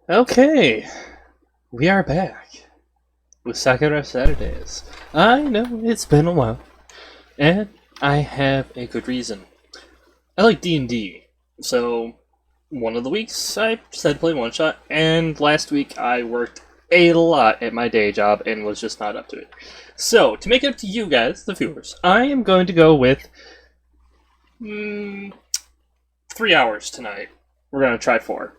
Okay, we are back with Sakura Saturdays. I know it's been a while, and I have a good reason. I like D&D, so one of the weeks I said play one shot, and last week I worked a lot at my day job and was just not up to it. So, to make it up to you guys, the viewers, I am going to go with 3 hours tonight. We're going to try 4.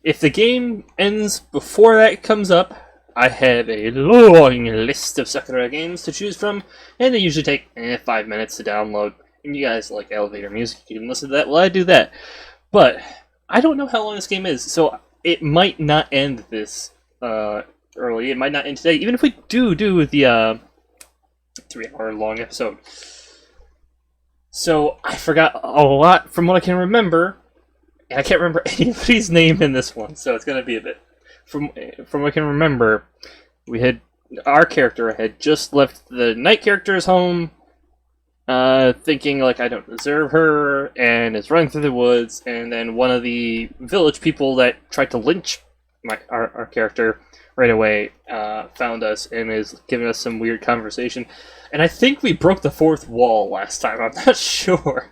If the game ends before that comes up, I have a long list of Sakura games to choose from, and they usually take 5 minutes to download. And you guys like elevator music, you can listen to that while I do that. But I don't know how long this game is, so it might not end this early. It might not end today, even if we do the 3-hour long episode. So I forgot a lot from what I can remember. And I can't remember anybody's name in this one, so it's going to be a bit. From what I can remember, our character had just left the night character's home, thinking like I don't deserve her, and is running through the woods. And then one of the village people that tried to lynch our character right away found us and is giving us some weird conversation. And I think we broke the fourth wall last time. I'm not sure.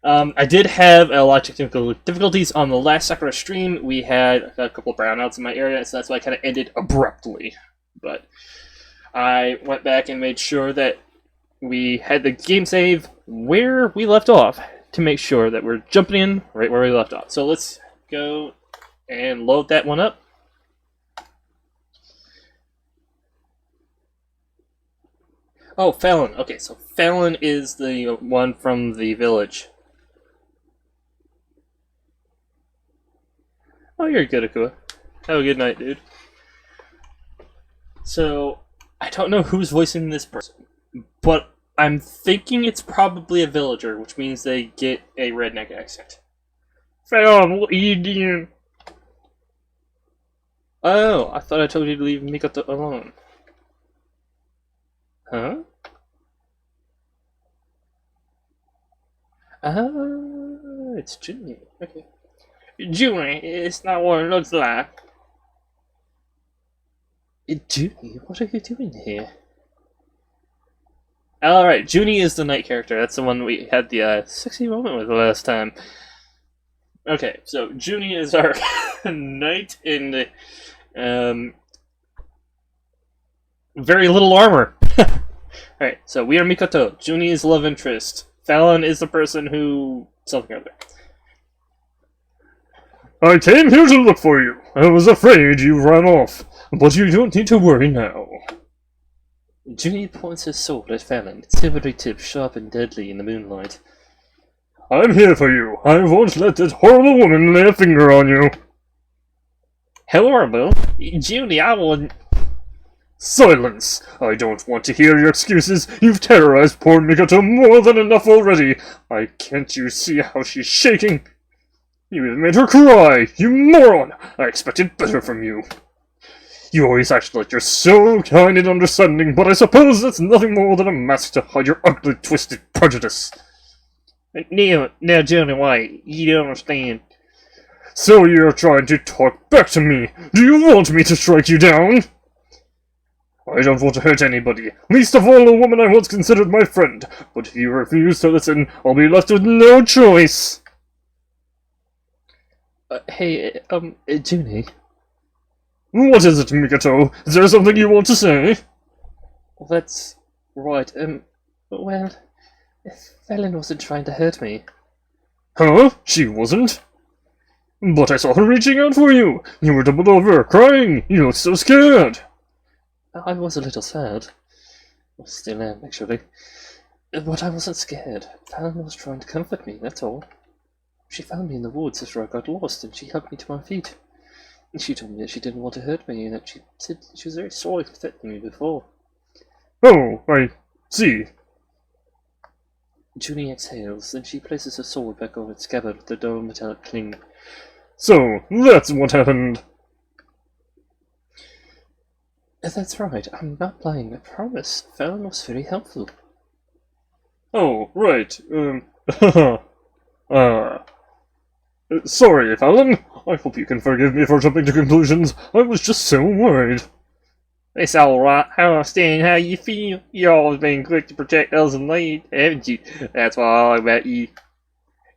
I did have a lot of technical difficulties on the last Sakura stream. We had a couple of brownouts in my area, so that's why I kind of ended abruptly. But I went back and made sure that we had the game save where we left off to make sure that we're jumping in right where we left off. So let's go and load that one up. Oh, Fallon. Okay, so Fallon is the one from the village. Oh, you're good, Akua. Have a good night, dude. So, I don't know who's voicing this person, but I'm thinking it's probably a villager, which means they get a redneck accent. Fallon, what are you doing? Oh, I thought I told you to leave Mikoto alone. Huh? It's Junior. Okay. Junie, it's not what it looks like. Junie, what are you doing here? Alright, Junie is the night character. That's the one we had the sexy moment with last time. Okay, so Junie is our knight in the, very little armor. Alright, so we are Mikoto. Junie is love interest. Fallon is the person who... something or other. I came here to look for you. I was afraid you ran off, but you don't need to worry now. Junie points his sword at Fallon, its silvery tip sharp and deadly in the moonlight. I'm here for you. I won't let that horrible woman lay a finger on you. Horrible? Junie, I wouldn't... Silence! I don't want to hear your excuses. You've terrorized poor Mikoto more than enough already. Can't you see how she's shaking? You even made her cry, you moron! I expected better from you. You always act like you're so kind and understanding, but I suppose that's nothing more than a mask to hide your ugly, twisted prejudice. Now, Johnny White, you don't understand. So you're trying to talk back to me. Do you want me to strike you down? I don't want to hurt anybody, least of all a woman I once considered my friend. But if you refuse to listen, I'll be left with no choice. Hey, Junie. What is it, Mikoto? Is there something you want to say? Well, that's right, well, Fallon wasn't trying to hurt me. Huh? She wasn't? But I saw her reaching out for you. You were doubled over, crying. You looked so scared. I was a little sad. I still am, actually. But I wasn't scared. Fallon was trying to comfort me, that's all. She found me in the woods after I got lost, and she helped me to my feet. She told me that she didn't want to hurt me, and that she said she was very sorry for threatening me before. Oh, I see. Junie exhales, then she places her sword back over its scabbard with the dull metallic cling. So, that's what happened. That's right, I'm not lying, I promise. Fallon was very helpful. Oh, right, sorry, Fallon. I hope you can forgive me for jumping to conclusions. I was just so worried. It's alright. I understand how you feel. You've always been quick to protect us and lead, haven't you? That's what I like about you.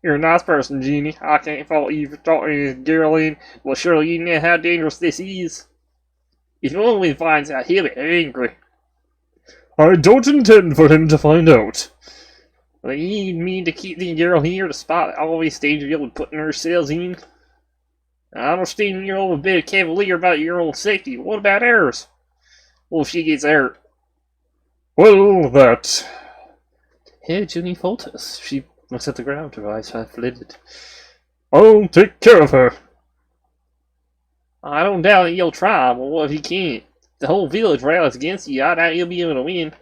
You're a nice person, Jeannie. I can't fault you for talking this girl in. Well, surely you know how dangerous this is. If only he finds out, he'll be angry. I don't intend for him to find out. Well, you mean to keep the girl here despite all this danger you'll be putting ourselves in? I understand you're a bit cavalier about your own safety. What about ours? Well, if she gets hurt. Well, that... Here, Junie falters. She looks at the ground, her eyes half-lidded. I'll take care of her. I don't doubt that you'll try, but what if you can't? The whole village rallies against you. I doubt you'll be able to win.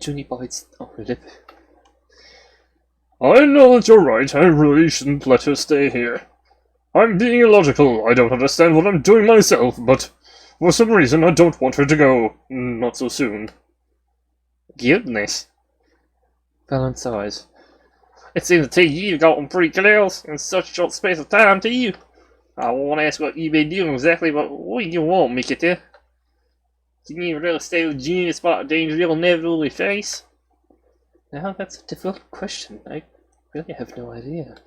Junie bites on her lip. I know that you're right. I really shouldn't let her stay here. I'm being illogical. I don't understand what I'm doing myself, but for some reason I don't want her to go. Not so soon. Goodness. Fallon sighs. It seems to take you've gotten pretty close in such a short space of time to you. I won't ask what you've been doing exactly, but what do you want, Mikita? Can you really stay with June despite the danger you'll inevitably face? Now that's a difficult question. I really have no idea.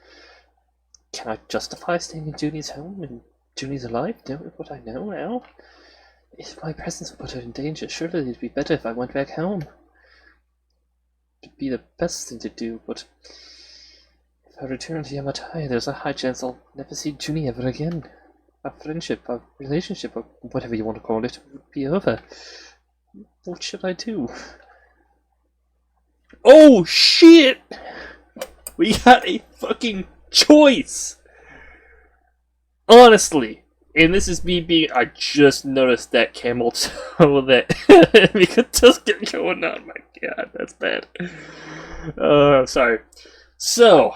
Can I justify staying in Junie's home and Junie's alive, knowing what I know now? If my presence would put her in danger, surely it'd be better if I went back home. It'd be the best thing to do, but if I return to Yamatai, there's a high chance I'll never see Junie ever again. Our friendship, our relationship, or whatever you want to call it, would be over. What should I do? Oh shit! We got a fucking choice! Honestly, and this is me being, I just noticed that camel toe that Mikita's get going on. My god, that's bad. Sorry. So,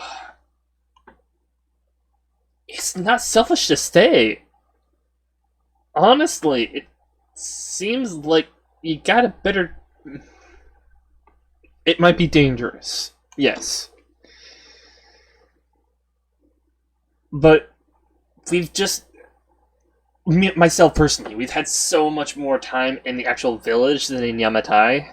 it's not selfish to stay. Honestly, it seems like you got a better... It might be dangerous. Yes. But we've just... myself personally, we've had so much more time in the actual village than in Yamatai.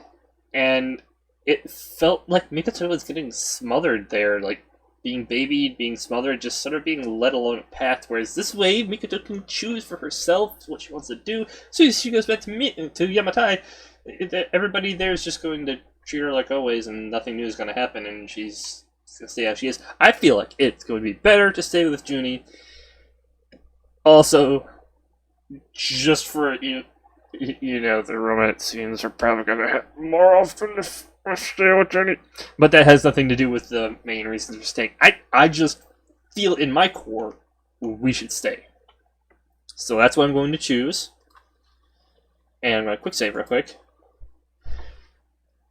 And it felt like Mikito was getting smothered there. Like, being babied, being smothered, just sort of being let alone a path. Whereas this way, Mikito can choose for herself what she wants to do. So she goes back to Yamatai. Everybody there is just going to treat her like always, and nothing new is going to happen, and she's going to stay how she is. I feel like it's going to be better to stay with Junie. Also, just for, you know, the romance scenes are probably going to happen more often if I stay with Junie. But that has nothing to do with the main reasons for staying. I just feel in my core we should stay. So that's what I'm going to choose. And I'm going to quick save real quick.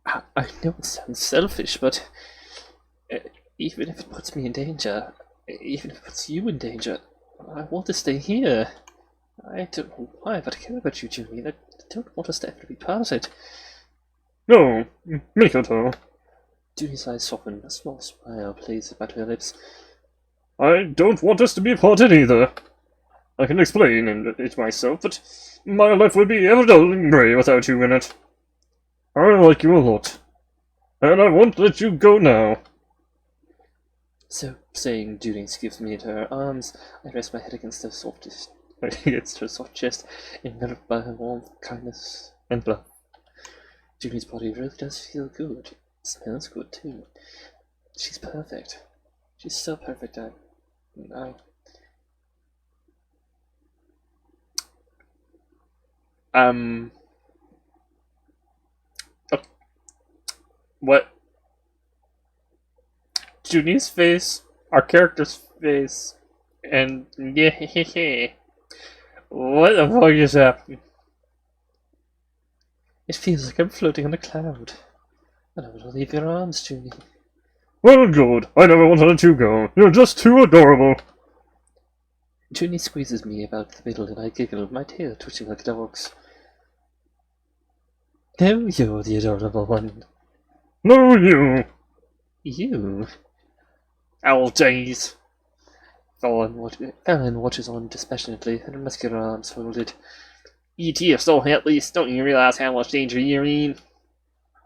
I know it sounds selfish, but even if it puts me in danger, even if it puts you in danger, I want to stay here. I don't know why, but I care about you, Junie. I don't want us to ever be parted. No, Mikoto. Junie's eyes soften. A small smile plays about her lips. I don't want us to be parted either. I can explain it myself, but my life would be ever dull and grey without you in it. I like you a lot, and I won't let you go now. So saying, Junie gives me into her arms. I rest my head against her soft chest, enveloped by her warmth, kindness, and love. Junie's body really does feel good. It smells good too. She's perfect. She's so perfect. What? Junie's face, our character's face, and yeah, what the fuck is happening? It feels like I'm floating on a cloud. And I want to leave your arms, Junie. Well, good. I never want to let you go. You're just too adorable. Junie squeezes me about the middle and I giggle, my tail twitching like a dog's. No, you're the adorable one. No, you. You? Owl days. Ellen watches on dispassionately, her muscular arms folded. E.T. of soul, at least. Don't you realize how much danger you're in?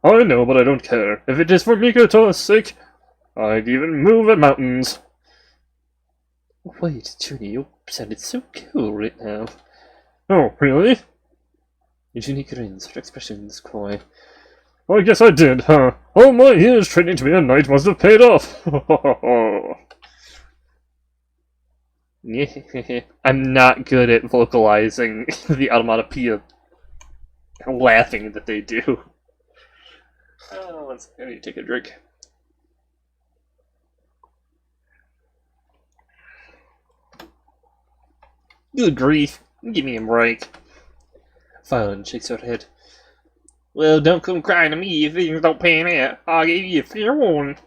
I know, but I don't care. If it is for Mikoto's sake, I'd even move at mountains. Wait, Junie, you sounded so cool right now. Oh, really? Junie grins, her expressions coy. I guess I did, huh? All my years training to be a knight must have paid off. I'm not good at vocalizing the onomatopoeia laughing that they do. Oh, one second, I need to take a drink. Good grief, give me a break. Fallon shakes her head. Well, don't come crying to me if things don't pan out. I'll give you a fair warning.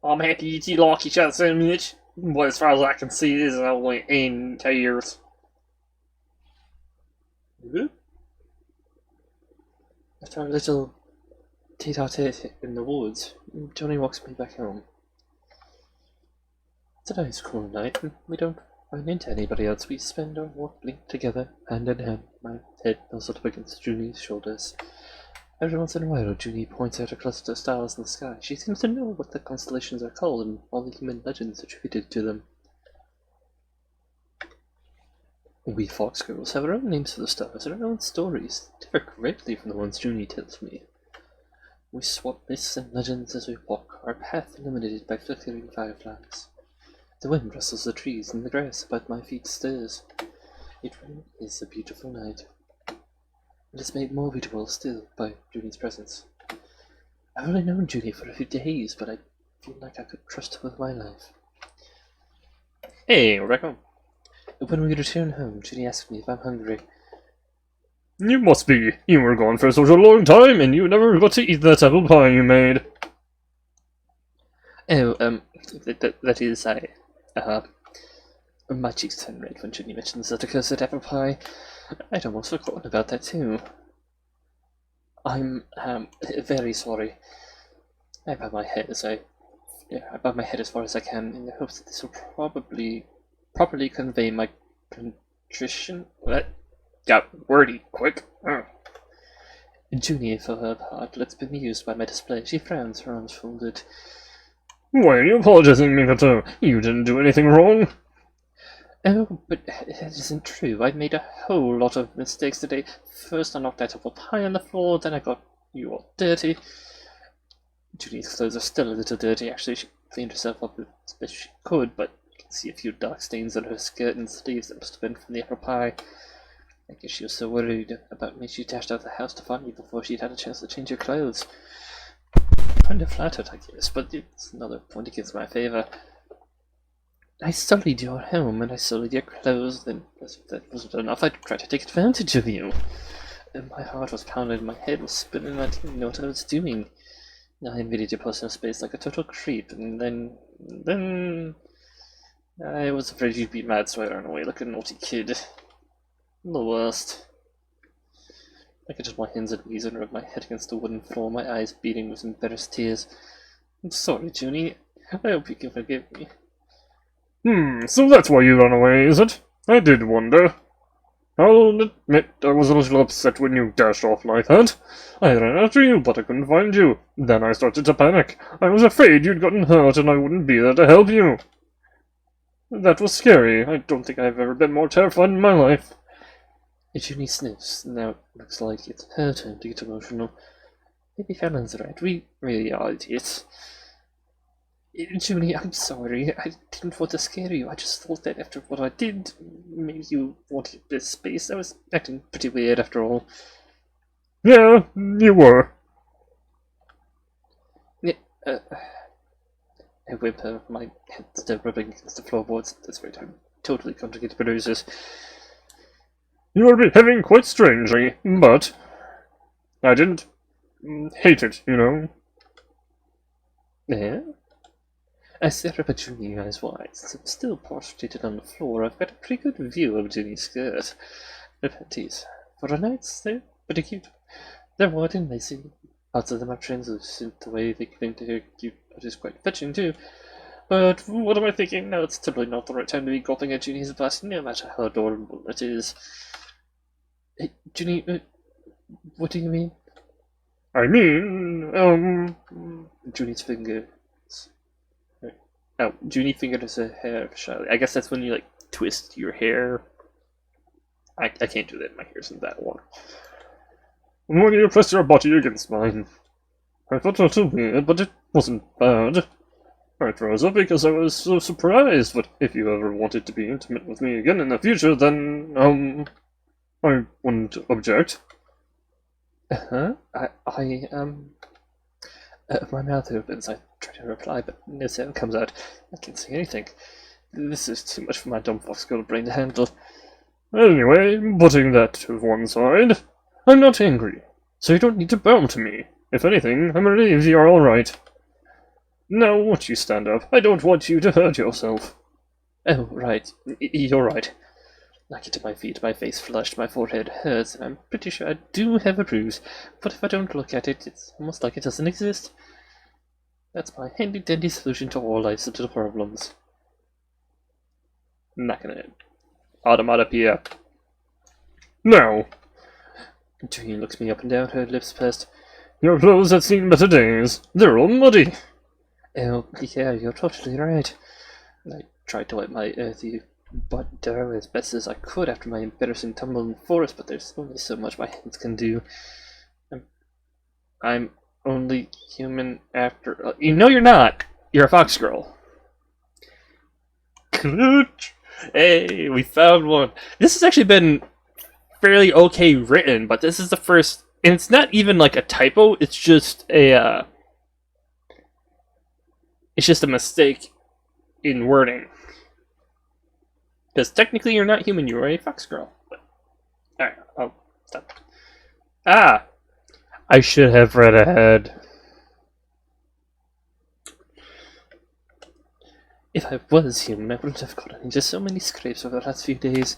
I'm happy you two like each other so much, but as far as I can see, this is only in tears. After a little tete-a-tete in the woods, Johnny walks me back home. It's a nice cool night, and we don't run into anybody else. We spend our walking together, hand in hand, my head nuzzled up against Junie's shoulders. Every once in a while, Junie points out a cluster of stars in the sky. She seems to know what the constellations are called and all the human legends attributed to them. We fox girls have our own names for the stars and our own stories, differ greatly from the ones Junie tells me. We swap myths and legends as we walk, our path illuminated by flickering fireflies. The wind rustles the trees and the grass about my feet stirs. It really is a beautiful night. It is made more beautiful still by Junie's presence. I've only known Junie for a few days, but I feel like I could trust her with my life. Hey, we're back home. When we return home, Junie asks me if I'm hungry. You must be. You were gone for such a long time, and you never got to eat that apple pie you made. Oh, that is, my cheeks turn red when Junie mentions that accursed apple pie. I'd almost forgotten about that too. I'm, very sorry. I bow my head as far as I can in the hopes that this will properly convey my contrition. What? Got wordy, quick. Junie, for her part, looks bemused by my display. She frowns, her arms folded. Why are you apologizing, Mikoto? You didn't do anything wrong. Oh, but that isn't true. I made a whole lot of mistakes today. First I knocked that apple pie on the floor, then I got you all dirty. Junie's clothes are still a little dirty. Actually, she cleaned herself up as best she could, but you can see a few dark stains on her skirt and sleeves that must have been from the apple pie. I guess she was so worried about me she dashed out of the house to find me before she'd had a chance to change her clothes. Kind of flattered, I guess, but it's another point against my favor. I sullied your home and I sullied your clothes, then as if that wasn't enough, I tried to take advantage of you. And my heart was pounding, my head was spinning, I didn't know what I was doing. I invaded your personal space like a total creep, and then I was afraid you'd be mad, so I ran away like a naughty kid. The worst. I could just my hands at ease and rub my head against the wooden floor, my eyes beating with embarrassed tears. I'm sorry, Junie. I hope you can forgive me. So that's why you ran away, is it? I did wonder. I'll admit I was a little upset when you dashed off like that. I ran after you, but I couldn't find you. Then I started to panic. I was afraid you'd gotten hurt and I wouldn't be there to help you. That was scary. I don't think I've ever been more terrified in my life. Junie sniffs. Now it looks like it's her turn to get emotional. Maybe Fallon's right. We really are idiots. Junie, I'm sorry. I didn't want to scare you. I just thought that after what I did, maybe you wanted this space. I was acting pretty weird after all. Yeah, you were. Yeah, I whimper, my head still rubbing against the floorboards. That's right, I'm totally conjugated producers. You are behaving quite strangely, but I didn't hate it, you know. Yeah? I stare up at Junie, eyes wide. Since I'm still prostrated on the floor, I've got a pretty good view of Junie's skirt. Her panties. For a night, they're pretty cute. They're wide and lacy. Parts of them are translucent, the way they cling to her cute, but is quite fetching too. But what am I thinking? No, it's totally not the right time to be gulping at Junie's advice, no matter how adorable it is. Hey, Junie, what do you mean? I mean, Junie's finger. Oh, Junie fingered her hair shyly. I guess that's when you, like, twist your hair. I can't do that, my hair isn't that long. when you press your body against mine. I thought it was weird, but it wasn't bad. I froze up because I was so surprised, but if you ever wanted to be intimate with me again in the future, then, I wouldn't object. Uh-huh. My mouth opens. I try to reply, but no sound comes out. I can't say anything. This is too much for my dumb fox girl brain to handle. Anyway, putting that to one side, I'm not angry, so you don't need to bow to me. If anything, I'm relieved you're alright. Now, won't you stand up? I don't want you to hurt yourself. Oh, right. You're right. I get to my feet, my face flushed, my forehead hurts, and I'm pretty sure I do have a bruise. But if I don't look at it, it's almost like it doesn't exist. That's my handy-dandy solution to all life's little problems. I'm not gonna automatopoeia. Now, Junie looks me up and down, her lips pursed. your clothes have seen better days. They're all muddy. Oh, yeah, you're totally right. I tried to wipe my earthy butt down as best as I could after my embarrassing tumble in the forest, but there's only so much my hands can do. I'm only human after... You know you're not! You're a fox girl. Clutch! Hey, we found one. This has actually been fairly okay written, but this is the first... And it's not even like a typo, it's just a... It's just a mistake in wording. Because technically you're not human, you're a fox girl. Alright, I'll stop. Ah! I should have read ahead. If I was human, I wouldn't have gotten into so many scrapes over the last few days.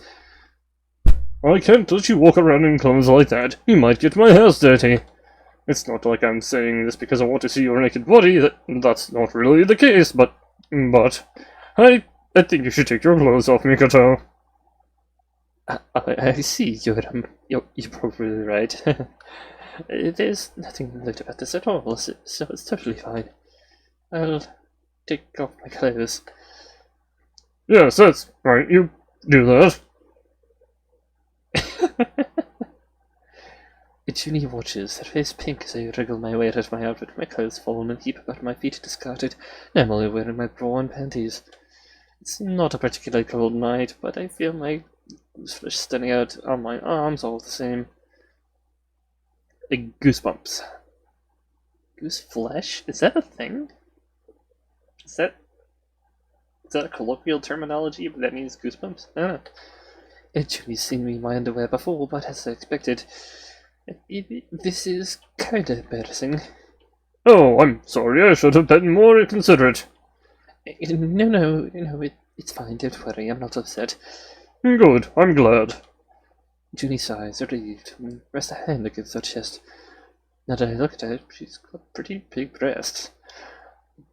I can't let you walk around in clothes like that. You might get my hands dirty. It's not like I'm saying this because I want to see your naked body. That's not really the case, but I think you should take your clothes off, Mikoto. I see. You're probably right. There's nothing lewd about this at all, so it's totally fine. I'll take off my clothes. Yes, that's right. You do that. Junie watches, her face pink as I wriggle my way out of my outfit, my clothes fallen in a heap about my feet discarded. I'm only wearing my bra and panties. It's not a particularly cold night, but I feel my flesh standing out on my arms all the same. Goosebumps. Goose flesh? Is that a thing? Is that a colloquial terminology, but that means goosebumps? I don't know. Junie's seen me in my underwear before, but as I expected, this is kinda embarrassing. Oh, I'm sorry. I should have been more considerate. No, it's fine. Don't worry. I'm not upset. Good. I'm glad. Junie sighs, relieved, and rests a hand against her chest. Now that I look at her, she's got pretty big breasts.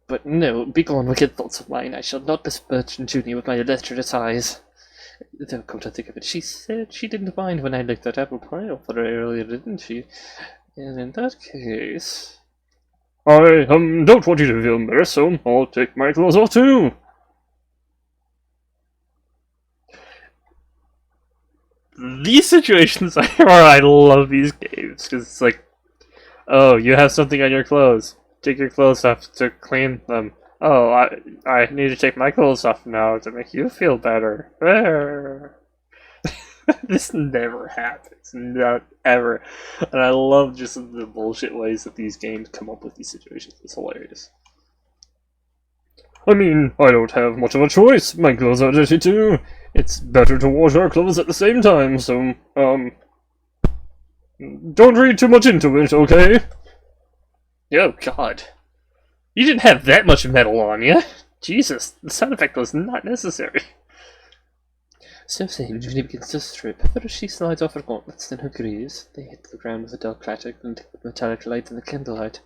But no, begone wicked thoughts of mine. I shall not besmirch Junie with my lecherous eyes. Though, come to think of it, she said she didn't mind when I licked that apple pie off her earlier, didn't she? And in that case... I, don't want you to feel embarrassed, so I'll take my clothes off too. These situations are where I love these games, because it's like, oh, you have something on your clothes. Take your clothes off to clean them. Oh, I need to take my clothes off now to make you feel better. This never happens. Not ever. And I love just the bullshit ways that these games come up with these situations. It's hilarious. I mean, I don't have much of a choice. My clothes are dirty too. It's better to wash our clothes at the same time, so, don't read too much into it, okay? Oh, God. You didn't have that much metal on you. Jesus, the sound effect was not necessary. So saying, Junie begins to strip. First she slides off her gauntlets, then her greaves. They hit the ground with a dull clatter, glinting with metallic light in the candlelight.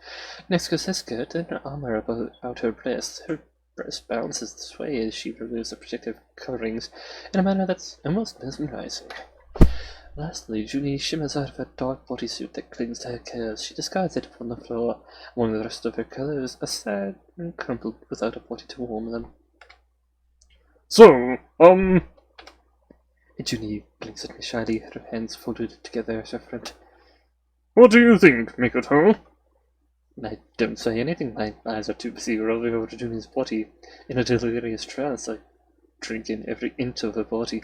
Next goes her skirt, then her armor about her breast. Her breast bounces this way as she removes the protective coverings in a manner that's almost mesmerizing. Lastly, Junie shimmers out of her dark bodysuit that clings to her curves. She discards it upon the floor, among the rest of her clothes, are sad and crumpled without a body to warm them. So, Junie blinks at me shyly, her hands folded together at her front. What do you think, Mikoto? I don't say anything. My eyes are too busy roving over to Junie's body. In a delirious trance, I drink in every inch of her body.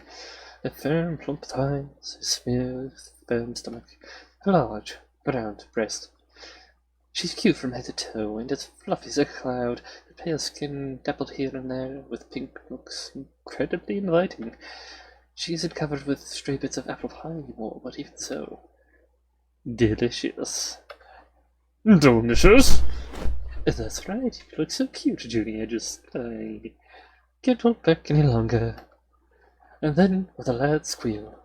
Her firm, plump thighs, her smooth, firm stomach, her large, round breast. She's cute from head to toe, and as fluffy as a cloud. Her pale skin, dappled here and there with pink, looks incredibly inviting. She isn't covered with stray bits of apple pie anymore, but even so, delicious. Delicious? That's right, you look so cute, Junie. I can't hold back any longer. And then, with a loud squeal,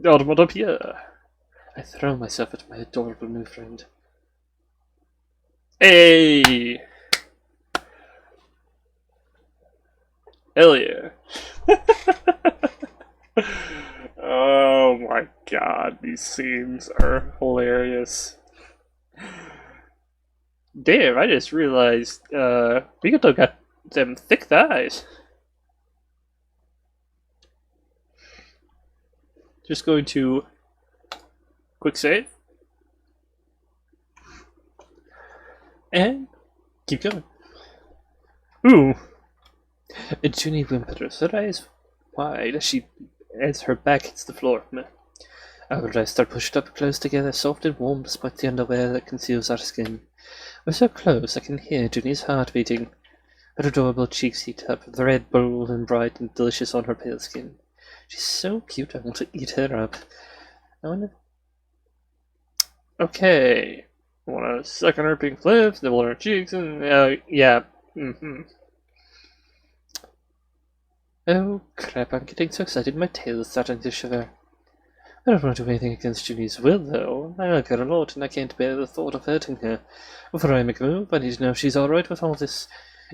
Automata. I throw myself at my adorable new friend. Hey! Hell yeah. Oh my god, these scenes are hilarious. Damn, I just realized, Mikoto got them thick thighs. Just going to quick save. And keep going. Ooh. And Junie whimpers, her eyes wide as her back hits the floor. Our eyes start pushed up close together, soft and warm despite the underwear that conceals our skin. We're so close I can hear Junie's heart beating. Her adorable cheeks heat up, the red bold and bright and delicious on her pale skin. She's so cute, I want to eat her up. Okay. I want to suck on her pink lips, nibble on her cheeks, and, yeah. Oh, crap, I'm getting so excited my tail is starting to shiver. I don't want to do anything against Junie's will, though. I like her a lot, and I can't bear the thought of hurting her. Before I make a move, I need to know if she's alright with all this.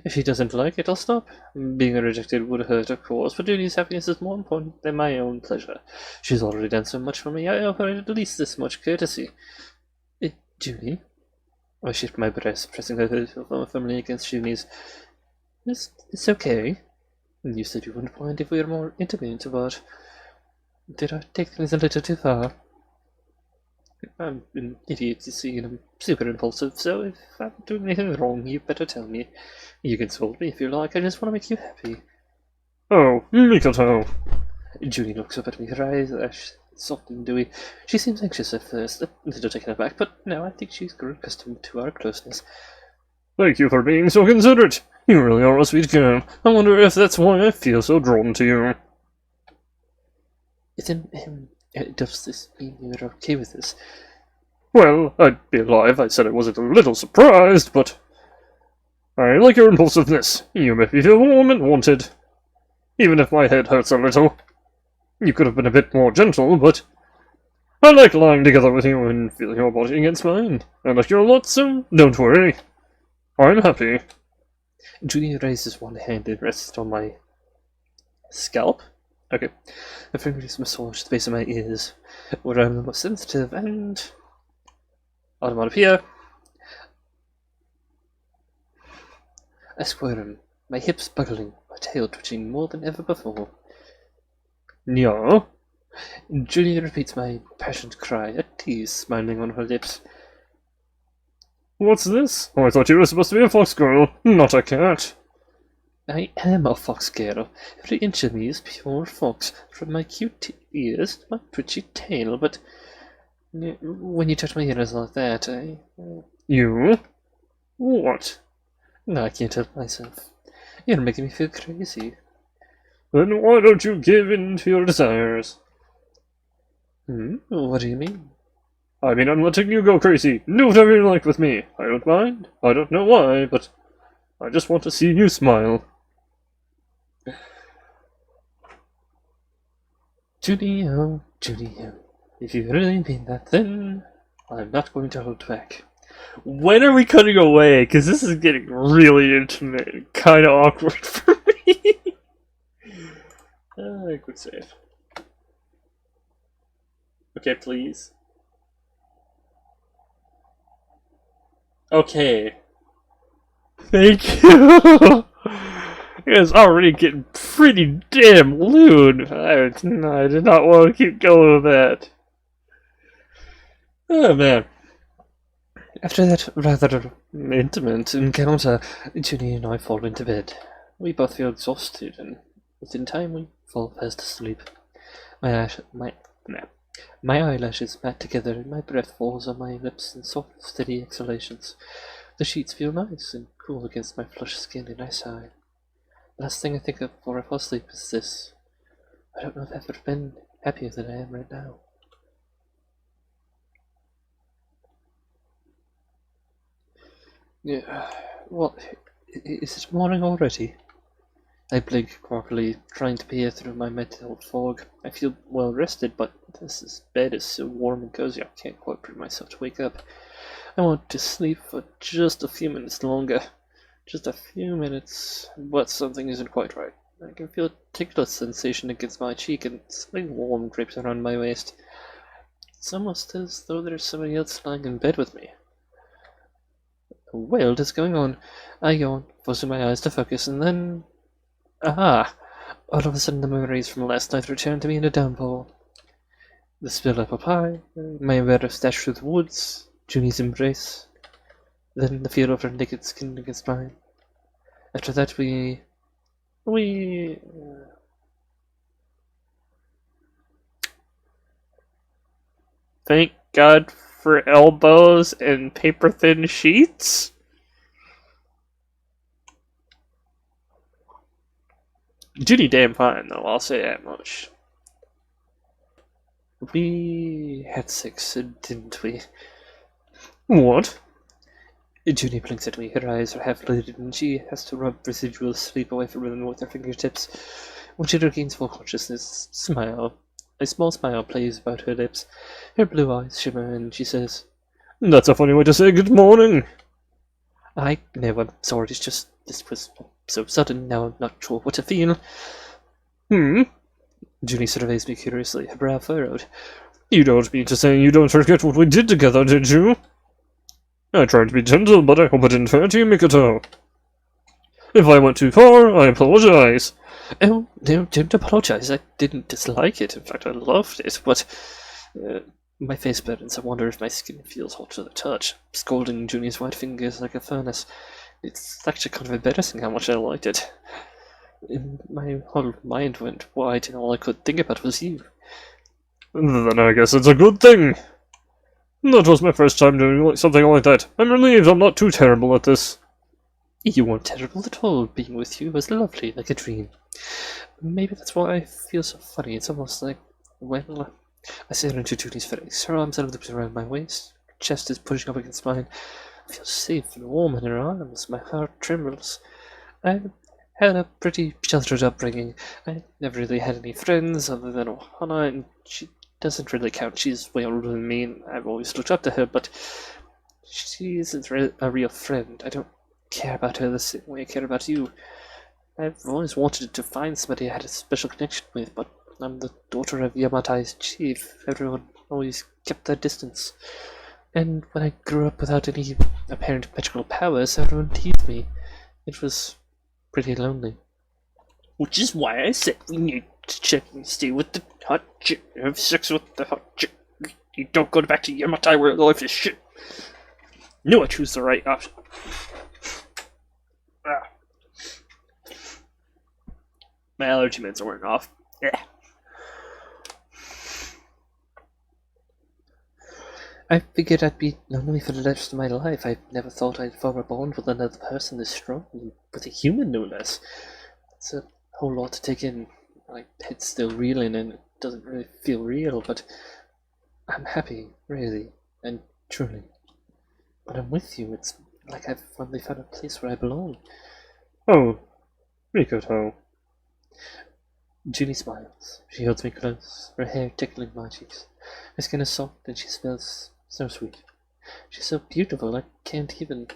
If she doesn't like it, I'll stop. Being rejected would hurt, of course, but Junie's happiness is more important than my own pleasure. She's already done so much for me, I owe her at least this much courtesy. Junie? I shift my breast, pressing her firmly against Junie's. It's okay. You said you wouldn't mind if we were more intimate, but did I take things a little too far? I'm an idiot, you see, and I'm super impulsive, so if I'm doing anything wrong, you better tell me. You can scold me if you like, I just want to make you happy. Oh, Mikoto. Junie looks up at me, her eyes are soft and dewy. She seems anxious at first, a little taken aback, but now I think she's grown accustomed to our closeness. Thank you for being so considerate. You really are a sweet girl. I wonder if that's why I feel so drawn to you. Does this mean you're okay with this? Well, I'd be a lie if I said I wasn't a little surprised, but I like your impulsiveness. You make me feel warm and wanted. Even if my head hurts a little. You could have been a bit more gentle, but I like lying together with you and feeling your body against mine. I like you a lot, so don't worry. I'm happy. Junie raises one hand and rests on my scalp. Okay. Her fingers massage the base of my ears, where I'm the most sensitive, and automatopoeia. I squirm, my hips buckling, my tail twitching more than ever before. Yeah? Junie repeats my passionate cry, a tease smiling on her lips. What's this? Oh, I thought you were supposed to be a fox girl, not a cat. I am a fox girl. Every inch of me is pure fox, from my cute ears to my twitchy tail, but when you touch my ears like that, You? What? No, I can't help myself. You're making me feel crazy. Then why don't you give in to your desires? What do you mean? I mean, I'm letting you go crazy. Do whatever you like with me. I don't mind. I don't know why, but I just want to see you smile. Junie, oh, Junie, oh. If you really mean that, then I'm not going to hold back. When are we cutting away? Because this is getting really intimate and kind of awkward for me. Quick save. Okay, please. Okay. Thank you. It's already getting pretty damn lewd. I did not want to keep going with that. Oh man. After that rather intimate encounter, Junie and I fall into bed. We both feel exhausted, and within time we fall fast asleep. My eyelashes mat together, and my breath falls on my lips in soft, steady exhalations. The sheets feel nice and cool against my flushed skin, and I sigh. The last thing I think of before I fall asleep is this. I don't know if I've ever been happier than I am right now. Yeah, well, is it morning already? I blink groggy, trying to peer through my mental fog. I feel well rested, but this bed is so warm and cozy I can't quite bring myself to wake up. I want to sleep for just a few minutes longer. Just a few minutes, but something isn't quite right. I can feel a ticklish sensation against my cheek and something warm drapes around my waist. It's almost as though there's somebody else lying in bed with me. What is going on? I yawn, forcing my eyes to focus, and then... Aha! All of a sudden the memories from last night return to me in a downpour. The spilled apple pie, my embarrassed dash through the woods, Junie's embrace, then the feel of her naked skin against mine. After that we... Thank God for elbows and paper-thin sheets? Judy damn fine, though, I'll say that much. We had sex, didn't we? What? Junie blinks at me. Her eyes are half-lidded, and she has to rub residual sleep away from them with her fingertips. When she regains full consciousness, a small smile plays about her lips. Her blue eyes shimmer, and she says, That's a funny way to say good morning. I know, I'm sorry, it's just this was so sudden, now I'm not sure what to feel. Junie surveys me curiously, her brow furrowed. You don't mean to say you don't forget what we did together, did you? I tried to be gentle, but I hope I didn't hurt you, Mikoto. If I went too far, I apologize. Oh, no, don't apologize. I didn't dislike it. In fact, I loved it, but... my face burns. I wonder if my skin feels hot to the touch, scalding Junie's white fingers like a furnace. It's actually kind of embarrassing how much I liked it. My whole mind went wide, and all I could think about was you. Then I guess it's a good thing. That was my first time doing something like that. I'm relieved I'm not too terrible at this. You weren't terrible at all. Being with you was lovely, like a dream. Maybe that's why I feel so funny. It's almost like, well, I stare into Junie's face. Her arms are looped around my waist. Her chest is pushing up against mine. I feel safe and warm in her arms. My heart trembles. I had a pretty sheltered upbringing. I never really had any friends other than Ohana, and she doesn't really count. She's way older than me, and I've always looked up to her, but she isn't a real friend. I don't care about her the same way I care about you. I've always wanted to find somebody I had a special connection with, but I'm the daughter of Yamatai's chief. Everyone always kept their distance. And when I grew up without any apparent magical powers, everyone teased me. It was pretty lonely. Which is why I said we need to check and stay with the hot chick. Have sex with the hot chick. You don't go back to Yamatai where life is shit. No, I choose the right option. My allergy meds are wearing off. Yeah. I figured I'd be lonely for the rest of my life. I never thought I'd form a bond with another person this strong, with a human no less. It's a whole lot to take in. My head's still reeling and it doesn't really feel real, but I'm happy, really, and truly. When I'm with you, it's like I've finally found a place where I belong. Oh, Mikoto. Junie smiles. She holds me close, her hair tickling my cheeks. Her skin is soft and she smells so sweet. She's so beautiful, I can't even...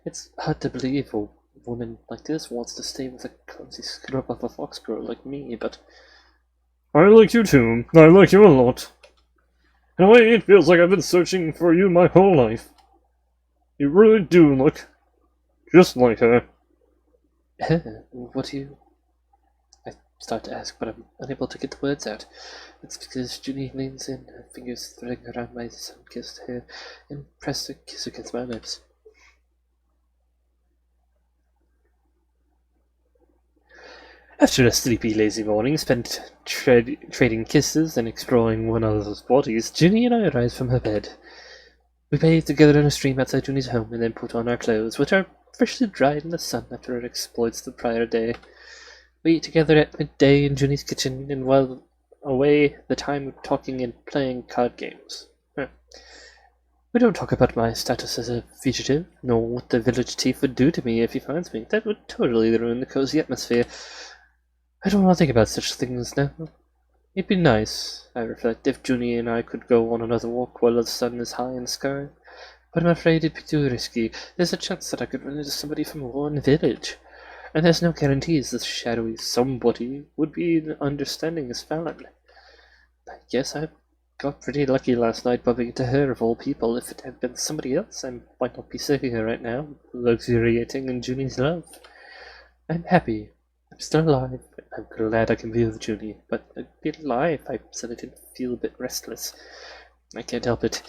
It's hard to believe a woman like this wants to stay with a clumsy scrub of a fox girl like me, but... I like you too. I like you a lot. In a way, it feels like I've been searching for you my whole life. You really do look just like her. What do you... I start to ask, but I'm unable to get the words out. It's because Junie leans in, her fingers threading around my sun-kissed hair, and press a kiss against my lips. After a sleepy, lazy morning spent trading kisses and exploring one another's bodies, Junie and I arise from her bed. We bathe together in a stream outside Junie's home, and then put on our clothes, which are freshly dried in the sun after our exploits the prior day. We eat together at midday in Junie's kitchen, and while away the time we're talking and playing card games. We don't talk about my status as a fugitive, nor what the village chief would do to me if he finds me. That would totally ruin the cozy atmosphere. I don't want to think about such things now. It'd be nice, I reflect, if Junie and I could go on another walk while the sun is high in the sky. But I'm afraid it'd be too risky. There's a chance that I could run into somebody from one village. And there's no guarantees this shadowy somebody would be understanding as Fallon. I guess I got pretty lucky last night bumping into her of all people. If it had been somebody else, I might not be sitting here right now, luxuriating in Junie's love. I'm happy. I'm still alive. I'm glad I can be with Junie, but I'd be a lie if I said I didn't feel a bit restless. I can't help it.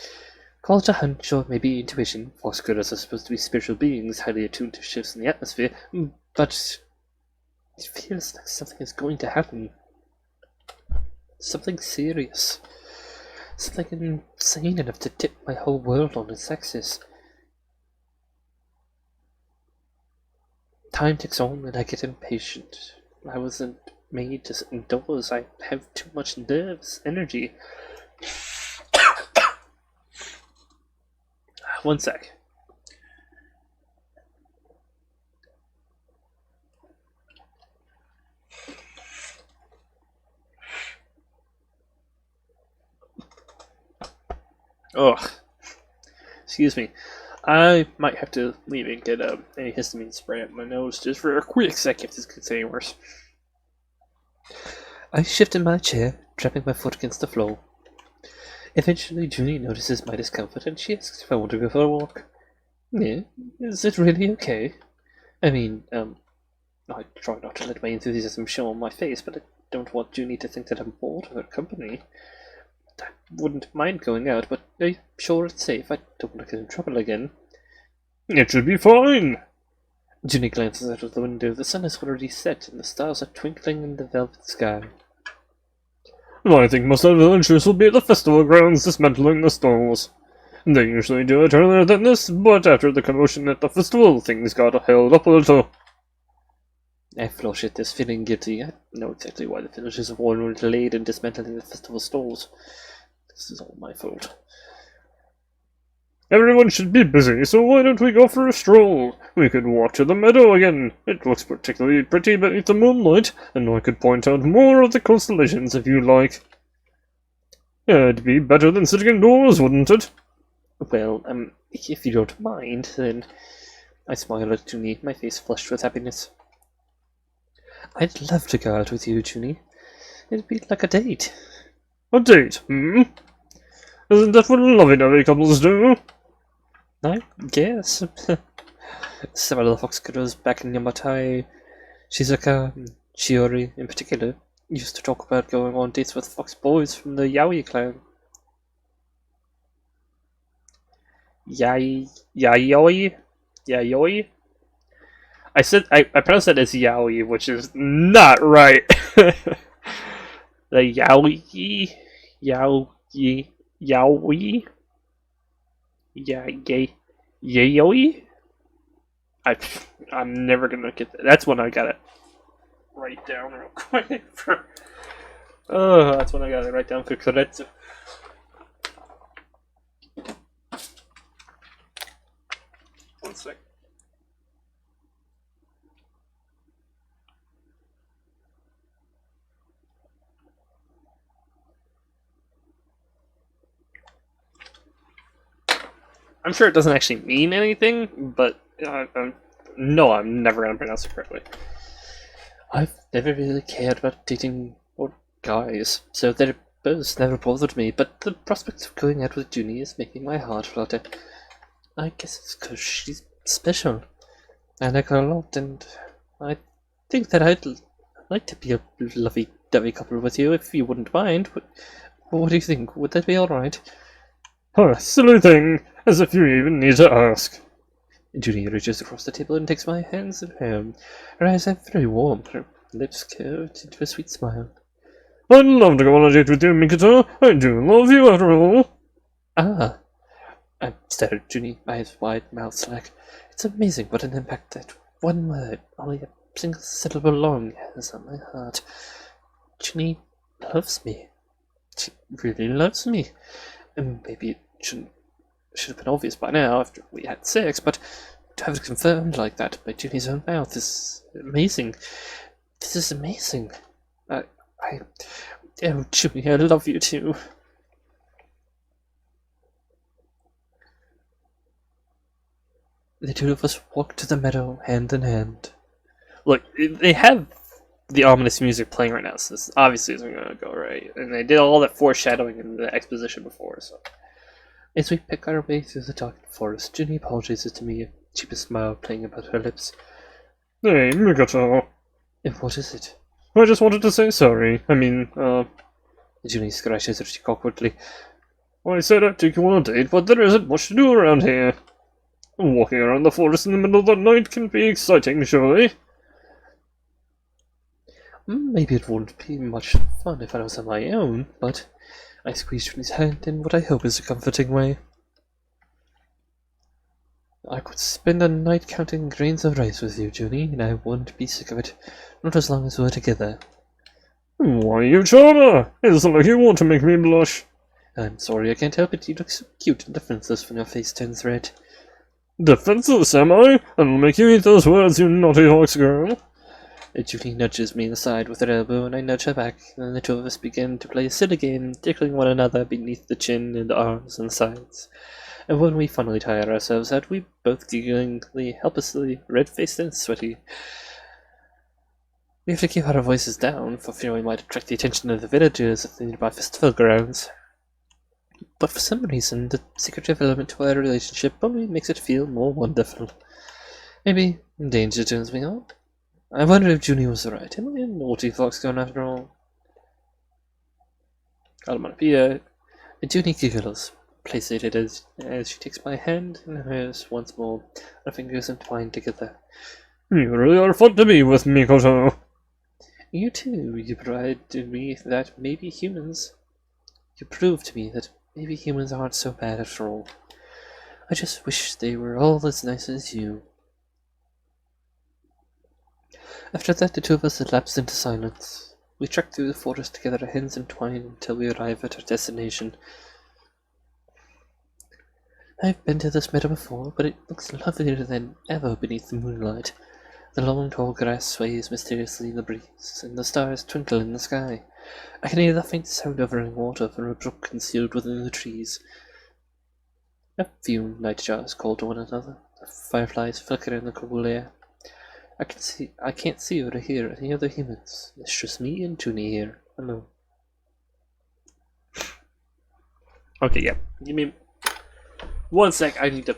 Call it a hunch or maybe intuition. Fox girls are supposed to be spiritual beings, highly attuned to shifts in the atmosphere, but it feels like something is going to happen. Something serious. Something insane enough to tip my whole world on its axis. Time ticks on and I get impatient. I wasn't made to sit indoors. I have too much nerves, energy. One sec. Ugh. Excuse me. I might have to leave and get a antihistamine spray up my nose just for a quick sec if this gets any worse. I shift in my chair, trapping my foot against the floor. Eventually, Junie notices my discomfort and she asks if I want to go for a walk. Yeah, is it really okay? I mean, I try not to let my enthusiasm show on my face, but I don't want Junie to think that I'm bored of her company. I wouldn't mind going out, but are you sure it's safe? I don't want to get in trouble again. It should be fine. Junie glances out of the window. The sun has already set, and the stars are twinkling in the velvet sky. I think most of the villagers will be at the festival grounds dismantling the stalls. They usually do it earlier than this, but after the commotion at the festival, things got held up a little. I flush at this, feeling guilty. I know exactly why the villagers were delayed in dismantling the festival stalls. This is all my fault. Everyone should be busy, so why don't we go for a stroll? We could walk to the meadow again. It looks particularly pretty beneath the moonlight, and I could point out more of the constellations if you like. It'd be better than sitting indoors, wouldn't it? Well, if you don't mind, then... I smile at Junie, my face flushed with happiness. I'd love to go out with you, Junie. It'd be like a date. A date, hmm? Isn't that what lovey-dovey couples do? I guess. Some of the fox girls back in Yamatai, Shizuka, and Shiori in particular, used to talk about going on dates with fox boys from the Yaoi clan. Yayoi? Yayoi? I pronounced that as Yaoi, which is not right. The Yaoi? Yaoi? Yaoi? Yayoi? I'm never gonna get that. That's when I gotta write down real quick for... Oh, that's when I gotta write down for Koretsu. One sec. I'm sure it doesn't actually mean anything, but no, I'm never gonna pronounce it correctly. I've never really cared about dating or guys, so their both never bothered me, but the prospect of going out with Junie is making my heart flutter. I guess it's 'cause she's special. I like her a lot, and I think that I'd like to be a lovey-dovey couple with you, if you wouldn't mind. What do you think? Would that be alright? Huh, silly thing, as if you even need to ask. Junie reaches across the table and takes my hands in her. Her eyes are very warm, her lips curved into a sweet smile. I'd love to go on a date with you, Mikoto. I do love you after all. Ah. I stared at Junie, eyes wide, mouth slack. It's amazing what an impact that one word, only a single syllable long, has on my heart. Junie loves me. She really loves me. And maybe it should have been obvious by now after we had sex, but to have it confirmed like that by Junie's own mouth is amazing. This is amazing. Oh, Junie, I love you too. The two of us walked to the meadow hand in hand. Look, they have the ominous music playing right now, so this obviously isn't going to go right. And they did all that foreshadowing in the exposition before, so. As we pick our way through the dark forest, Junie apologizes to me, a cheapest smile playing about her lips. Hey, Mikoto. What is it? I just wanted to say sorry. Junie scratches her cheek awkwardly. I said I'd take you on a date, but there isn't much to do around here. Walking around the forest in the middle of the night can be exciting, surely. Maybe it wouldn't be much fun if I was on my own, but I squeezed Junie's hand in what I hope is a comforting way. I could spend a night counting grains of rice with you, Junie, and I wouldn't be sick of it, not as long as we're together. Why, you charmer! It's like you want to make me blush. I'm sorry, I can't help it. You look so cute and defenseless when your face turns red. Defenseless, am I? I'll make you eat those words, you naughty fox girl. Julie nudges me aside with her elbow, and I nudge her back, and the two of us begin to play a silly game, tickling one another beneath the chin and arms and sides. And when we finally tire ourselves out, we both gigglingly, helplessly, red-faced and sweaty. We have to keep our voices down, for fear we might attract the attention of the villagers at the nearby festival grounds. But for some reason, the secretive element to our relationship only makes it feel more wonderful. Maybe danger turns me on. I wonder if Junie was right. Am I a naughty fox girl after all? Onomatopoeia. Junie giggles, placated as she takes my hand in hers once more, our fingers entwined together. You really are fun to be with, Mikoto. You too, you provide to me that maybe humans... You prove to me that maybe humans aren't so bad after all. I just wish they were all as nice as you. After that, the two of us had lapsed into silence. We trekked through the forest together, hands entwined, until we arrive at our destination. I've been to this meadow before, but it looks lovelier than ever beneath the moonlight. The long, tall grass sways mysteriously in the breeze, and the stars twinkle in the sky. I can hear the faint sound of running water from a brook concealed within the trees. A few nightjars call to one another. The fireflies flicker in the cool air. I can't see or hear any other humans. It's just me and Junie here, alone. Okay, yeah. Give me 1 sec. I need to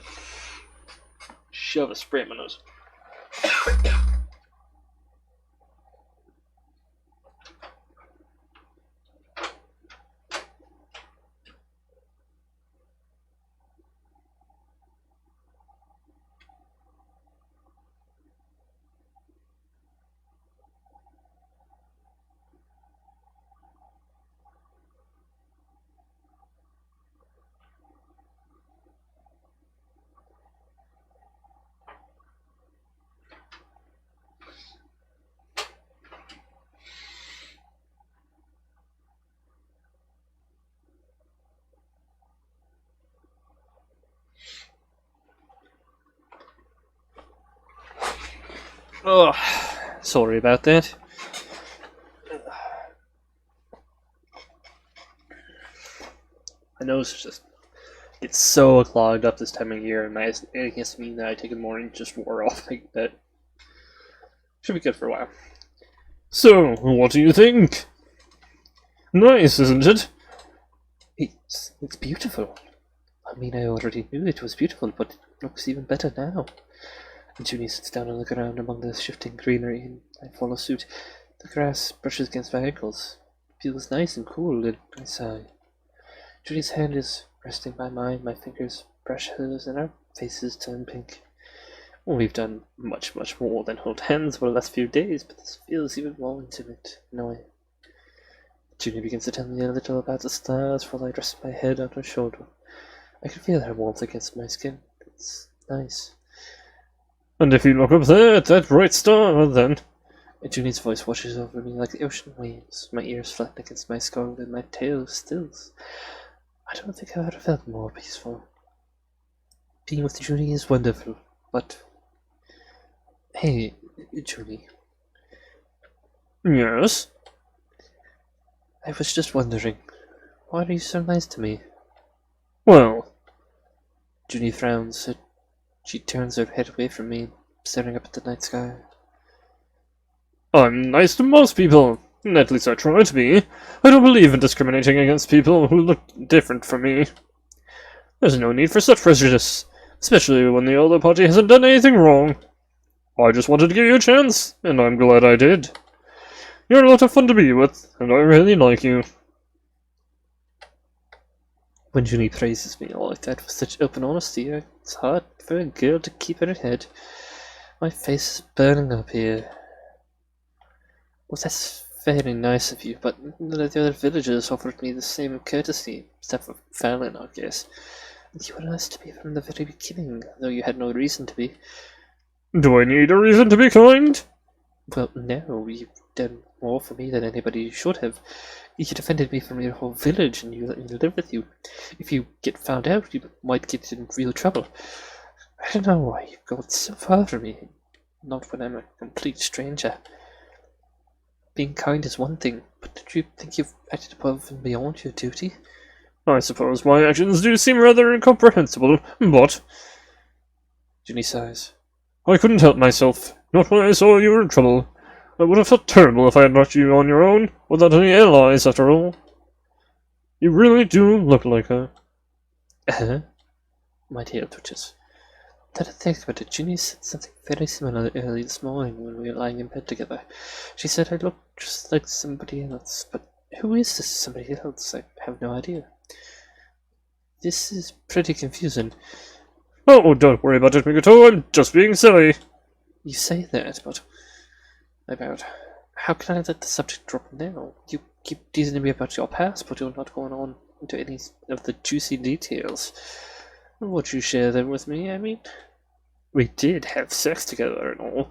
shove a spray in my nose. Oh, sorry about that. My nose is just It's so clogged up this time of year, and my antihistamine that I take in the morning just wore off like that. Should be good for a while. So, what do you think? Nice, isn't it? It's beautiful. I mean, I already knew it was beautiful, but it looks even better now. And Junie sits down on the ground among the shifting greenery, and I follow suit. The grass brushes against my ankles. It feels nice and cool, and I sigh. Junie's hand is resting by mine, my fingers brush hers, and our faces turn pink. Well, we've done much, much more than hold hands for the last few days, but this feels even more intimate in a way. Junie begins to tell me a little about the stars while I rest my head on her shoulder. I can feel her warmth against my skin. It's nice. And if you look up there at that bright star, then... Junie's voice washes over me like the ocean waves. My ears flatten against my skull and my tail stills. I don't think I've ever felt more peaceful. Being with Junie is wonderful, but... Hey, Junie. Yes? I was just wondering, why are you so nice to me? Well... Junie frowns. She turns her head away from me, staring up at the night sky. I'm nice to most people. At least I try to be. I don't believe in discriminating against people who look different from me. There's no need for such prejudice, especially when the other party hasn't done anything wrong. I just wanted to give you a chance, and I'm glad I did. You're a lot of fun to be with, and I really like you. When Junie praises me all like that with such open honesty, it's hard for a girl to keep in her head. My face is burning up here. Well, that's very nice of you, but none of the other villagers offered me the same courtesy, except for Fallon, I guess. You were nice to me from the very beginning, though you had no reason to be. Do I need a reason to be kind? Well, no, you've done more for me than anybody should have. You defended me from your whole village, and you let me live with you. If you get found out, you might get in real trouble. I don't know why you've gone so far from me, not when I'm a complete stranger. Being kind is one thing, but did you think you've acted above and beyond your duty? I suppose my actions do seem rather incomprehensible, but... Junie sighs. I couldn't help myself, not when I saw you were in trouble. I would have felt terrible if I had left you on your own, without any allies after all. You really do look like her. My tail twitches. Then I think about it. Junie said something very similar early this morning when we were lying in bed together. She said I looked just like somebody else, but who is this somebody else? I have no idea. This is pretty confusing. Oh, don't worry about it, Mikoto. I'm just being silly. You say that, but... About... How can I let the subject drop now? You keep teasing me about your past, but you're not going on into any of the juicy details. Would you share them with me? I mean... We did have sex together and all.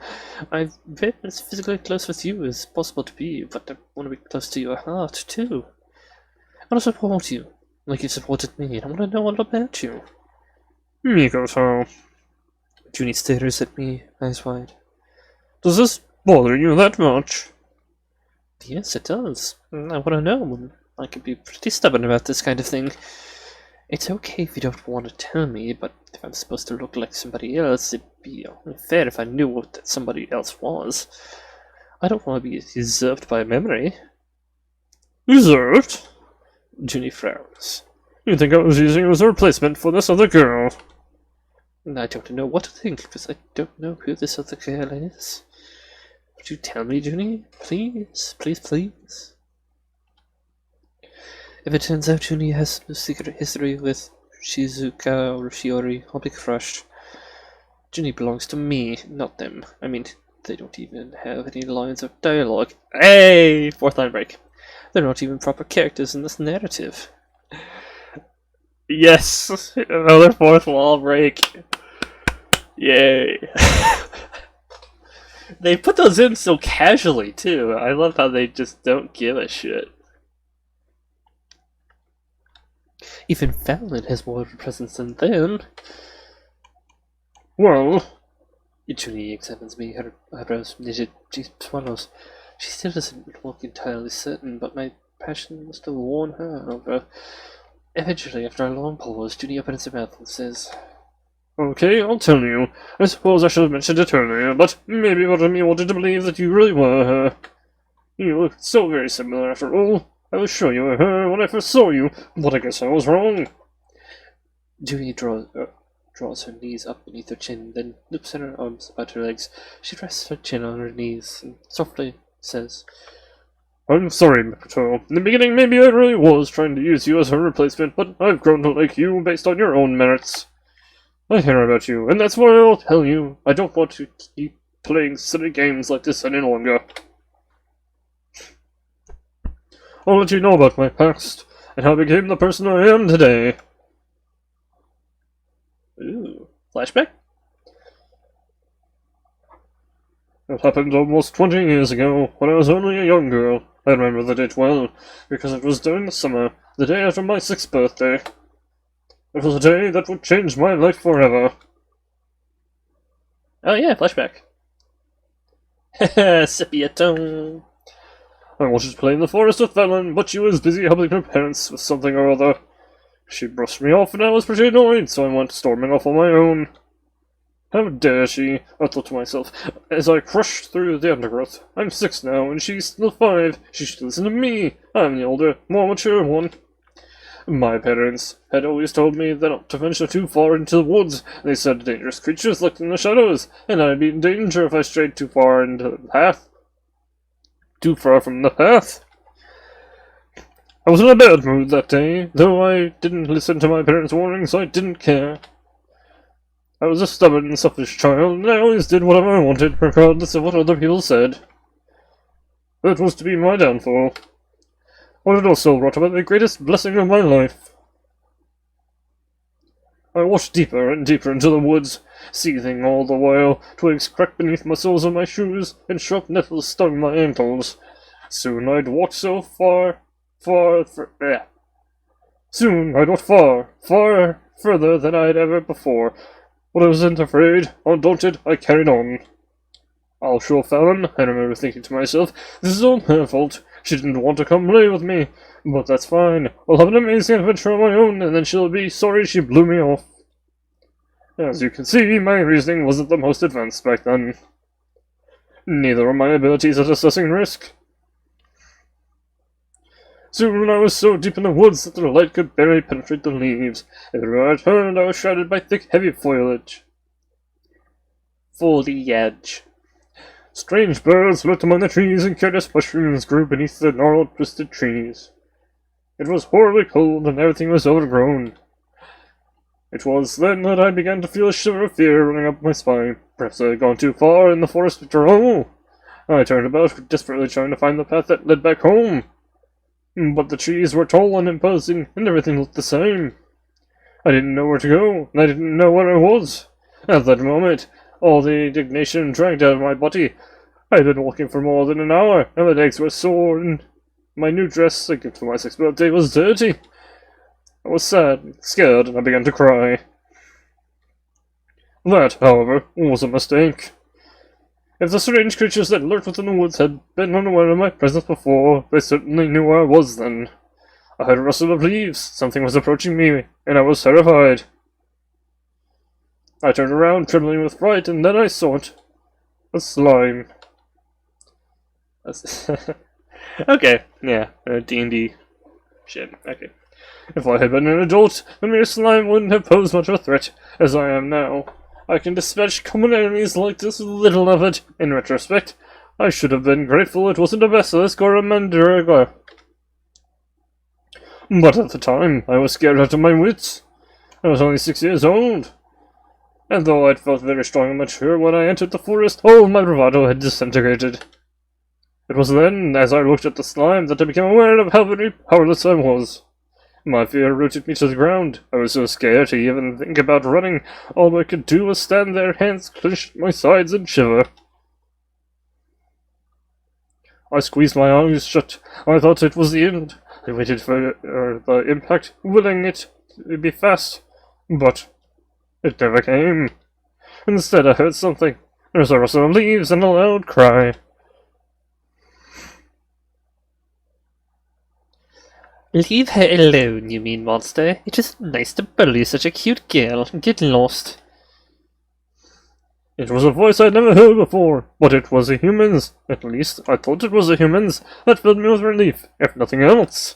I've been as physically close with you as possible to be, but I want to be close to your heart, too. I want to support you, like you supported me, and I want to know all about you. Mikoto. Junie stares at me, eyes wide. Does this bother you that much? Yes, it does. I want to know. I can be pretty stubborn about this kind of thing. It's okay if you don't want to tell me, but if I'm supposed to look like somebody else, it'd be only fair if I knew what that somebody else was. I don't want to be usurped by memory. Usurped? Junie frowns. You think I was using you as a replacement for this other girl? I don't know what to think, because I don't know who this other girl is. Would you tell me, Junie? Please, please, please. If it turns out Junie has no secret history with Shizuka or Shiori, I'll be crushed. Junie belongs to me, not them. I mean, they don't even have any lines of dialogue. Hey! Fourth line break. They're not even proper characters in this narrative. Yes! Another fourth wall break. Yay. They put those in so casually, too. I love how they just don't give a shit. Even Fallon has more of a presence than them. Well... Junie examines me, her eyebrows knitted, she swallows. She still doesn't look entirely certain, but my passion must have won her over. Eventually, after a long pause, Judy opens her mouth and says, Okay, I'll tell you. I suppose I should have mentioned it earlier, but maybe part of me wanted to believe that you really were her. You look so very similar after all. I was sure you were her when I first saw you, but I guess I was wrong. Judy draws her knees up beneath her chin, then loops her arms about her legs. She rests her chin on her knees and softly says, I'm sorry, Mepito. In the beginning, maybe I really was trying to use you as her replacement, but I've grown to like you based on your own merits. I care about you, and that's why I'll tell you. I don't want to keep playing silly games like this any longer. I'll let you know about my past, and how I became the person I am today. Ooh, flashback? It happened almost 20 years ago, when I was only a young girl. I remember the date well, because it was during the summer, the day after my 6th birthday. It was a day that would change my life forever. Oh yeah, flashback. Haha, sepia-tone. I wanted to play in the forest with Fallon, but she was busy helping her parents with something or other. She brushed me off and I was pretty annoyed, so I went storming off on my own. How dare she, I thought to myself, as I crushed through the undergrowth. I'm 6 now, and she's still 5. She should listen to me. I'm the older, more mature one. My parents had always told me that not to venture too far into the woods. They said dangerous creatures lurked in the shadows, and I'd be in danger if I strayed too far into the path. Too far from the path. I was in a bad mood that day, though I didn't listen to my parents' warnings, I didn't care. I was a stubborn and selfish child, and I always did whatever I wanted, regardless of what other people said. That was to be my downfall. But it also brought about the greatest blessing of my life. I walked deeper and deeper into the woods, seething all the while. Twigs cracked beneath my soles of my shoes, and sharp nettles stung my ankles. Soon I'd walked so far further than I'd ever before. But I wasn't afraid. Undaunted, I carried on. I'll show Fallon, I remember thinking to myself, this is all her fault. She didn't want to come play with me. But that's fine. I'll have an amazing adventure on my own, and then she'll be sorry she blew me off. As you can see, my reasoning wasn't the most advanced back then. Neither were my abilities at assessing risk. Soon I was so deep in the woods that the light could barely penetrate the leaves. Everywhere I turned, I was shrouded by thick, heavy foliage. Foliage. Strange birds lurked among the trees, and curious mushrooms grew beneath the gnarled, twisted trees. It was horribly cold, and everything was overgrown. It was then that I began to feel a shiver of fear running up my spine. Perhaps I had gone too far in the forest after all. I turned about, desperately trying to find the path that led back home. But the trees were tall and imposing, and everything looked the same. I didn't know where to go, and I didn't know where I was. At that moment, all the indignation dragged out of my body. I had been walking for more than an hour, and my legs were sore, and my new dress, a gift for my 6th birthday, was dirty. I was sad and scared, and I began to cry. That, however, was a mistake. If the strange creatures that lurked within the woods had been unaware of my presence before, they certainly knew where I was then. I heard a rustle of leaves, something was approaching me, and I was terrified. I turned around, trembling with fright, and then I saw it. A slime. Okay, yeah, D&D shit, okay. If I had been an adult, the mere slime wouldn't have posed much of a threat, as I am now. I can dispatch common enemies like this with little of it. In retrospect, I should have been grateful it wasn't a basilisk or a mandragora. But at the time, I was scared out of my wits. I was only 6 years old. And though I'd felt very strong and mature when I entered the forest, all my bravado had disintegrated. It was then, as I looked at the slime, that I became aware of how very powerless I was. My fear rooted me to the ground. I was so scared to even think about running. All I could do was stand there, hands clenched at my sides, and shiver. I squeezed my eyes shut. I thought it was the end. I waited for the impact, willing it to be fast. But it never came. Instead, I heard something. There was a rustle of leaves and a loud cry. Leave her alone, you mean monster. It is nice to bully such a cute girl. Get lost. It was a voice I'd never heard before, but it was a human's. At least, I thought it was a human's. That filled me with relief, if nothing else.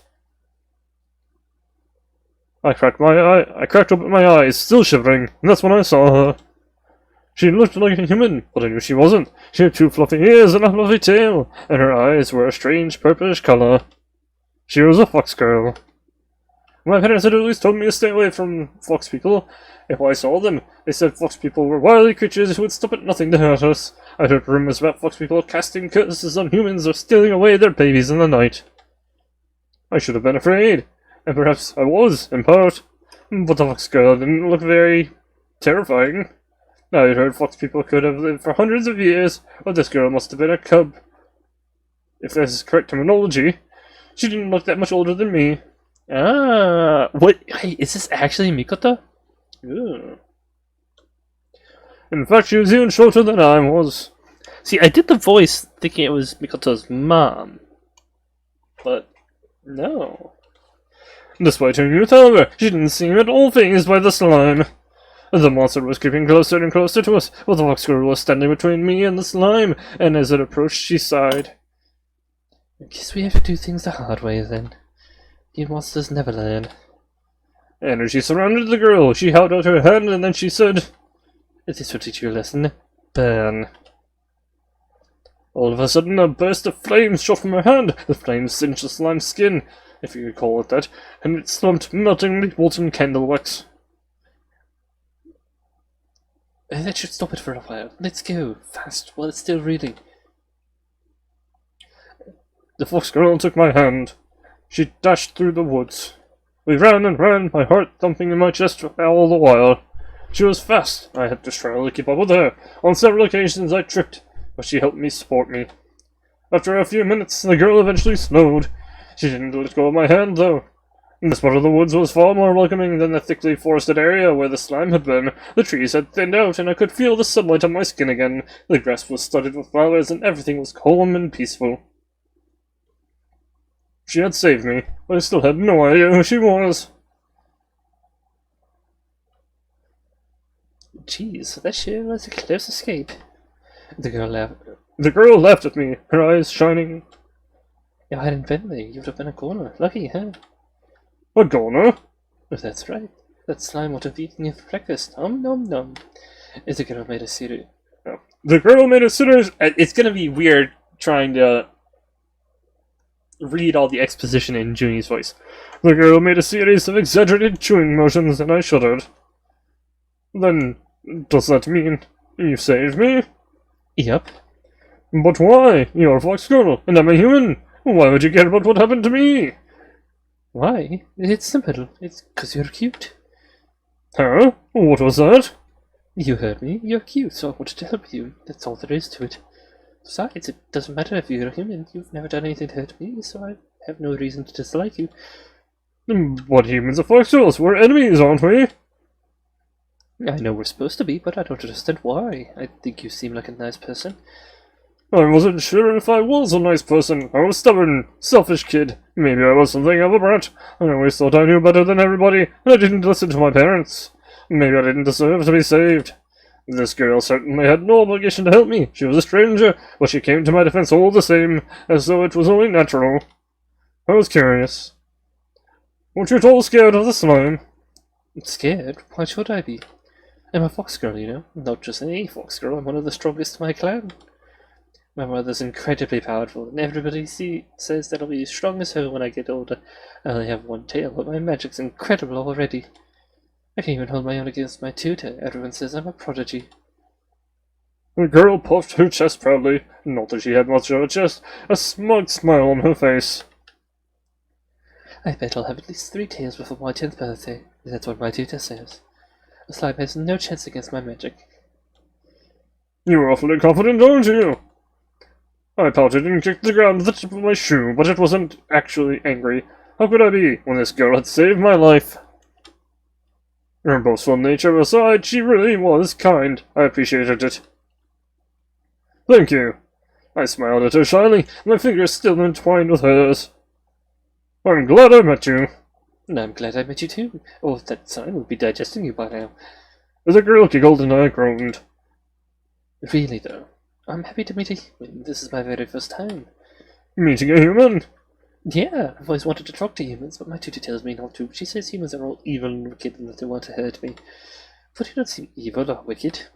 I cracked open my eyes, still shivering, and that's when I saw her. She looked like a human, but I knew she wasn't. She had 2 fluffy ears and a fluffy tail, and her eyes were a strange purplish color. She was a fox girl. My parents had always told me to stay away from fox people. If I saw them, they said fox people were wily creatures who would stop at nothing to hurt us. I heard rumors about fox people casting curses on humans or stealing away their babies in the night. I should have been afraid, and perhaps I was, in part. But the fox girl didn't look very terrifying. I had heard fox people could have lived for hundreds of years, but this girl must have been a cub. If this is correct terminology, she didn't look that much older than me. Ah, what? Hey, is this actually Mikoto? Yeah. In fact, she was even shorter than I was. See, I did the voice thinking it was Mikoto's mom. But, no. Despite her youth, however, she didn't seem at all fazed by the slime. The monster was creeping closer and closer to us, but the fox girl was standing between me and the slime, and as it approached, she sighed. I guess we have to do things the hard way, then. You monsters never learn. Energy surrounded the girl. She held out her hand, and then she said, This will teach you a lesson. Burn. All of a sudden, a burst of flames shot from her hand. The flames singed the slime's skin, if you could call it that, and it slumped, melting like molten candle wax. That should stop it for a while. Let's go. Fast, while it's still reading. The fox girl took my hand. She dashed through the woods. We ran and ran, my heart thumping in my chest all the while. She was fast. I had to struggle to keep up with her. On several occasions I tripped, but she helped me support me. After a few minutes, the girl eventually slowed. She didn't let go of my hand, though. This part of the woods was far more welcoming than the thickly forested area where the slime had been. The trees had thinned out, and I could feel the sunlight on my skin again. The grass was studded with flowers, and everything was calm and peaceful. She had saved me, but I still had no idea who she was. Jeez, that sure was a close escape. The girl laughed. The girl laughed at me, her eyes shining. If I hadn't been there, you would have been a goner. Lucky, huh? A goner? Oh, that's right. That slime would have eaten you for breakfast. Nom nom nom. The girl made a series. Oh. The girl made a series. It's gonna be weird trying to read all the exposition in Junie's voice. The girl made a series of exaggerated chewing motions, and I shuddered. Then, does that mean you saved me? Yep. But why? You're a fox girl, and I'm a human. Why would you care about what happened to me? Why? It's simple. It's 'cause you're cute. Huh? What was that? You heard me. You're cute, so I wanted to help you. That's all there is to it. Besides, it doesn't matter if you're a human. You've never done anything to hurt me, so I have no reason to dislike you. But humans are fox girls. We're enemies, aren't we? I know we're supposed to be, but I don't understand why. I think you seem like a nice person. I wasn't sure if I was a nice person. I was a stubborn, selfish kid. Maybe I was something of a brat. I always thought I knew better than everybody, and I didn't listen to my parents. Maybe I didn't deserve to be saved. This girl certainly had no obligation to help me. She was a stranger, but she came to my defense all the same, as though it was only natural. I was curious. Weren't you at all scared of the slime? Scared? Why should I be? I'm a fox girl, you know. Not just any fox girl, I'm one of the strongest in my clan. My mother's incredibly powerful, and everybody says that I'll be as strong as her when I get older. I only have one tail, but my magic's incredible already. I can even hold my own against my tutor. Everyone says I'm a prodigy. The girl puffed her chest proudly. Not that she had much of a chest, a smug smile on her face. I bet I'll have at least 3 tails before my 10th birthday. That's what my tutor says. A slime has no chance against my magic. You're awfully confident, aren't you? I pouted and kicked the ground with the tip of my shoe, but it wasn't actually angry. How could I be, when this girl had saved my life? Her boastful nature aside, she really was kind. I appreciated it. Thank you. I smiled at her shyly, my fingers still entwined with hers. I'm glad I met you. And I'm glad I met you too. Or that sign would be digesting you by now. The girl giggled and I groaned. Really though, I'm happy to meet a human. This is my very first time. Meeting a human? Yeah, I've always wanted to talk to humans, but my tutor tells me not to. She says humans are all evil and wicked and that they want to hurt me. But you don't seem evil or wicked.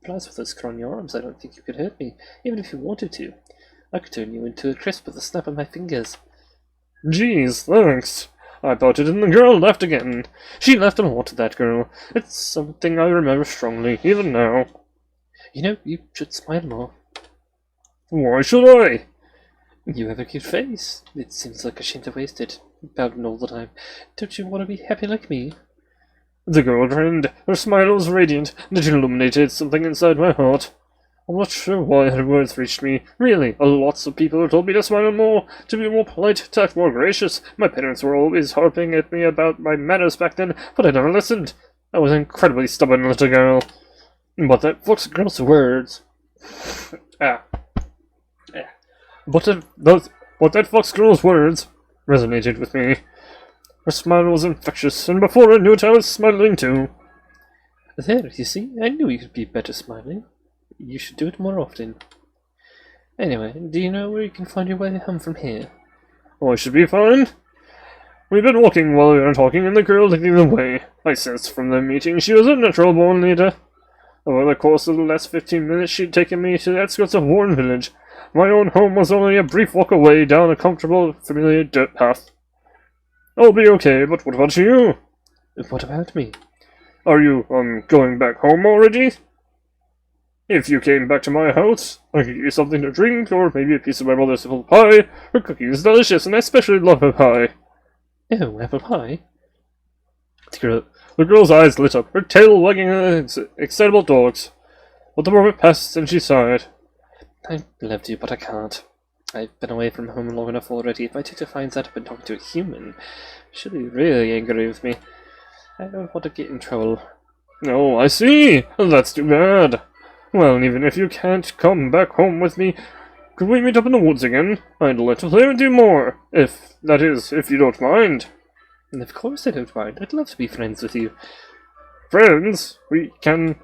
Plus, with those scrawny arms, I don't think you could hurt me, even if you wanted to. I could turn you into a crisp with a snap of my fingers. Geez, thanks. I pouted and the girl laughed again. She laughed a lot, that girl. It's something I remember strongly, even now. You know, you should smile more. Why should I? You have a cute face. It seems like a shame to waste it. Pouting all the time. Don't you want to be happy like me? The girl grinned. Her smile was radiant, and it illuminated something inside my heart. I'm not sure why her words reached me. Really, lots of people told me to smile more, to be more polite, to act more gracious. My parents were always harping at me about my manners back then, but I never listened. I was an incredibly stubborn little girl. But that fox girl's words... But that fox girl's words resonated with me. Her smile was infectious, and before I knew it, I was smiling too. There, you see, I knew you could be better smiling. You should do it more often. Anyway, do you know where you can find your way home from here? Oh, I should be fine. We've been walking while we were talking, and the girl leading the way. I sensed from the meeting she was a natural-born leader. Over the course of the last 15 minutes, she'd taken me to the outskirts of Warren Village. My own home was only a brief walk away down a comfortable, familiar dirt path. I'll be okay, but what about you? What about me? Are you, going back home already? If you came back to my house, I could give you something to drink, or maybe a piece of my mother's apple pie. Her cooking is delicious, and I especially love her pie. Oh, apple pie? The girl's eyes lit up, her tail wagging excitable dogs. But the moment passed, and she sighed. I'd love to, but I can't. I've been away from home long enough already. If my tutor finds out I've been talking to a human, she'll be really angry with me. I don't want to get in trouble. Oh, I see. That's too bad. Well, even if you can't come back home with me, could we meet up in the woods again? I'd like to play with you more. If you don't mind. And of course I don't mind. I'd love to be friends with you. Friends? We can...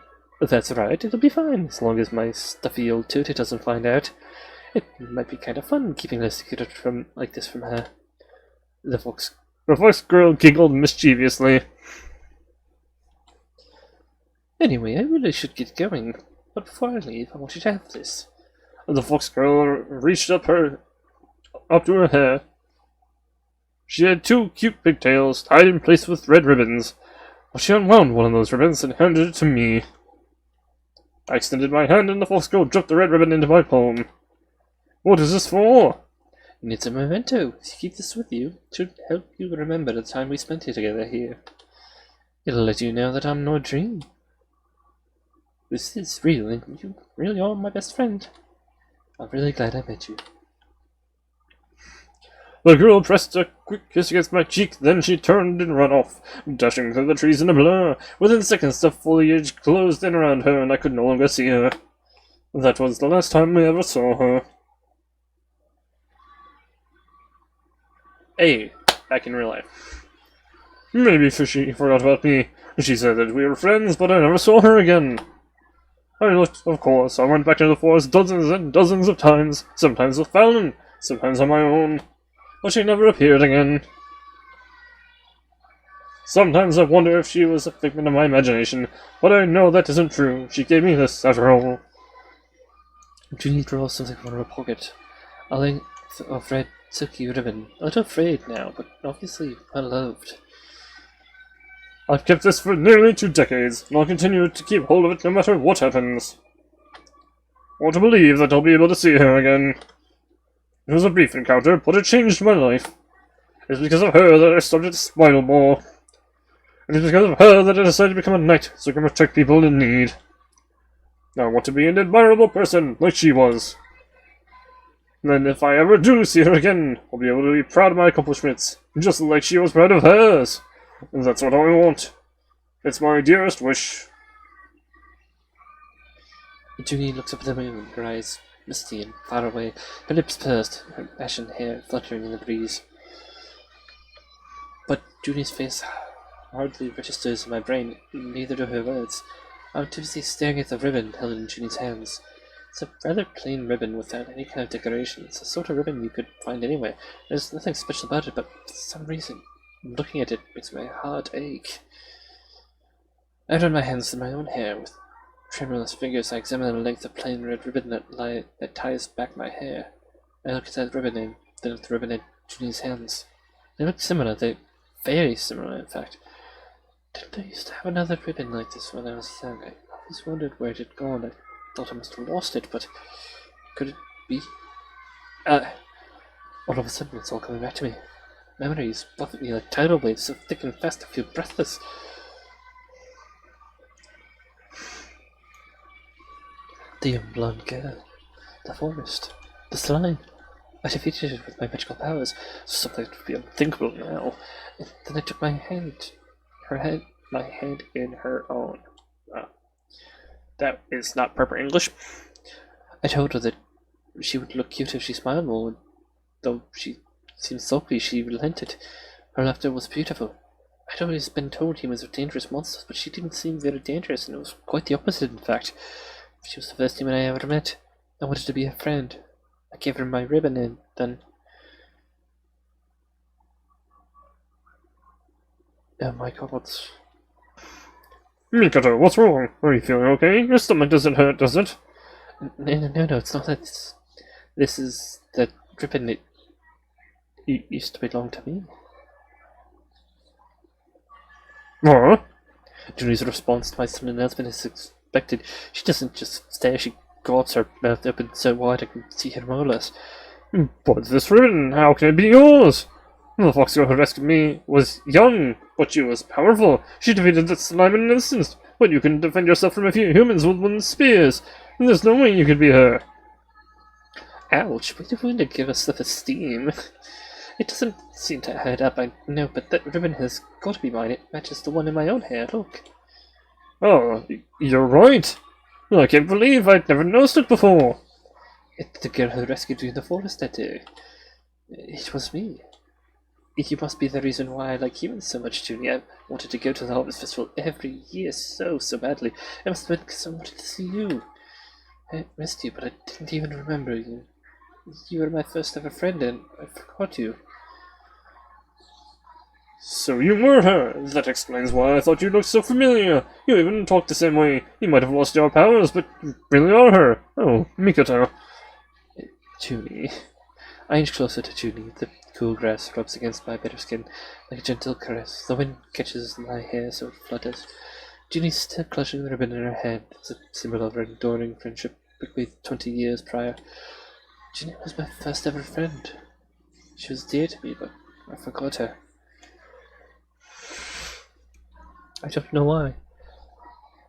That's right, it'll be fine, as long as my stuffy old tutor doesn't find out. It might be kind of fun keeping a secret like this from her. The fox girl giggled mischievously. Anyway, I really should get going. But before I leave, I want you to have this. The fox girl reached up to her hair. She had 2 cute pigtails tied in place with red ribbons. Well, she unwound one of those ribbons and handed it to me. I extended my hand and the fox girl dropped the red ribbon into my palm. What is this for? It's a memento. If you keep this with you, it should help you remember the time we spent together here. It'll let you know that I'm no dream. This is real, and you really are my best friend. I'm really glad I met you. The girl pressed a quick kiss against my cheek, then she turned and ran off, dashing through the trees in a blur. Within seconds, the foliage closed in around her, and I could no longer see her. That was the last time we ever saw her. Hey, back in real life. Maybe she forgot about me. She said that we were friends, but I never saw her again. I looked, of course. I went back to the forest dozens and dozens of times, sometimes with Fallon, sometimes on my own. But she never appeared again. Sometimes I wonder if she was a figment of my imagination, but I know that isn't true. She gave me this, after all. Do you need to draw something from her pocket? A length of red silky ribbon. A little frayed now, but obviously well loved. I've kept this for nearly 2 decades, and I'll continue to keep hold of it no matter what happens. I want to believe that I'll be able to see her again. It was a brief encounter, but it changed my life. It's because of her that I started to smile more. And it's because of her that I decided to become a knight, so I can protect people in need. I want to be an admirable person, like she was. And then if I ever do see her again, I'll be able to be proud of my accomplishments, just like she was proud of hers. And that's what I want. It's my dearest wish. Junie looks up at the moon, her eyes misty and far away, her lips pursed, her ashen hair fluttering in the breeze. But Junie's face hardly registers in my brain, neither do her words. I'm too busy staring at the ribbon held in Junie's hands. It's a rather plain ribbon without any kind of decoration. It's the sort of ribbon you could find anywhere. There's nothing special about it, but for some reason, looking at it makes my heart ache. I run my hands through my own hair. With tremulous fingers, I examine the length of plain red ribbon that ties back my hair. I look at that ribbon and then at the ribbon in Junie's hands. They look similar. They're very similar, in fact. Didn't I used to have another ribbon like this when I was young? I always wondered where it had gone. I thought I must have lost it, but could it be? All of a sudden, it's all coming back to me. Memories buffet me like tidal waves, so thick and fast I feel breathless. The young blonde girl, the forest, the slime. I defeated it with my magical powers, something that would be unthinkable now. And then I took my hand in her own. That is not proper English. I told her that she would look cute if she smiled more, and though she seemed sulky, she relented. Her laughter was beautiful. I'd always been told humans were dangerous monsters, but she didn't seem very dangerous, and it was quite the opposite, in fact. She was the first human I ever met. I wanted to be her friend. I gave her my ribbon, and then... Oh my god, what's... Mikoto, what's wrong? Are you feeling okay? Your stomach doesn't hurt, does it? No, it's not that. This is the ribbon. It used to belong to me. What? Julie's response to my sudden announcement is expected. She doesn't just stare, she gobs her mouth open so wide I can see her more or less. But this ribbon, how can it be yours? The fox girl who rescued me was young, but she was powerful. She defeated the slime in an instant, but you can defend yourself from a few humans with wooden spears. And there's no way you could be her. Ouch, way to give us self-esteem. It doesn't seem to add up, I know, but that ribbon has got to be mine. It matches the one in my own hair, look. Oh, you're right. I can't believe I'd never noticed it before. It's the girl who rescued you in the forest that day. It was me. You must be the reason why I like humans so much, Junie. I wanted to go to the Harvest Festival every year so badly. It must have been because I wanted to see you. I missed you, but I didn't even remember you. You were my first ever friend, and I forgot you. So you were her. That explains why I thought you looked so familiar. You even talked the same way. You might have lost your powers, but you really are her. Oh, Mikoto. Junie. I inch closer to Junie. The cool grass rubs against my bitter skin like a gentle caress. The wind catches my hair so it flutters. Junie's still clutching the ribbon in her hand. It's a symbol of our enduring friendship bequeathed 20 years prior. Junie was my first ever friend. She was dear to me, but I forgot her. I don't know why.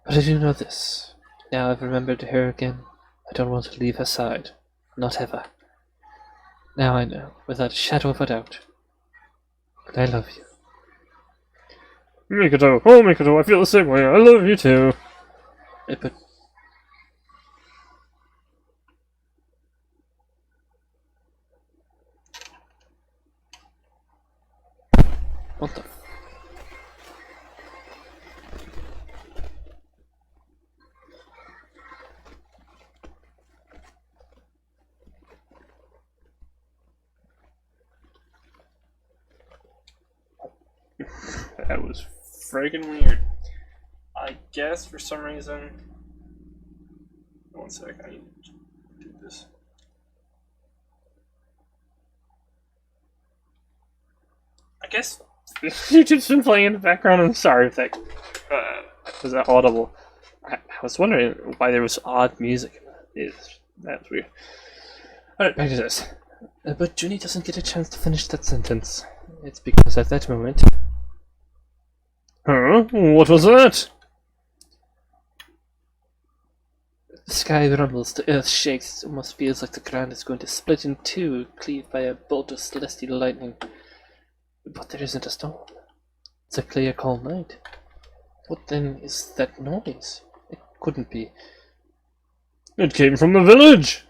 But I do know this. Now I've remembered her again. I don't want to leave her side. Not ever. Now I know, without a shadow of a doubt. But I love you. Mikoto, oh Mikoto, I feel the same way. I love you too. But... What the... That was friggin' weird. I guess for some reason... One sec, I need to do this. I guess YouTube's been playing in the background. I'm sorry if that was that audible. I was wondering why there was odd music. That's weird. Alright, back to this. But Junie doesn't get a chance to finish that sentence. It's because at that moment... Huh? What was that? The sky rumbles, the earth shakes, it almost feels like the ground is going to split in two, cleaved by a bolt of celestial lightning. But there isn't a storm. It's a clear, calm night. What then is that noise? It couldn't be. It came from the village!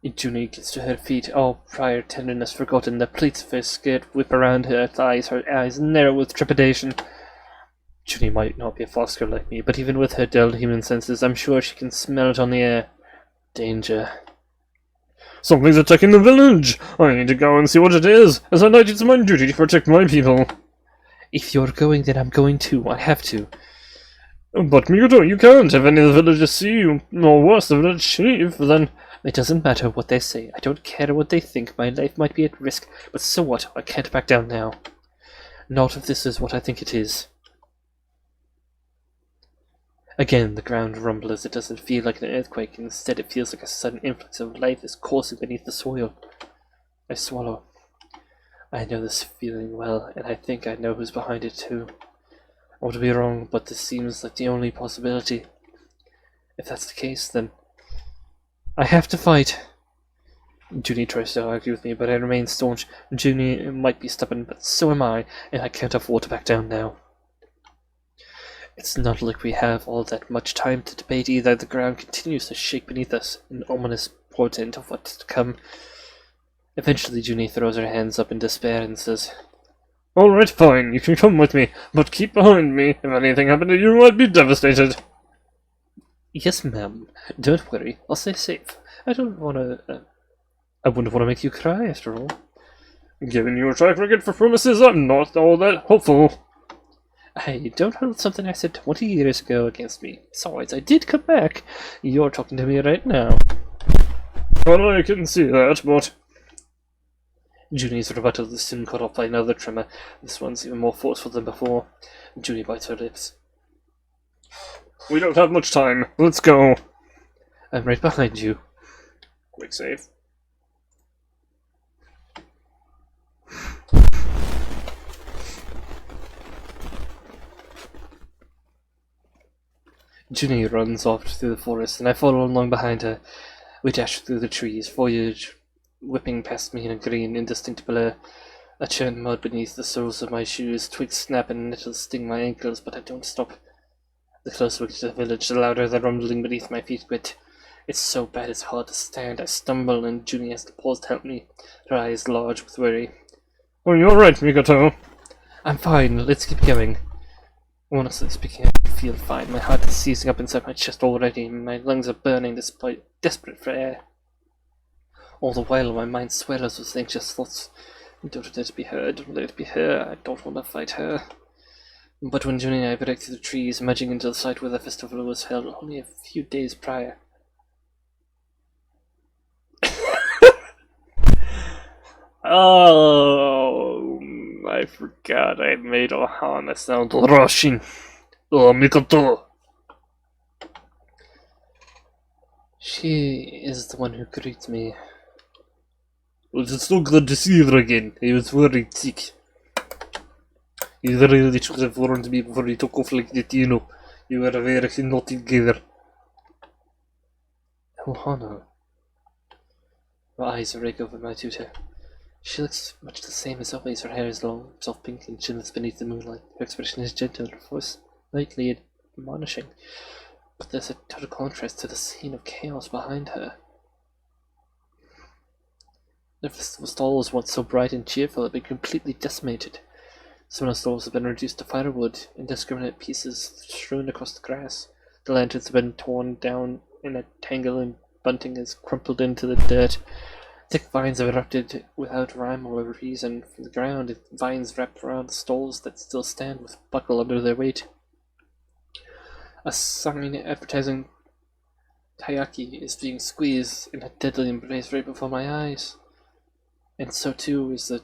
Junie gets to her feet, all prior tenderness forgotten. The pleats of her skirt whip around her thighs, her eyes narrow with trepidation. Junie might not be a fox girl like me, but even with her dulled human senses, I'm sure she can smell it on the air. Danger. Something's attacking the village! I need to go and see what it is, as a knight it's my duty to protect my people. If you're going, then I'm going too. I have to. But Mikoto, you can't have any of the villagers see you, or worse, the village chief, then... It doesn't matter what they say. I don't care what they think. My life might be at risk, but so what? I can't back down now. Not if this is what I think it is. Again, the ground rumbles. It doesn't feel like an earthquake. Instead, it feels like a sudden influx of life is coursing beneath the soil. I swallow. I know this feeling well, and I think I know who's behind it too. I want to be wrong, but this seems like the only possibility. If that's the case, then I have to fight. Junie tries to argue with me, but I remain staunch. Junie might be stubborn, but so am I, and I can't afford to back down now. It's not like we have all that much time to debate either. The ground continues to shake beneath us, an ominous portent of what's to come. Eventually, Junie throws her hands up in despair and says, Alright, fine, you can come with me, but keep behind me. If anything happened to you, I'd be devastated. Yes, ma'am. Don't worry, I'll stay safe. I don't want to... I wouldn't want to make you cry, after all. Given your track record for promises, I'm not all that hopeful. Hey, don't hold something I said 20 years ago against me. Besides, I did come back. You're talking to me right now. Well, I can see that, but... Junie's rebuttal is soon cut off by another tremor. This one's even more forceful than before. Junie bites her lips. We don't have much time. Let's go. I'm right behind you. Quick save. Junie runs off through the forest, and I follow along behind her. We dash through the trees, foliage whipping past me in a green, indistinct blur. I churn mud beneath the soles of my shoes, twigs snap and nettles sting my ankles, but I don't stop. The closer we get to the village, the louder the rumbling beneath my feet get. It's so bad it's hard to stand. I stumble, and Junie has to pause to help me, her eyes large with worry. Oh, you're right, Mikoto. I'm fine, let's keep going. Honestly speaking, I feel fine. My heart is seizing up inside my chest already, and my lungs are burning despite desperate for air. All the while, my mind swells with anxious thoughts. Don't let it be her, don't let it be her, I don't want to fight her. But when Junie and I break through the trees, emerging into the site where the festival was held only a few days prior. Oh, I forgot I made Ohana sound rushing. Oh, Mikoto. She is the one who greets me. Well, it's so good to see her again. I was worried sick. You really should have warned me before you took off like that, you know. You were very not together. Ohana. My eyes rake over my tutor. She looks much the same as always. Her hair is long, soft pink, and chinless beneath the moonlight. Her expression is gentle, her voice lightly admonishing. But there's a total contrast to the scene of chaos behind her. The festival stalls, once so bright and cheerful, have been completely decimated. Some of the stalls have been reduced to firewood, indiscriminate pieces strewn across the grass. The lanterns have been torn down in a tangle, and bunting has crumpled into the dirt. Thick vines have erupted without rhyme or reason from the ground. Vines wrapped around the stalls that still stand with buckle under their weight. A sign advertising taiyaki is being squeezed in a deadly embrace right before my eyes. And so too is the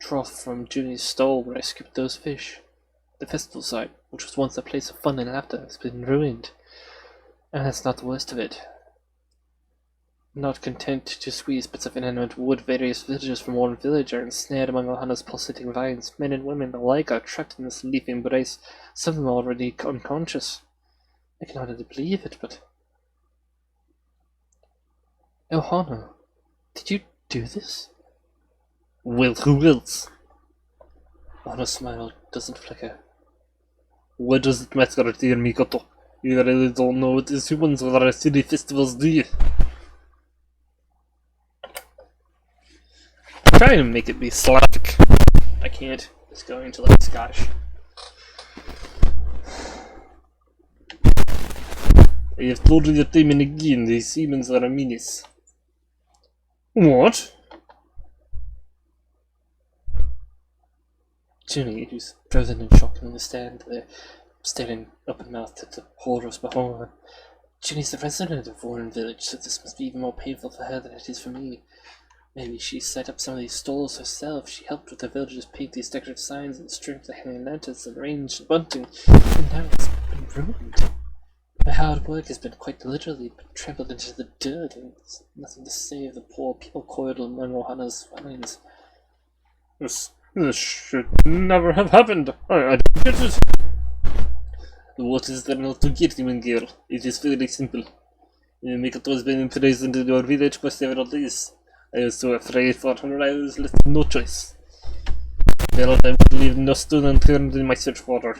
trough from Junie's stall where I skipped those fish. The festival site, which was once a place of fun and laughter, has been ruined. And that's not the worst of it. Not content to squeeze bits of inanimate wood, various villagers from one village are ensnared among Ohana's pulsating vines. Men and women alike are trapped in this leafy embrace, some of them already unconscious. I can hardly believe it, but... Ohana, did you do this? Well, who else? Ohana's smile doesn't flicker. What does it matter, dear Mikoto? You really don't know what these humans or our silly festivals do. trying to make it be Slavic. I can't. It's going to like Scottish. I have told you time and again, the Siemens are a menace. What? Junie, who's frozen in shock on the stand there, staring open-mouthed at the horrors before her. Junie's the resident of Warren Village, so this must be even more painful for her than it is for me. Maybe she set up some of these stalls herself. She helped with the villagers paint these decorative signs and string the hanging lanterns and arrange the bunting, and now it's been ruined. My hard work has been quite literally trampled into the dirt, and there's nothing to save the poor people coiled among Ohana's vines. This should never have happened. I don't get it. What is there not to get, human girl? It is very simple. Mikoto has been imprisoned in your village for several days. I was so afraid for her I was left with no choice. Felt I would leave no stone unturned in my search for her.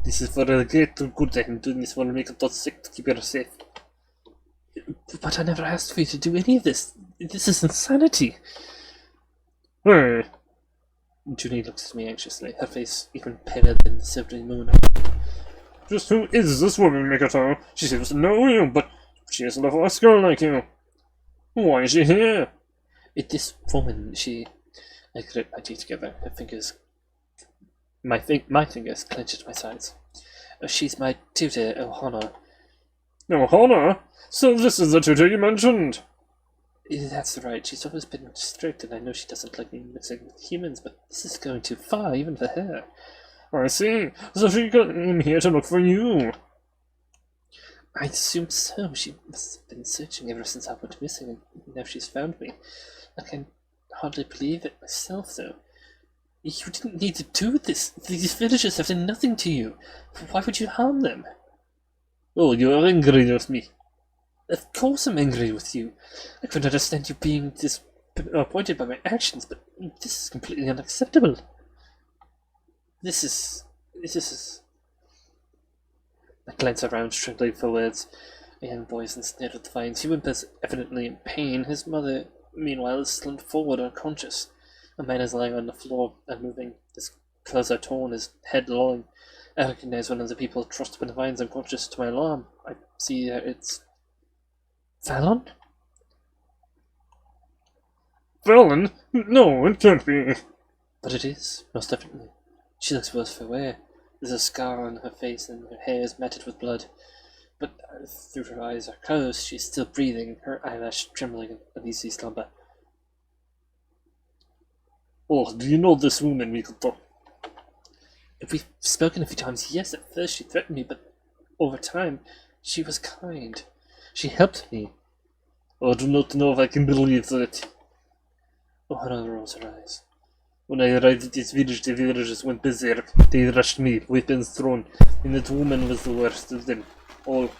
This is for the greater good. I am doing this for Mikoto's sake to keep her safe. But I never asked for you to do any of this. This is insanity. Hey. Junie looks at me anxiously, her face even paler than the silvery moon. Just who is this woman, Mikoto? She seems to know you, but she is not a girl like you. Why is she here? This woman, I grip my teeth together, her fingers... My fingers clench at my sides. She's my tutor, Ohana. Ohana? So this is the tutor you mentioned? That's right, she's always been strict, and I know she doesn't like me mixing with humans, but this is going too far, even for her. I see. So she came here to look for you. I assume so. She must have been searching ever since I went missing, and now she's found me. I can hardly believe it myself, though. You didn't need to do this. These villagers have done nothing to you. Why would you harm them? Oh, you're angry with me. Of course I'm angry with you. I couldn't understand you being disappointed by my actions, but this is completely unacceptable. This is... I glance around, struggling for words. A young boy is ensnared with the vines. He whimpers, evidently in pain. His mother, meanwhile, is slumped forward, unconscious. A man is lying on the floor, unmoving. His clothes are torn, his head lolling. I recognize one of the people trussed by the vines, unconscious. To my alarm, I see it's... Fallon? Fallon? No, it can't be. But it is, most definitely. She looks worse for wear. There's a scar on her face and her hair is matted with blood. But through her eyes are closed, she's still breathing, her eyelash trembling in uneasy slumber. Oh, do you know this woman, Mikoto? We've spoken a few times. Yes, at first she threatened me, but over time, she was kind. She helped me. I do not know if I can believe that. Ohana rolls her eyes. When I arrived at this village, the villagers went berserk. They rushed me, weapons thrown, and that woman was the worst of them all.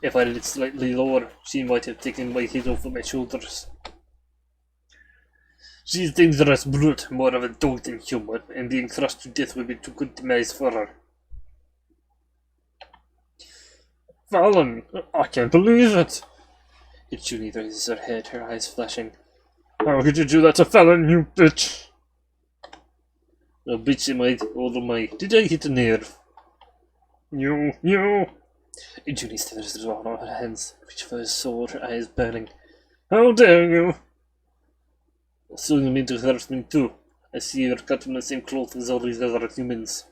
If I lived slightly lower, she might have taken my head off of my shoulders. She's dangerous brute, more of a dog than human, and being crushed to death would be too good demise for her. Fallon, I can't believe it. Junie raises her head, her eyes flashing. How could you do that to Fallon, you bitch? A bitch am I, oh my, did I hit a nerve? You. Junie stares at Ohana on her hands, reach for his sword, her eyes burning. How dare you? So you mean to hurt me too? I see you're cut from the same cloth as all these other humans.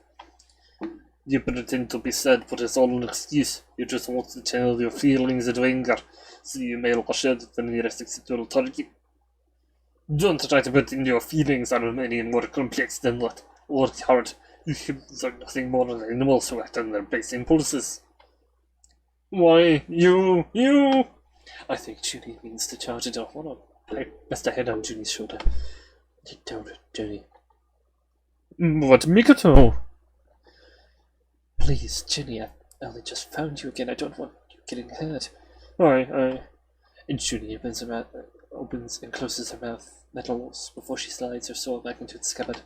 You pretend to be sad, but it's all an excuse. You just want to channel your feelings into anger, so you may lash out at the nearest acceptable target. Don't try to pretend your feelings are any more complex than that. Work hard. You humans are nothing more than animals who act on their base impulses. Why, you... I think Junie means to charge it off. I rest a head on Junie's shoulder. Don't, Junie. What, Mikoto? Please, Junie, I only just found you again. I don't want you getting hurt. I... And Junie opens and closes her mouth, metals, before she slides her sword back into its scabbard.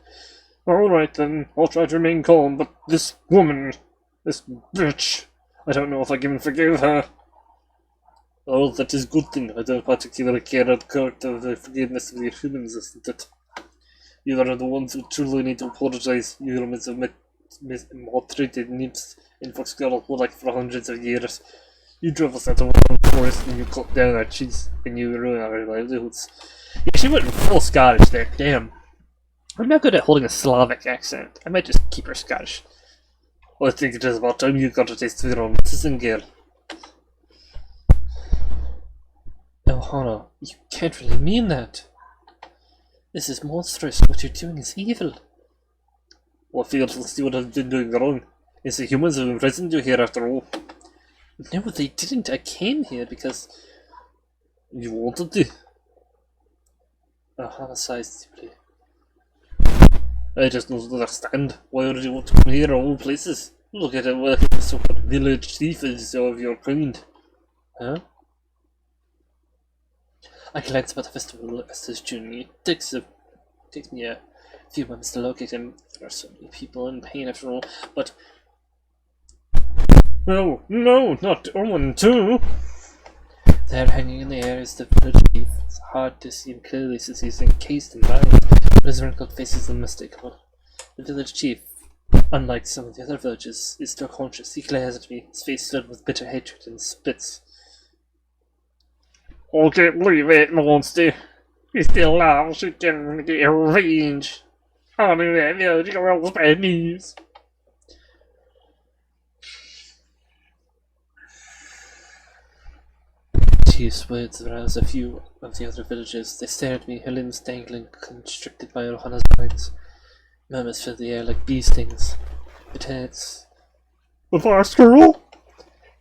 Alright then, I'll try to remain calm, but this woman, this bitch, I don't know if I can forgive her. Oh, that is good thing. I don't particularly care about the forgiveness of the humans, isn't it? You are the ones who truly need to apologize. You humans have maltreated nymphs in Fox Girl like for hundreds of years. You drove us out of the forest and you cut down our trees and you ruined our livelihoods. Yeah, she went full Scottish there, damn. I'm not good at holding a Slavic accent. I might just keep her Scottish. Well, I think it is about time you got a taste of your own medicine, girl. Ohana, you can't really mean that. This is monstrous. What you're doing is evil. What feels you would have been doing wrong? It's the humans who imprisoned you here after all. No, they didn't. I came here because you wanted to. Ohana sighs deeply. I just don't understand. Why would you want to come here of all places? Look at it, what a so-called village thief is of your kind. Huh? I glance about the festival as this journey. Takes me a few moments to locate him. There are so many people in pain after all, but... No, not Owen too! There hanging in the air is the village chief. It's hard to see him clearly since he's encased in vines, but his wrinkled face is unmistakable. The village chief, unlike some of the other villages, is still conscious. He glares at me, his face filled with bitter hatred, and spits. I can't believe it, monster. He still laughs at getting revenge. I knew that village girl was bad news. Chief's words arouse a few of the other villagers. They stare at me, her limbs dangling, constricted by Ohana's vines. Murmurs fill the air like bee stings. It hurts. The fast girl?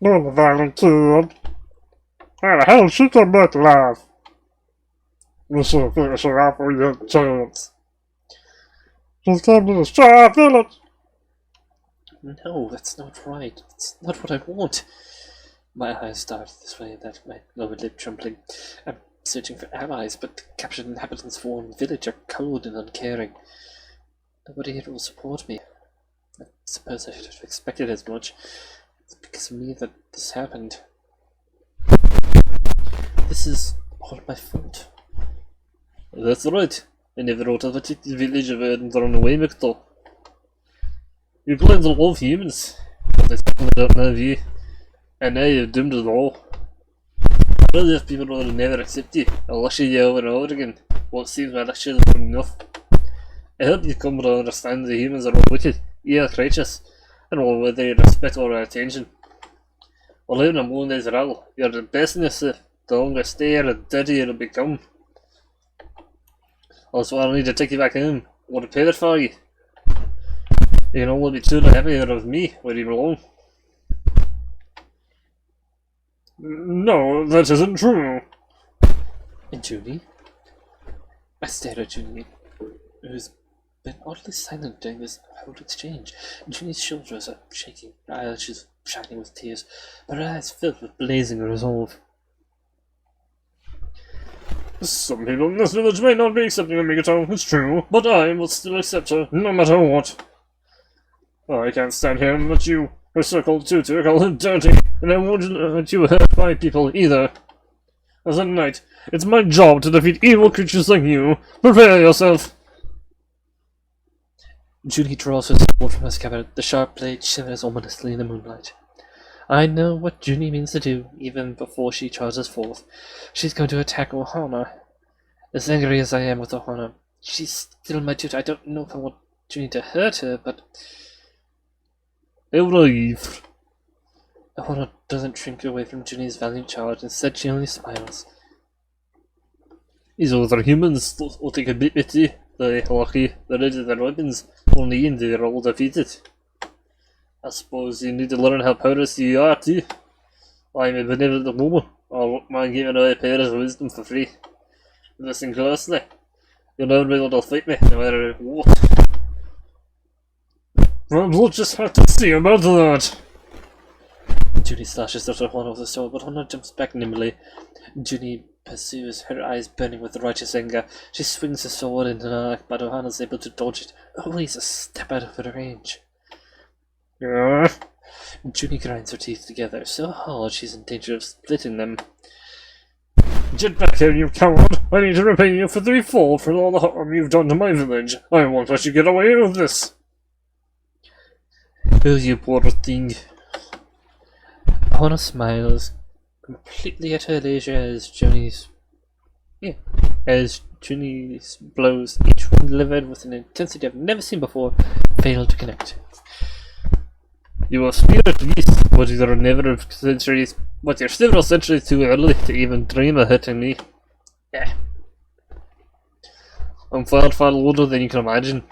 Not the violent kid. How the hell she come back alive? We should finish her off with your chance. She's come to destroy our village. No, that's not right. That's not what I want. My eyes dart this way and that, my lower lip trembling. I'm searching for allies, but the captured inhabitants of one village are cold and uncaring. Nobody here will support me. I suppose I should have expected as much. It's because of me that this happened. This is all my fault. That's right. I never wrote of a the village of run away, McDowell. You claim to love humans, but they certainly don't love you. And now you've doomed us all. I really if people will never accept you. I'll lecture you over and over again. What seems my lecture is enough. I hope you come to understand the humans are all wicked, evil creatures, and all whether you respect or attention. Well, even in one day's rattle, you're the best in yourself. The longer stay here, the dirtier it'll become. Also, I'll need to take you back home. I want to pay it for you. You can only be truly happy with me, where you belong. No, that isn't true. And Junie? I stare at Junie, who's been oddly silent during this whole exchange. Junie's shoulders are shaking, her eyelashes shining with tears, but her eyes filled with blazing resolve. Some people in this village may not be accepting of Migato, it's true, but I will still accept her, no matter what. I can't stand here and let you circle too typical and dirty, and I won't let you hurt my people either. As a knight, it's my job to defeat evil creatures like you. Prepare yourself! Junie draws her sword from her scabbard. The sharp blade shimmers ominously in the moonlight. I know what Junie means to do, even before she charges forth. She's going to attack Ohana. As angry as I am with Ohana, she's still my tutor. I don't know if I want Junie to hurt her, but... I'll leave. Ohana doesn't shrink away from Junie's valiant charge. Instead, she only smiles. These other humans will take a bit pity. They're lucky. They're ready their weapons. Only and they're all defeated. I suppose you need to learn how powerless you are too. I'm a benevolent woman. I'll mind giving away powers of wisdom for free. Listen closely. You'll never be able to fight me, no matter what. Well, we'll just have to see about that. Junie slashes at Ohana with the sword, but Ohana jumps back nimbly. Junie pursues, her eyes burning with righteous anger. She swings the sword into an arc, but Ohana's able to dodge it, always a step out of her range. Junie grinds her teeth together so hard she's in danger of splitting them. Get back here, you coward! I need to repay you for threefold for all the harm you've done to my village. I won't let you get away with this. Oh, you poor thing. Ohana smiles, completely at her leisure as Junie's blows, each one delivered with an intensity I've never seen before, fail to connect. You are spirit beast, but you're you're several centuries too early to even dream of hurting me. Yeah. I'm far older than you can imagine,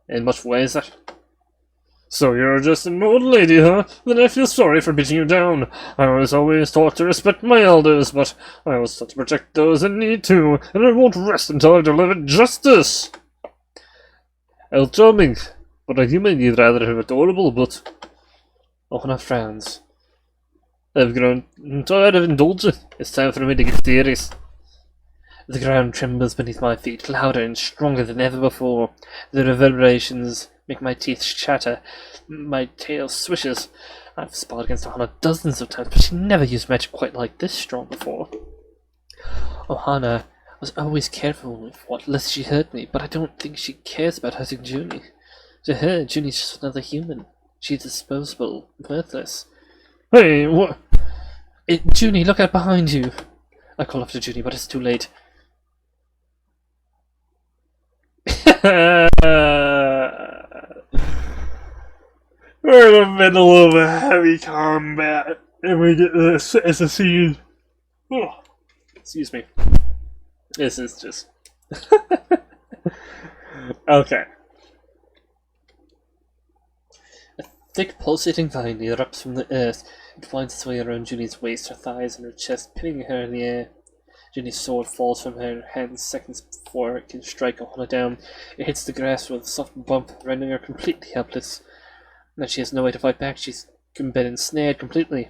and much wiser. So you're just an old lady, huh? Then I feel sorry for beating you down. I was always taught to respect my elders, but I was taught to protect those in need too, and I won't rest until I've delivered justice. How charming, but a human you'd rather have adorable, but... Ohana frowns. I've grown tired of indulging. It's time for me to get serious. The ground trembles beneath my feet, louder and stronger than ever before. The reverberations make my teeth chatter. My tail swishes. I've sparred against Ohana dozens of times, but she never used magic quite like this strong before. Ohana was always careful with what lest she hurt me, but I don't think she cares about hurting Junie. To her, Junie's just another human. She's disposable, worthless. Hey, what? Junie, look out behind you! I call after Junie, but it's too late. We're in the middle of a heavy combat, and we get this as a scene. Oh, excuse me. This is just... Okay. A thick pulsating vine erupts from the earth. It winds its way around Junie's waist, her thighs, and her chest, pinning her in the air. Junie's sword falls from her hands seconds before it can strike Ohana down. It hits the grass with a soft bump, rendering her completely helpless. Now she has no way to fight back. She's been ensnared completely.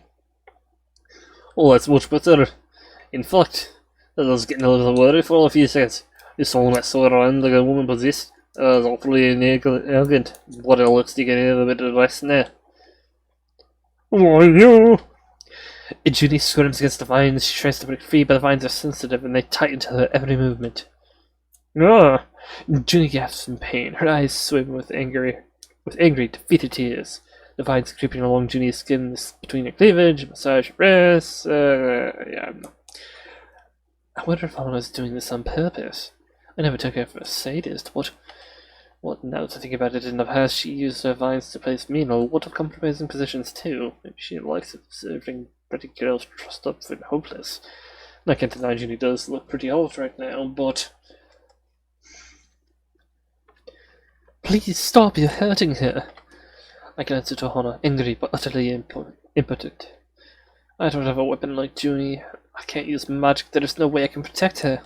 Oh, that's much better. In fact, I was getting a little worried for a few seconds. You saw that sword around like a woman possessed. That was awfully elegant. What it looks like any other bit of rest now. Why, you? Junie squirms against the vines. She tries to break free, but the vines are sensitive and they tighten to her every movement. Ah. Junie gasps in pain. Her eyes swim with angry, defeated tears. The vines creeping along Junie's skin between her cleavage, massage her breasts. I wonder if Ohana was doing this on purpose. I never took her for a sadist. What now to think about it, in the past she used her vines to place me in a lot of compromising positions too. Maybe she likes observing pretty girls trussed up and hopeless. And I can't deny Junie does look pretty old right now, but... Please stop, you're hurting her. I glanced at Ohana, angry but utterly impotent. I don't have a weapon like Junie. I can't use magic. There is no way I can protect her.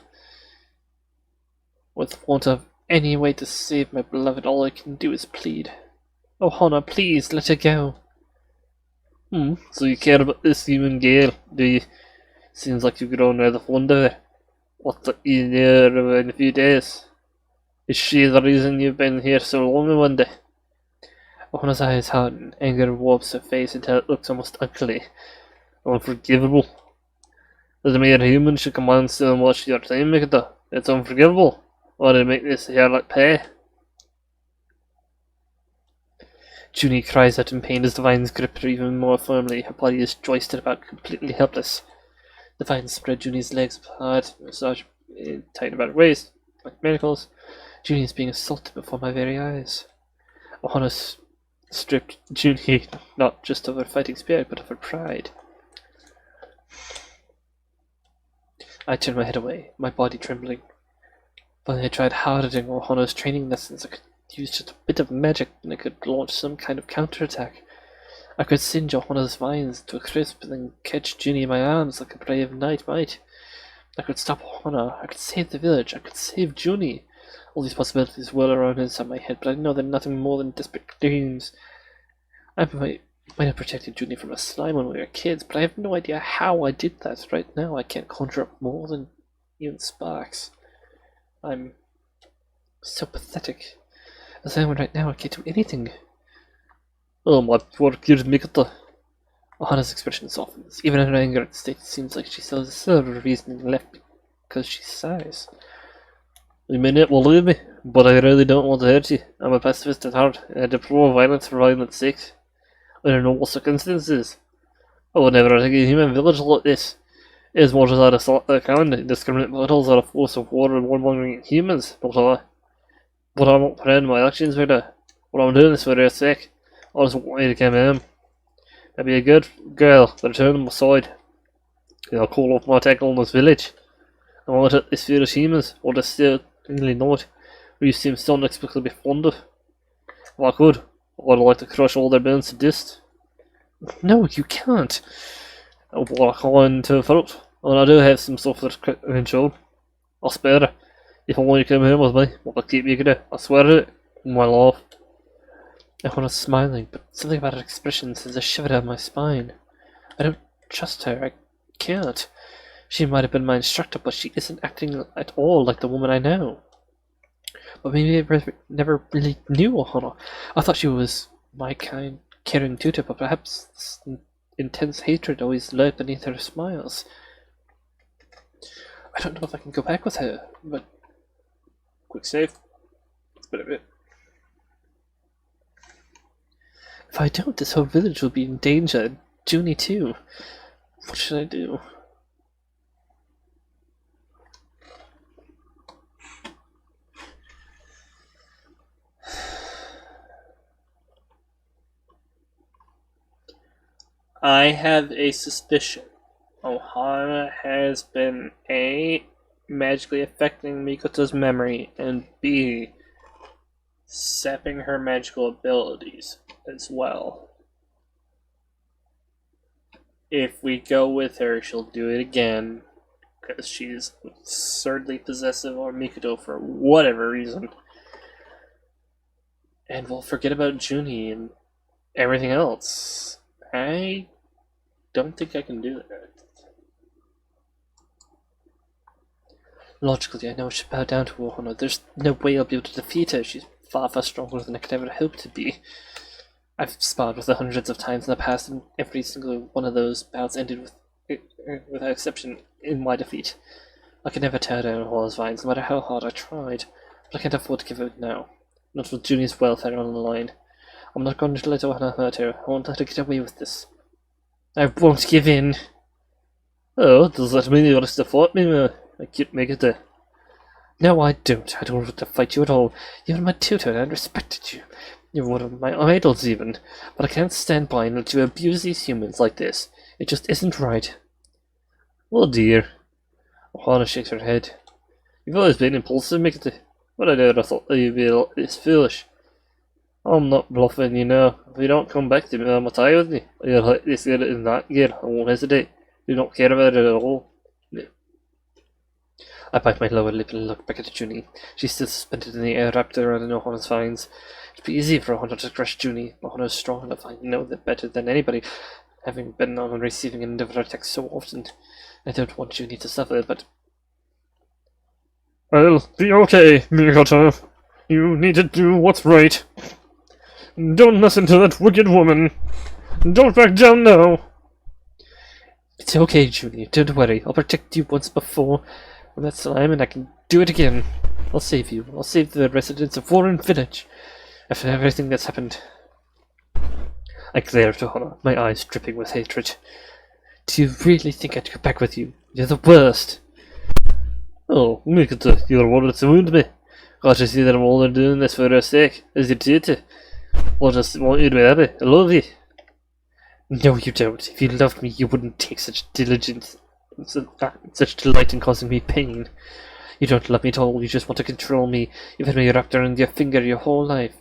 With want of any way to save my beloved, all I can do is plead. Ohana, please, let her go. So you care about this human girl, do you? Seems like you've grown rather fond of her. What's the year in a few days? Is she the reason you've been here so long, I wonder? Ohana's eyes harden, anger warps her face until it looks almost ugly. Unforgivable. As a mere human should command still and watch your time, Mikado. It's unforgivable. Or to make this hair like pay. Junie cries out in pain as the vines grip her even more firmly. Her body is joisted about, completely helpless. The vines spread Junie's legs apart, massage tight about her waist, like manacles. Junie is being assaulted before my very eyes. Ohana stripped Junie not just of her fighting spirit, but of her pride. I turned my head away, my body trembling. Finally, I tried hardening Ohana's training lessons. I could use just a bit of magic, and I could launch some kind of counterattack. I could singe Ohana's vines to a crisp, and then catch Junie in my arms like a brave knight might. I could stop Ohana. I could save the village. I could save Junie. All these possibilities whirl around inside my head, but I know they're nothing more than desperate dreams. I might have protected Junie from a slime when we were kids, but I have no idea how I did that. Right now, I can't conjure up more than even sparks. I'm so pathetic. As I am right now, I can't do anything. Oh, my poor kid Mikata. Ohana's expression softens. Even in her angered state, it seems like she still has some reasoning left because she sighs. You may not believe me, but I really don't want to hurt you. I'm a pacifist at heart, and I deplore violence for violence sake. Under normal circumstances, I would never attack a human village like this. It is more as I can indiscriminate battles out of force of war and warmongering humans, but I'm not proud of my actions, Victor. What I'm doing is for their sake. I just want you to come home. I'd be a good girl, but return on my side. I'll call off my attack on this village. I want to this fear of humans, or this certainly not, who you seem so inexplicably fond of. If I could, I'd like to crush all their bones to dust. No, you can't. Well, I can't for it. And I do have some stuff that's control. I'll spare her. If I want you to come home with me, I'll keep you good. I swear it. My love. Everyone is smiling, but something about her expression sends a shiver down my spine. I don't trust her. I can't. She might have been my instructor, but she isn't acting at all like the woman I know. But maybe I never really knew Ohana. I thought she was my kind, caring tutor, but perhaps this intense hatred always lurked beneath her smiles. I don't know if I can go back with her, but... Quick save. That's better bit. If I don't, this whole village will be in danger, and Junie too. What should I do? I have a suspicion. Ohana has been A, magically affecting Mikoto's memory, and B, sapping her magical abilities as well. If we go with her, she'll do it again, because she's absurdly possessive of Mikoto for whatever reason. And we'll forget about Junie and everything else. I don't think I can do that. Logically, I know I should bow down to Ohana. There's no way I'll be able to defeat her. She's far, far stronger than I could ever hope to be. I've sparred with her hundreds of times in the past, and every single one of those bouts ended with, without exception, in my defeat. I could never tear down Ohana's vines, no matter how hard I tried. But I can't afford to give up now. Not with Junie's welfare on the line. I'm not going to let Ohana hurt her. I won't let her get away with this. I won't give in. Oh, does that mean you want to fight me? I can't make it there. No, I don't. I don't want to fight you at all. You're my tutor, and I respected you. You're one of my idols, even. But I can't stand by and let you abuse these humans like this. It just isn't right. Oh dear. Ohana shakes her head. You've always been impulsive, Mikita. But I never thought you'd be this foolish. I'm not bluffing, you know. If you don't come back to me, I'm tie with me. You'll like this girl and that girl. I won't hesitate. You don't care about it at all. I bite my lower lip and look back at Junie. She's still suspended in the air, wrapped around Ohana's vines. It'd be easy for Ohana to crush Junie. Ohana's strong enough, I know that better than anybody, having been on the receiving end of her attacks so often. I don't want Junie to suffer, but... I'll be okay, Mikoto. You need to do what's right. Don't listen to that wicked woman. Don't back down now. It's okay, Junie. Don't worry. I'll protect you once before. When that's time, and I can do it again. I'll save you. I'll save the residents of Warren Village. After everything that's happened. I glare at Ohana, my eyes dripping with hatred. Do you really think I'd go back with you? You're the worst. Oh, Mikoto, you're wanting to wound me. Can't you see that I'm only doing this for her sake, as your tutor? I just want you to be happy. I love you. No, you don't. If you loved me, you wouldn't take such diligence, such delight in causing me pain. You don't love me at all. You just want to control me. You've had me wrapped around your finger your whole life.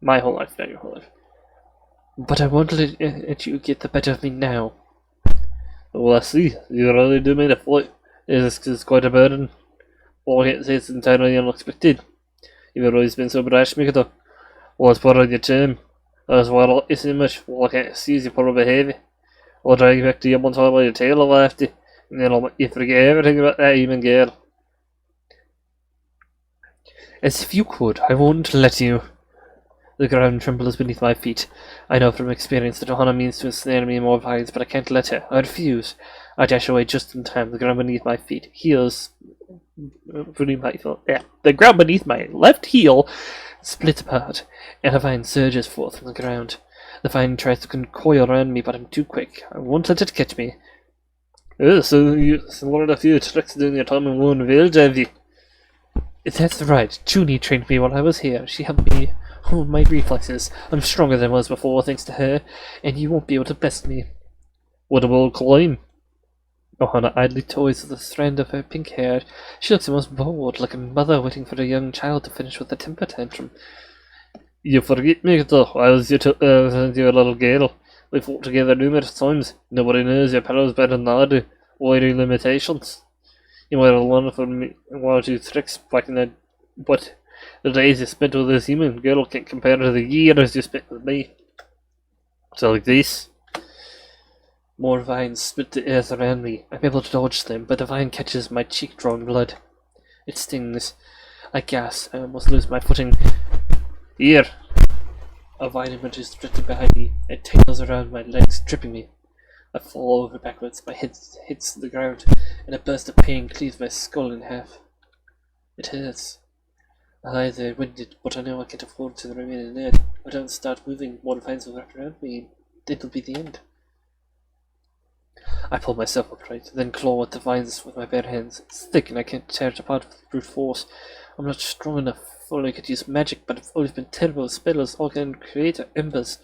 My whole life, not your whole life. But I won't let you get the better of me now. Well, I see. You really do mean to fight. This is quite a burden. All I can't say it's entirely unexpected. You've always been so brash, Mikoto. Well, it's part of your term. That's why I like you so much. All I can't see is your poor behaviour. I'll drag you back to your one time by your tail of after, and then I'll make you forget everything about that human girl. As if you could, I won't let you. The ground trembles beneath my feet. I know from experience that Ohana means to ensnare me in more vines, but I can't let her. I refuse. I dash away just in time. The ground beneath my feet heals. The ground beneath my left heel splits apart, and a vine surges forth from the ground. The vine tries to coil around me, but I'm too quick. I won't let it catch me. Oh, so you learned a few tricks during your time in Lone Village, have you? That's right. Junie trained me while I was here. She helped me hone my reflexes. I'm stronger than I was before, thanks to her, and you won't be able to best me. What about climb? Ohana idly toys with the strand of her pink hair. She looks almost bored, like a mother waiting for a young child to finish with a temper tantrum. You forget me, though. I was your little girl. We fought together numerous times. Nobody knows your powers better than I do, or your limitations. You might have learned from me one or two tricks back in the... But the days you spent with this human girl can't compare to the years you spent with me. So like this. More vines split the earth around me. I'm able to dodge them, but the vine catches my cheek, drawing blood. It stings. I gasp. I almost lose my footing. Here. A vine emerges directly behind me. It tangles around my legs, tripping me. I fall over backwards. My head hits the ground, and a burst of pain cleaves my skull in half. It hurts. I lie there winded, but I know I can't afford to remain inert. If I don't start moving, more vines will wrap around me. It'll be the end. I pull myself upright, then claw at the vines with my bare hands. It's thick and I can't tear it apart with brute force. I'm not strong enough. Only I could use magic, but I've always been terrible with spells. All I can create are embers.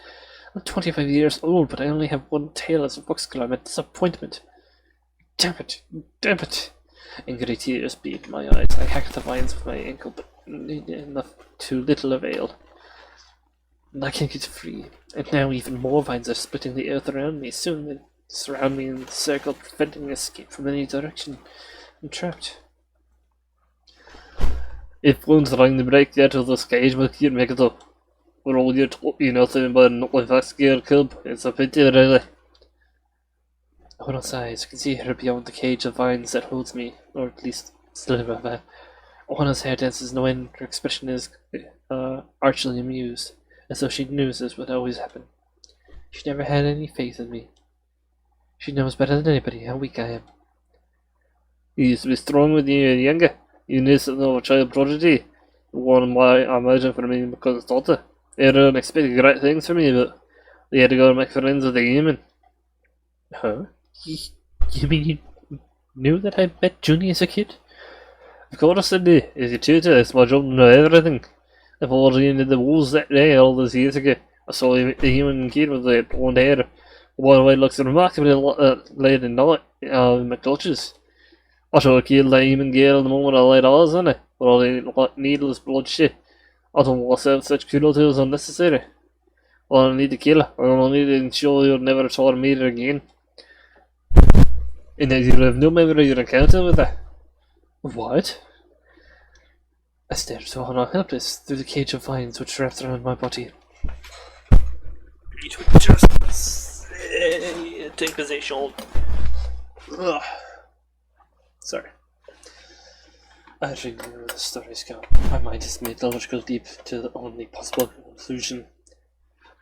I'm 25 years old, but I only have one tail as a fox girl. I'm a disappointment. Damn it! Damn it! Angry tears bead my eyes. I hack the vines with my ankle, but enough to little avail. I can't get free, and now even more vines are splitting the earth around me. Soon they surround me in a circle, preventing escape from any direction. I'm trapped. If one's trying to break you out of this cage, we'll keep making it up. We're all here to help you nothing but not like that scared cub. It's a pity, really. Ona's eyes, I can see her beyond the cage of vines that holds me, or at least sliver of her. Ona's hair dances no end. Her expression is archly amused, as though she knew this would always happen. She never had any faith in me. She knows better than anybody how weak I am. You used to be strong when you were younger. You knew something of a child prodigy. One I imagine for me because it's daughter. They were unexpected great things for me, but they had to go and make friends with the human. Huh? You mean you knew that I met Junie as a kid? Of course I do. As your tutor, it's my job to know everything. I followed you into the wolves that day all those years ago. I saw you meet the human kid with the blonde hair. The boy looks remarkably late in night in my clutches. I should have killed that human girl the moment I laid eyes on her, but all the needless bloodshed. I don't want to such cruelty was unnecessary. I don't need to kill her. I only need to ensure you'll never try to meet her again. And that you have no memory of your encounter with her. What? I stared so helpless through the cage of vines which wrapped around my body. It would just take position. Ugh. Sorry. I already knew where the story's going. My mind has made the logical leap to the only possible conclusion.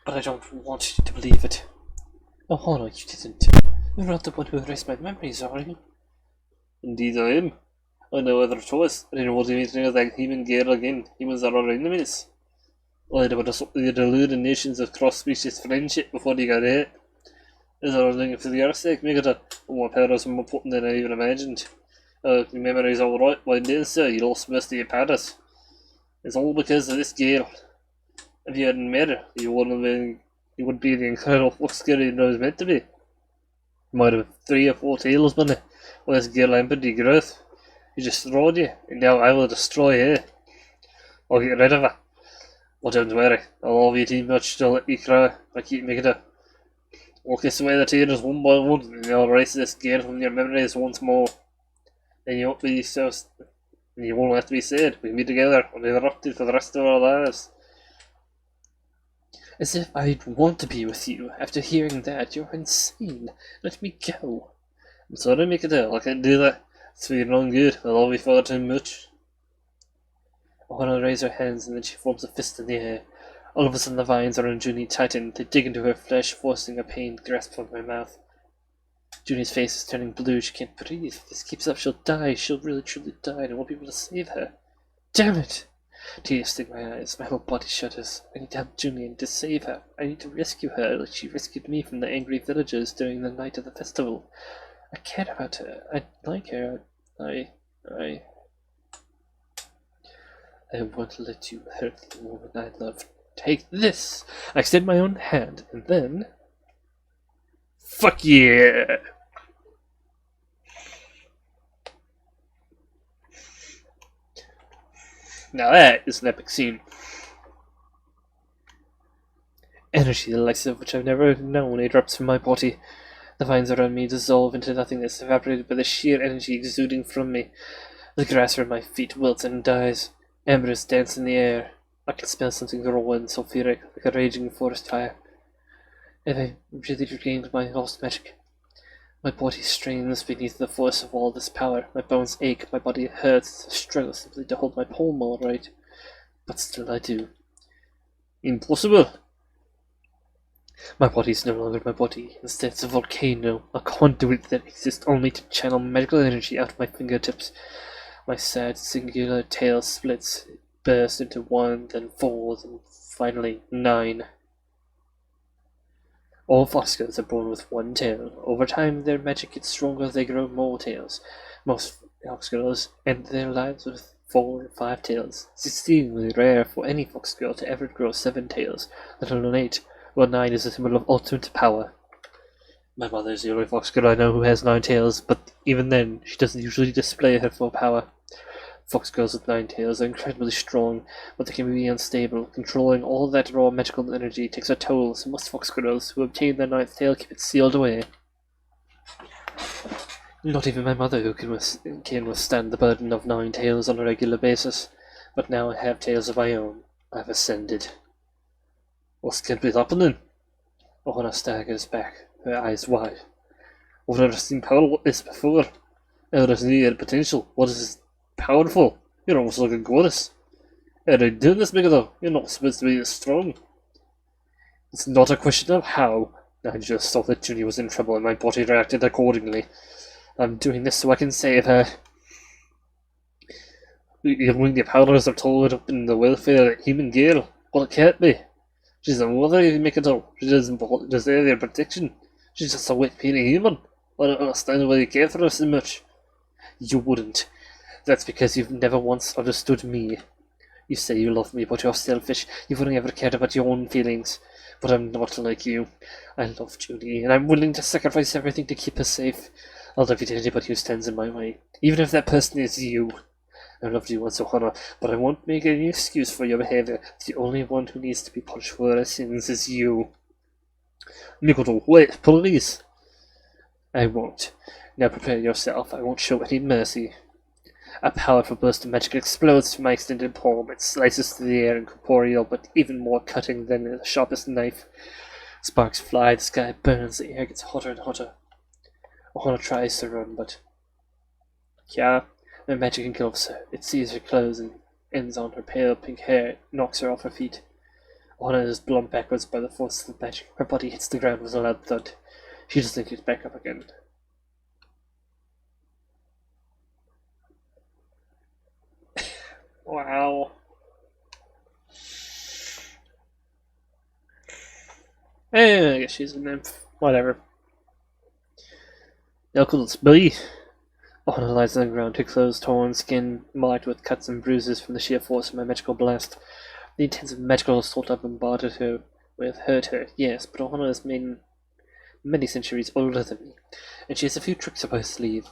But I don't want you to believe it. Oh no, you didn't. You're not the one who erased my memories, are you? Indeed I am. I had no other choice. I didn't want to meet that human girl again. Humans are our enemies. I had to delude the nations of cross-species friendship before they got hit. Is there anything for your sake, make it a more powers and more potent than I even imagined. Your memory's alright, why didn't so? You lost most of your powers. It's all because of this girl. If you hadn't met her, you would be the incredible fox girl you was meant to be. You might have 3 or 4 tails by now. Well, this girl hampered your growth. She destroyed you, and now I will destroy her. I'll get rid of her. Well, don't worry, I'll love you too much to let you cry. I keep making her. I'll kiss away the tears one by one, and I'll erase this girl from your memories once more. Then you won't be so. And you won't have to be sad. We can be together, uninterrupted for the rest of our lives. As if I'd want to be with you. After hearing that, you're insane. Let me go. I'm sorry, Mikado, I can't do that. It's for your own good. I love you far too much. Ohana raised her hands and then she forms a fist in the air. All of a sudden the vines around Junie tighten. They dig into her flesh, forcing a pained grasp on my mouth. Junie's face is turning blue. She can't breathe. If this keeps up, she'll die. She'll really, truly die, and I won't be able to save her. Damn it! Tears sting my eyes. My whole body shudders. I need to help Junie and to save her. I need to rescue her, like she rescued me from the angry villagers during the night of the festival. I care about her. I like her. I won't let you hurt the woman I love. Take this! I extend my own hand, and then... Fuck yeah! Now that is an epic scene. Energy, the likes of which I've never known, erupts from my body. The vines around me dissolve into nothingness, evaporated by the sheer energy exuding from me. The grass around my feet wilts and dies. Embers dance in the air. I can smell something raw and sulphuric, like a raging forest fire. Have I really regained my lost magic? My body strains beneath the force of all this power. My bones ache, my body hurts. I struggle simply to hold my palm all right. But still I do. Impossible! My body is no longer my body. Instead, it's a volcano, a conduit that exists only to channel magical energy out of my fingertips. My sad, singular tail splits, bursts into 1, then 4, then finally 9. All fox girls are born with 1 tail. Over time, their magic gets stronger, they grow more tails. Most fox girls end their lives with 4 or 5 tails. It's exceedingly rare for any fox girl to ever grow 7 tails, let alone 8. Well, 9 is a symbol of ultimate power. My mother is the only fox girl I know who has 9 tails, but even then, she doesn't usually display her full power. Fox girls with 9 tails are incredibly strong, but they can be unstable. Controlling all that raw magical energy takes a toll, so most fox girls who obtain their 9th tail keep it sealed away. Not even my mother who can withstand the burden of 9 tails on a regular basis, but now I have tails of my own. I've ascended. What's going to be happening? Ohana staggers back, her eyes wide. I've never seen power like this before. Never seen your potential. What is this? Powerful. You're almost like a goddess. How are you doing this, Megado? You're not supposed to be this strong. It's not a question of how. I just thought that Junie was in trouble and my body reacted accordingly. I'm doing this so I can save her. You're going to powers are told up in the welfare of a human girl. Well, it can't be. She's a mother, you make it all. She doesn't deserve your protection. She's just a wet penny human. I don't understand why you care for her so much. You wouldn't. That's because you've never once understood me. You say you love me, but you're selfish. You've only ever cared about your own feelings. But I'm not like you. I love Junie, and I'm willing to sacrifice everything to keep her safe. I'll defeat anybody who stands in my way, even if that person is you. I loved you once, Ohana, but I won't make any excuse for your behavior. The only one who needs to be punished for her sins is you. Mikoto, wait, police! I won't. Now prepare yourself. I won't show any mercy. A powerful burst of magic explodes from my extended palm. It slices through the air, incorporeal, but even more cutting than the sharpest knife. Sparks fly, the sky burns, the air gets hotter and hotter. Ohana tries to run, but... Yeah, my magic engulfs her. It sees her clothes and ends on her pale pink hair. It knocks her off her feet. Ohana is blown backwards by the force of the magic. Her body hits the ground with a loud thud. She doesn't get back up again. Wow. I guess she's a nymph. Whatever. Knuckles, Billy. Ohana lies on the ground, her clothes torn, skin marked with cuts and bruises from the sheer force of my magical blast. The intensive magical assault I've bombarded her with hurt her, yes, but Ohana is many centuries older than me, and she has a few tricks up her sleeve.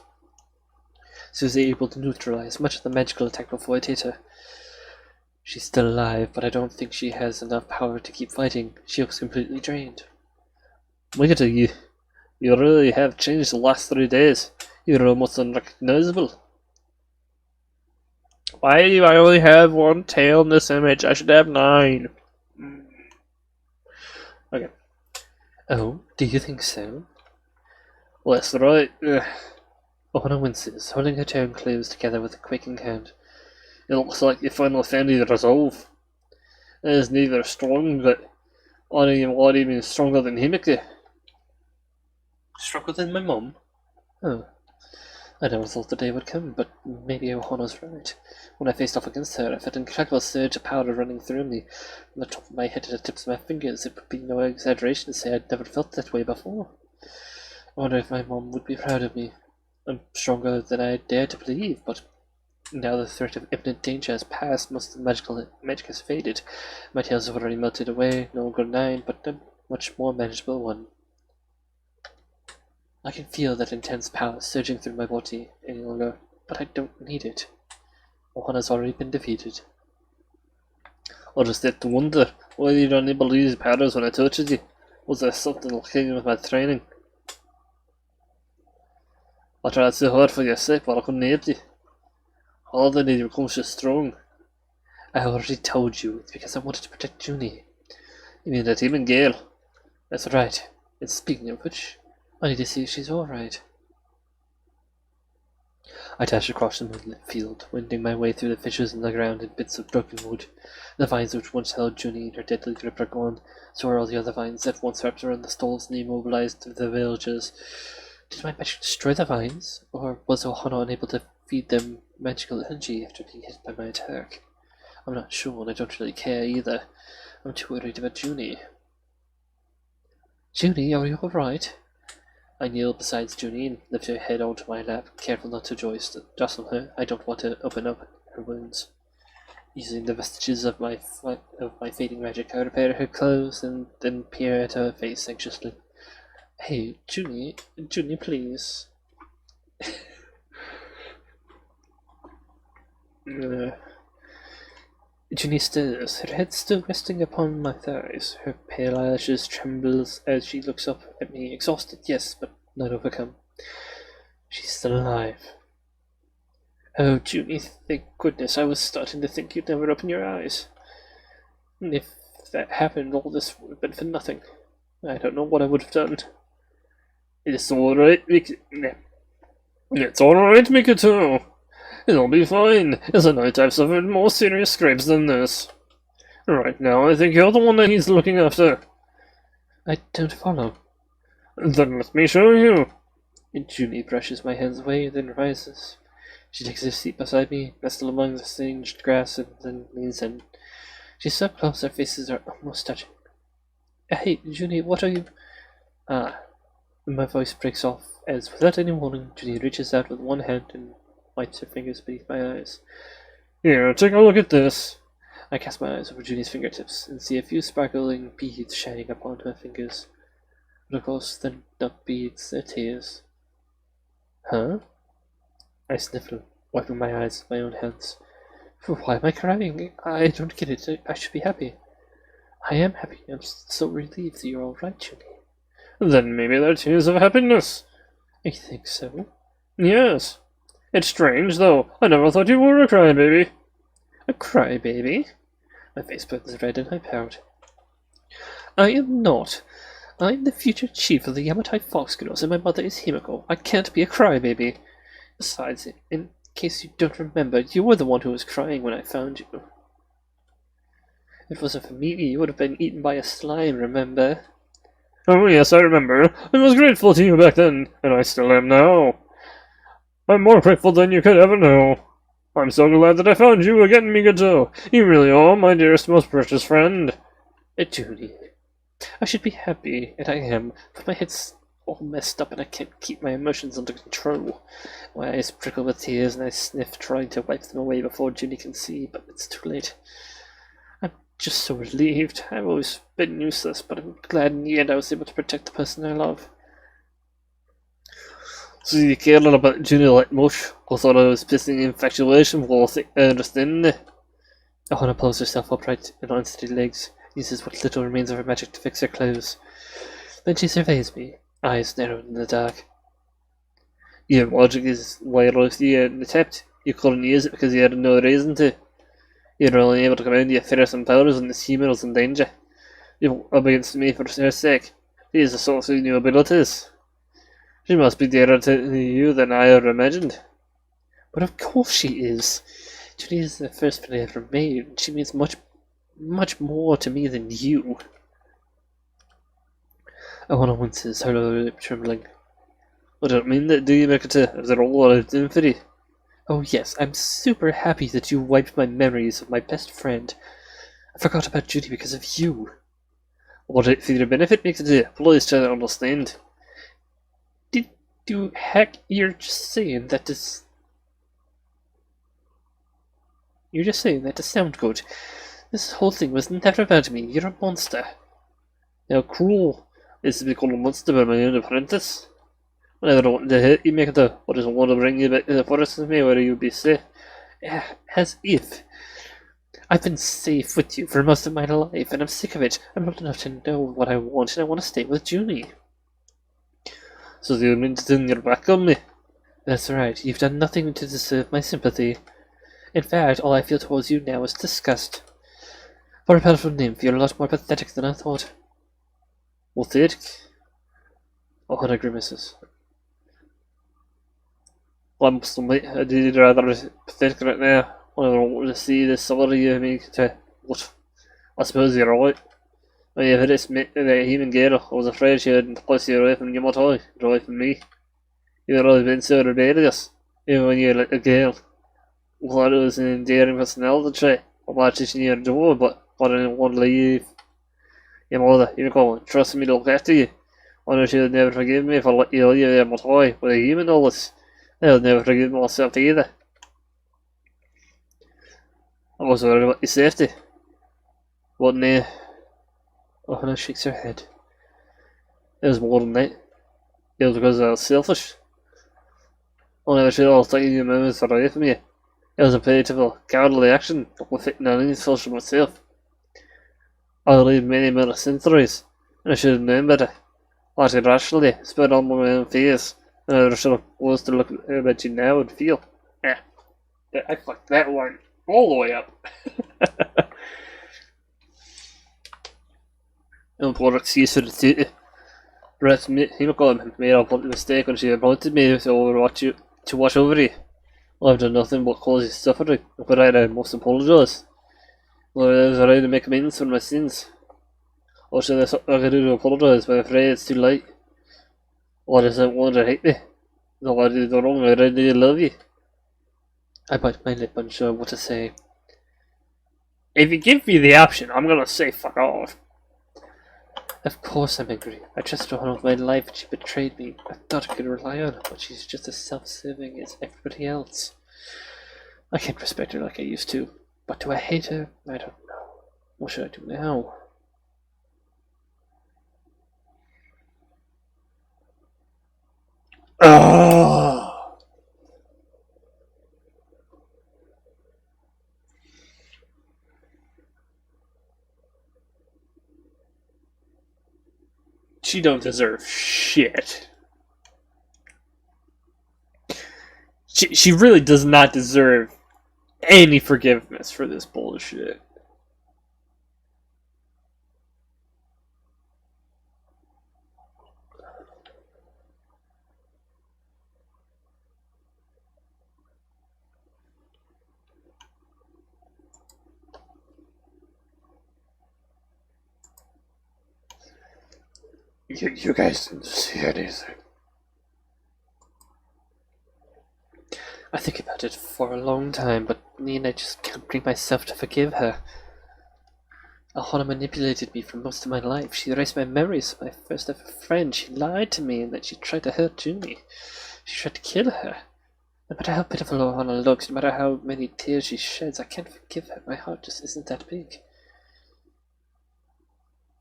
She was able to neutralize much of the magical attack before it hit her. She's still alive, but I don't think she has enough power to keep fighting. She looks completely drained. Look at you. You really have changed the last 3 days. You're almost unrecognizable. Why do I only have 1 tail in this image? I should have 9. Okay. Oh, do you think so? Well, that's right. Ohana winces, holding her tongue closed together with a quaking hand. It looks like you finally found your resolve. is neither strong, but or even stronger than Himika. Stronger than my mum? Oh. I never thought the day would come, but maybe Ohana's right. When I faced off against her, I felt an incredible surge of powder running through me, from the top of my head to the tips of my fingers. It would be no exaggeration to say I'd never felt that way before. I wonder if my mom would be proud of me. I'm stronger than I dared to believe, but now the threat of imminent danger has passed, most of the magic has faded. My tails have already melted away, no longer 9, but a much more manageable one. I can feel that intense power surging through my body any longer, but I don't need it. Ohana's already been defeated. I just had to wonder why you're unable to use powers when I touches you. Was there something lacking with my training? I tried so hard for your sake, but I couldn't help you. All I need becomes so strong. I already told you, it's because I wanted to protect Junie. You mean that even Gale? That's right. And speaking of which, I need to see if she's alright. I dashed across the moonlit field, wending my way through the fissures in the ground and bits of broken wood. The vines which once held Junie in her deadly grip are gone, so are all the other vines that once wrapped around the stalls and immobilized the villagers. Did my magic destroy the vines, or was Ohana unable to feed them magical energy after being hit by my attack? I'm not sure, and I don't really care either. I'm too worried about Junie. Junie, are you alright? I kneel beside Junie and lift her head onto my lap, careful not to jostle her. I don't want to open up her wounds. Using the vestiges of my fading magic, I repair her clothes and then peer at her face anxiously. Hey, Junie, please. Junie stirs, her head still resting upon my thighs. Her pale eyelashes tremble as she looks up at me, exhausted, yes, but not overcome. She's still alive. Oh, Junie, thank goodness. I was starting to think you'd never open your eyes. And if that happened, all this would have been for nothing. I don't know what I would have done. It's alright, It's alright, Mikoto. It'll be fine. Tonight I've suffered more serious scrapes than this. Right now, I think you're the one that he's looking after. I don't follow. Then let me show you. And Junie brushes my hands away, then rises. She takes a seat beside me, nestled among the singed grass, and then leans in. She's so close, our faces are almost touching. Hey, Junie, what are you... My voice breaks off, as without any warning, Junie reaches out with one hand and wipes her fingers beneath my eyes. Here, take a look at this. I cast my eyes over Junie's fingertips and see a few sparkling beads shining upon her fingers. But of course, they're not beads, they're tears. Huh? I sniffle, wiping my eyes with my own hands. Why am I crying? I don't get it. I should be happy. I am happy. I'm so relieved that you're alright, Junie. Then maybe they're tears of happiness. I think so. Yes. It's strange, though. I never thought you were a crybaby. A crybaby? My face burns red and I pout. I am not. I'm the future chief of the Yamatai Fox Girls, and my mother is Himiko. I can't be a crybaby. Besides, in case you don't remember, you were the one who was crying when I found you. If it wasn't for me, you would have been eaten by a slime, remember? Oh yes, I remember. I was grateful to you back then, and I still am now. I'm more grateful than you could ever know. I'm so glad that I found you again, Mikoto. You really are my dearest, most precious friend. Junie, I should be happy, and I am, but my head's all messed up and I can't keep my emotions under control. My eyes prickle with tears and I sniff, trying to wipe them away before Junie can see, but it's too late. I'm just so relieved. I've always been useless, but I'm glad in the end I was able to protect the person I love. So you care a little about Junie like much? I thought I was pissing infatuation for all I understand. Ohana pulls herself upright and on steady legs, uses what little remains of her magic to fix her clothes. Then she surveys me, eyes narrowed in the dark. Your logic is wireless. You attacked. You couldn't use it because you had no reason to. You're only able to command your fearsome powers when this human is in danger. You're up against me for her sake. She is a source of new abilities. She must be dearer to you than I ever imagined. But of course she is. Junie is the first friend I ever made, and she means much much more to me than you. Ohana winces, her lower lip trembling. I don't mean that, do you, Mikata? After all I've done for you. Oh yes, I'm super happy that you wiped my memories of my best friend. I forgot about Judy because of you. What it for your benefit, Mikata? Please try to understand. Did you heck, you're just saying that to sound good. This whole thing was never about me. You're a monster. How cruel is to be called a monster by my own apprentice. Whenever I wanted to hit you, Mikata, or just want to bring you back to the forest with me where you'd be safe. As if. I've been safe with you for most of my life, and I'm sick of it. I'm old enough to know what I want, and I want to stay with Junie. So you mean to turn your back on me? That's right. You've done nothing to deserve my sympathy. In fact, all I feel towards you now is disgust. For a powerful nymph, you're a lot more pathetic than I thought. Pathetic? Ohana grimaces. I'm I'd rather pathetic right now. I don't want to see this summary you make to what? I suppose you're right. When you hit this human girl, I was afraid she would place you away from your toy, away from me. You've always been so rebellious, even when you were like a girl. I thought it was an endearing personality trait. I'm not teaching you your door, but I didn't want to leave. Your mother, Unicorn, trusted me to look after you. I know she would never forgive me for letting you leave my toy with a human all this. I would never forgive myself either. I was worried about your safety. But no. Ohana shakes her head. It was more than that. It was because I was selfish. I never should have taken your moments away from you. It was a pitiful, cowardly action, inflicting on any social myself. I lived many more centuries, and I should have known better. I acted rationally, spurred on by my own fears, and I should have close to look at you now and feel. Yeah, I fucked that one all the way up. No poor excuse for the duty. Perhaps Himiko made a blunt mistake when she appointed me to watch over you. I've done nothing but cause you suffering, but I must apologise. Well, I was ready to make amends for my sins. Or should there's something I can do to apologise, but I'm afraid it's too late. Or does it want to hate me? No, I did the wrong, I really love you. I bite my lip, unsure what to say. If you give me the option, I'm gonna say fuck off. Of course I'm angry. I trusted her with my life and she betrayed me. I thought I could rely on her, but she's just as self-serving as everybody else. I can't respect her like I used to. But do I hate her? I don't know. What should I do now? She don't deserve shit. She really does not deserve any forgiveness for this bullshit. You guys didn't see anything. I think about it for a long time, but I just can't bring myself to forgive her. Ohana manipulated me for most of my life. She erased my memories of my first ever friend. She lied to me and that she tried to hurt Junie. She tried to kill her. No matter how pitiful Ohana looks, no matter how many tears she sheds, I can't forgive her. My heart just isn't that big.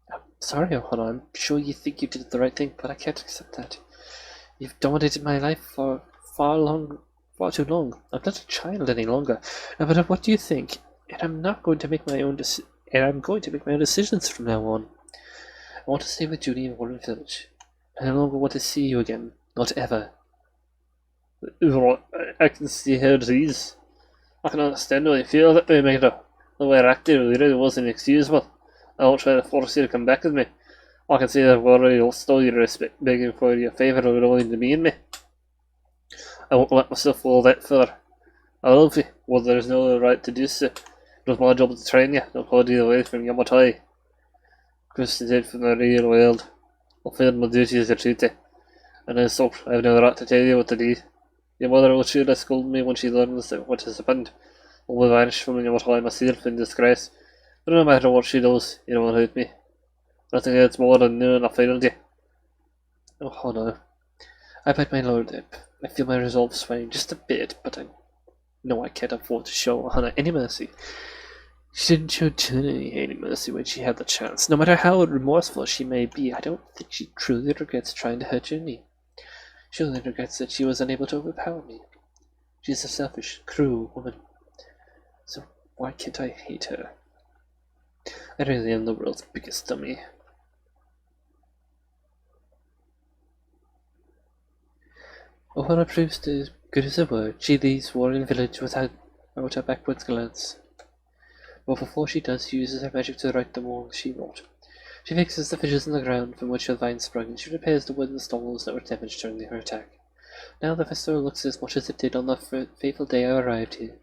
I'm sorry, Ohana. I'm sure you think you did the right thing, but I can't accept that. You've dominated my life for far too long. I'm not a child any longer. No matter what you think, and I'm going to make my own decisions from now on. I want to stay with Junie in Warren Village. I no longer want to see you again. Not ever. I can see how it is. I can understand why you feel that way, Maida. The way I acted really wasn't excusable. I won't try to force you to come back with me. I can see that I've already stole your respect, begging for your favour or willing to mean me. I won't let myself fall that far. I love you, well there's no right to do so. It was my job to train you, not hold you away from your tie. Chris did from the real world. I failed my duty as a treaty, and as such, I have no right to tell you what to do. Your mother will surely scold me when she learns what has happened. I will vanish from your tie myself in disgrace, but no matter what she does, you won't hurt me. Nothing else more than knowing I failed you. Oh no. I bite my lower lip. I feel my resolve swaying just a bit, but I know I can't afford to show Hannah any mercy. She didn't show Jenny any mercy when she had the chance. No matter how remorseful she may be, I don't think she truly regrets trying to hurt Jenny. She only regrets that she was unable to overpower me. She's a selfish, cruel woman. So why can't I hate her? I really am the world's biggest dummy. Ohana proves as good as her word. She leaves Warren Village without a backwards glance. But before she does, she uses her magic to right the wrongs she wrought. She fixes the fissures in the ground from which the vine sprung, and she repairs the wooden stalls that were damaged during her attack. Now the festival looks as much as it did on the fateful day I arrived here.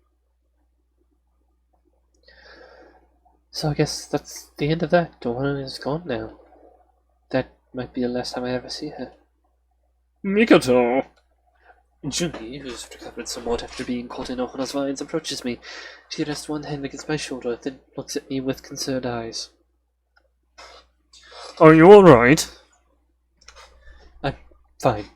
So I guess that's the end of that. Dawn is gone now. That might be the last time I ever see her. Mikoto! Junie, who's recovered somewhat after being caught in Ohana's vines, approaches me. She rests one hand against my shoulder, then looks at me with concerned eyes. Are you alright? I'm fine.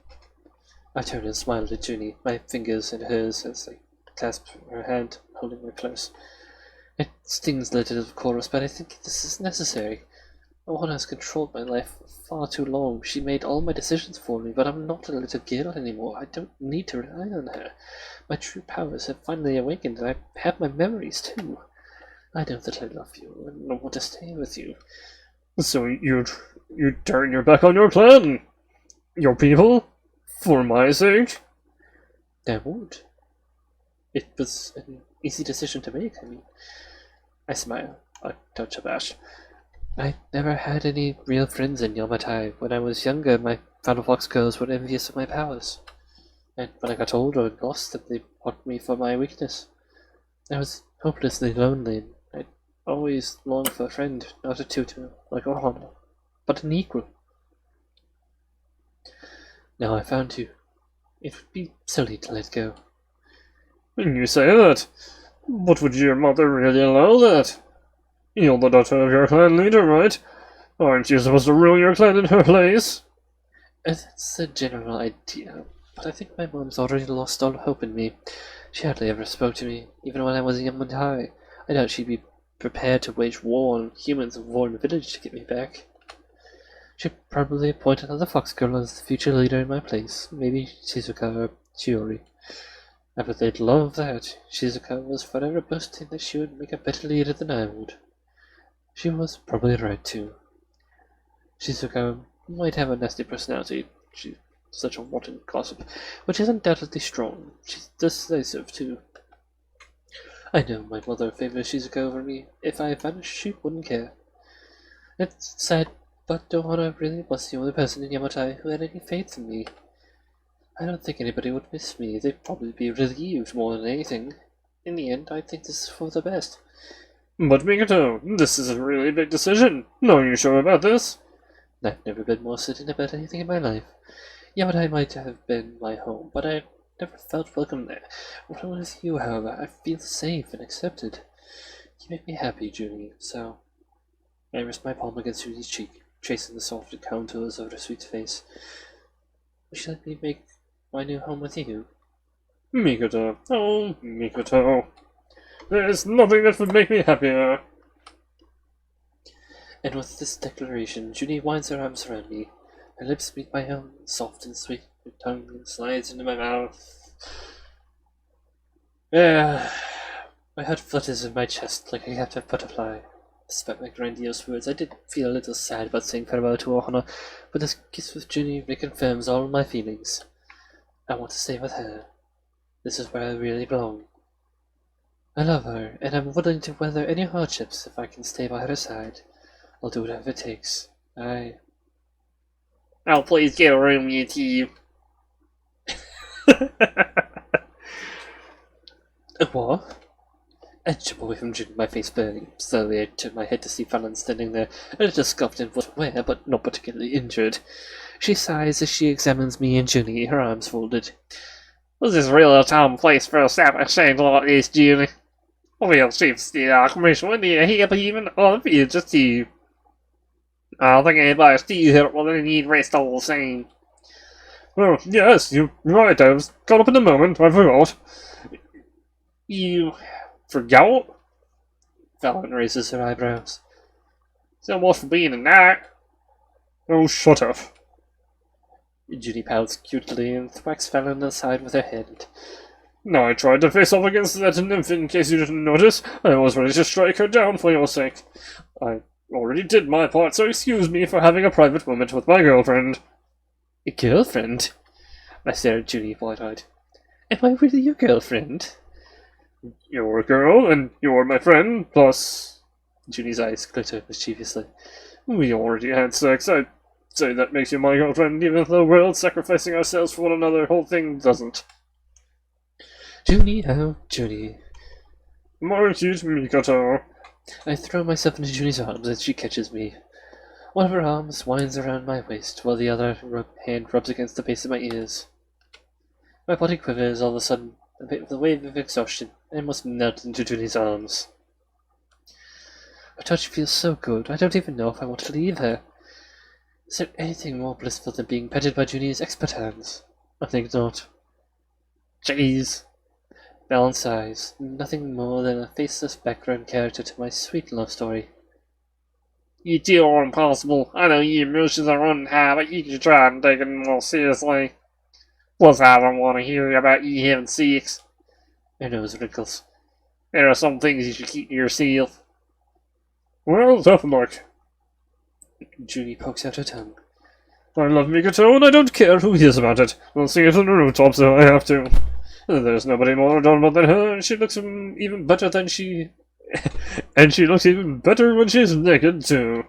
I turn and smile at Junie, my fingers in hers as I clasp her hand, holding her close. It stings a little, of course, but I think this is necessary. Ohana has controlled my life for far too long. She made all my decisions for me, but I'm not a little girl anymore. I don't need to rely on her. My true powers have finally awakened, and I have my memories too. I know that I love you, and I want to stay with you. So you'd turn your back on your clan? Your people? For my sake? I would. It was an easy decision to make, I mean. I smile, a touch abashed. I never had any real friends in Yamatai. When I was younger, my fellow fox girls were envious of my powers. And when I got older and lost them, they mocked me for my weakness. I was hopelessly lonely, and I always longed for a friend, not a tutor like Ohana, but an equal. Now I found you. It would be silly to let go. And you say that? But would your mother really allow that? You're the daughter of your clan leader, right? Aren't you supposed to rule your clan in her place? That's a general idea, but I think my mom's already lost all hope in me. She hardly ever spoke to me, even when I was young and high. I doubt she'd be prepared to wage war on humans of Warren Village to get me back. She'd probably appoint another fox girl as the future leader in my place, maybe Shizuka or Chiori. I bet they'd love that. Shizuka was forever boasting that she would make a better leader than I would. She was probably right too. Shizuka might have a nasty personality. She's such a wanton gossip, but she's undoubtedly strong. She's decisive too. I know my mother favors Shizuka over me. If I vanished, she wouldn't care. It's sad, but Ohana really was the only person in Yamatai who had any faith in me. I don't think anybody would miss me. They'd probably be relieved more than anything. In the end, I think this is for the best. But Mikoto, this is a really big decision. No, you sure about this? I've never been more certain about anything in my life. Yamatai might have been my home, but I never felt welcome there. When I'm with you, however, I feel safe and accepted. You make me happy, Junie, so I rest my palm against Junie's cheek, tracing the soft contours of her sweet face. Would you let me make my new home with you? Mikoto, oh, Mikoto. There's nothing that would make me happier. And with this declaration, Junie winds her arms around me. Her lips meet my own, soft and sweet. Her tongue slides into my mouth. My heart flutters in my chest like a captive butterfly. Despite my grandiose words, I did feel a little sad about saying farewell to Ohana, but this kiss with Junie reconfirms all my feelings. I want to stay with her. This is where I really belong. I love her, and I'm willing to weather any hardships if I can stay by her side. I'll do whatever it takes. I'll please get a room, you two. What? I jump away from Junie, my face burning. Slowly I turn my head to see Fallon standing there, a little scuffed and aware, but not particularly injured. She sighs as she examines me and Junie, her arms folded. This is really a town place for a savage like this, Junie. Well, she's the commission here even on the field to see. I don't think anybody's still here, well, they need rest all the same. Oh, yes, you're right, I was caught up in a moment, I forgot. You forgot? Fallon raises her eyebrows. So much for being a knight. Oh, shut up. Junie pouts cutely and thwacks Fallon aside with her hand. No, I tried to face off against that nymph in case you didn't notice. I was ready to strike her down for your sake. I already did my part, so excuse me for having a private moment with my girlfriend. A girlfriend? I stare at Junie wide-eyed. Am I really your girlfriend? You're a girl, and you're my friend, plus... Junie's eyes glitter mischievously. We already had sex. I'd say that makes you my girlfriend, even though we're sacrificing ourselves for one another. The whole thing doesn't. Junie, oh, Junie. More cute, Mikoto. I throw myself into Junie's arms as she catches me. One of her arms winds around my waist, while the other hand rubs against the base of my ears. My body quivers all of a sudden, a bit with a wave of exhaustion, and must melt into Junie's arms. Her touch feels so good, I don't even know if I want to leave her. Is there anything more blissful than being petted by Junie's expert hands? I think not. Jeez. Fallon sighs, nothing more than a faceless background character to my sweet love story. You two are impossible. I know your emotions are running high, but you should try and take it more seriously. Plus, I don't want to hear about you having sex. Her nose wrinkles. There are some things you should keep to yourself. Well, tough luck. Junie pokes out her tongue. I love Mikoto, and I don't care who hears about it. We'll sing it on the rooftops if I have to. There's nobody more adorable than her, and she looks even better than she... and she looks even better when she's naked, too.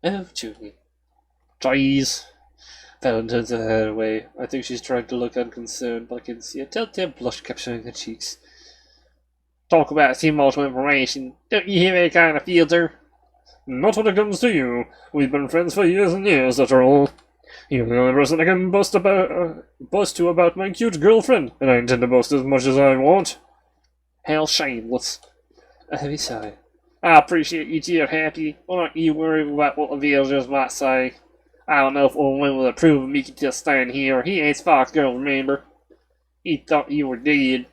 Oh, Junie. Jeez. Fallon turns her head away. I think she's trying to look unconcerned, but I can see a telltale blush capturing her cheeks. Talk about emotional information. Don't you have any kind of filter? Not when it comes to you. We've been friends for years and years, after all. You're the only person I can boast to about my cute girlfriend, and I intend to boast as much as I want. How shameless. A heavy sigh. I appreciate you two are happy. Why don't you worry about what the villagers might say? I don't know if Owen will approve of me just staying here. He ain't Fox Girl, remember? He thought you were dead.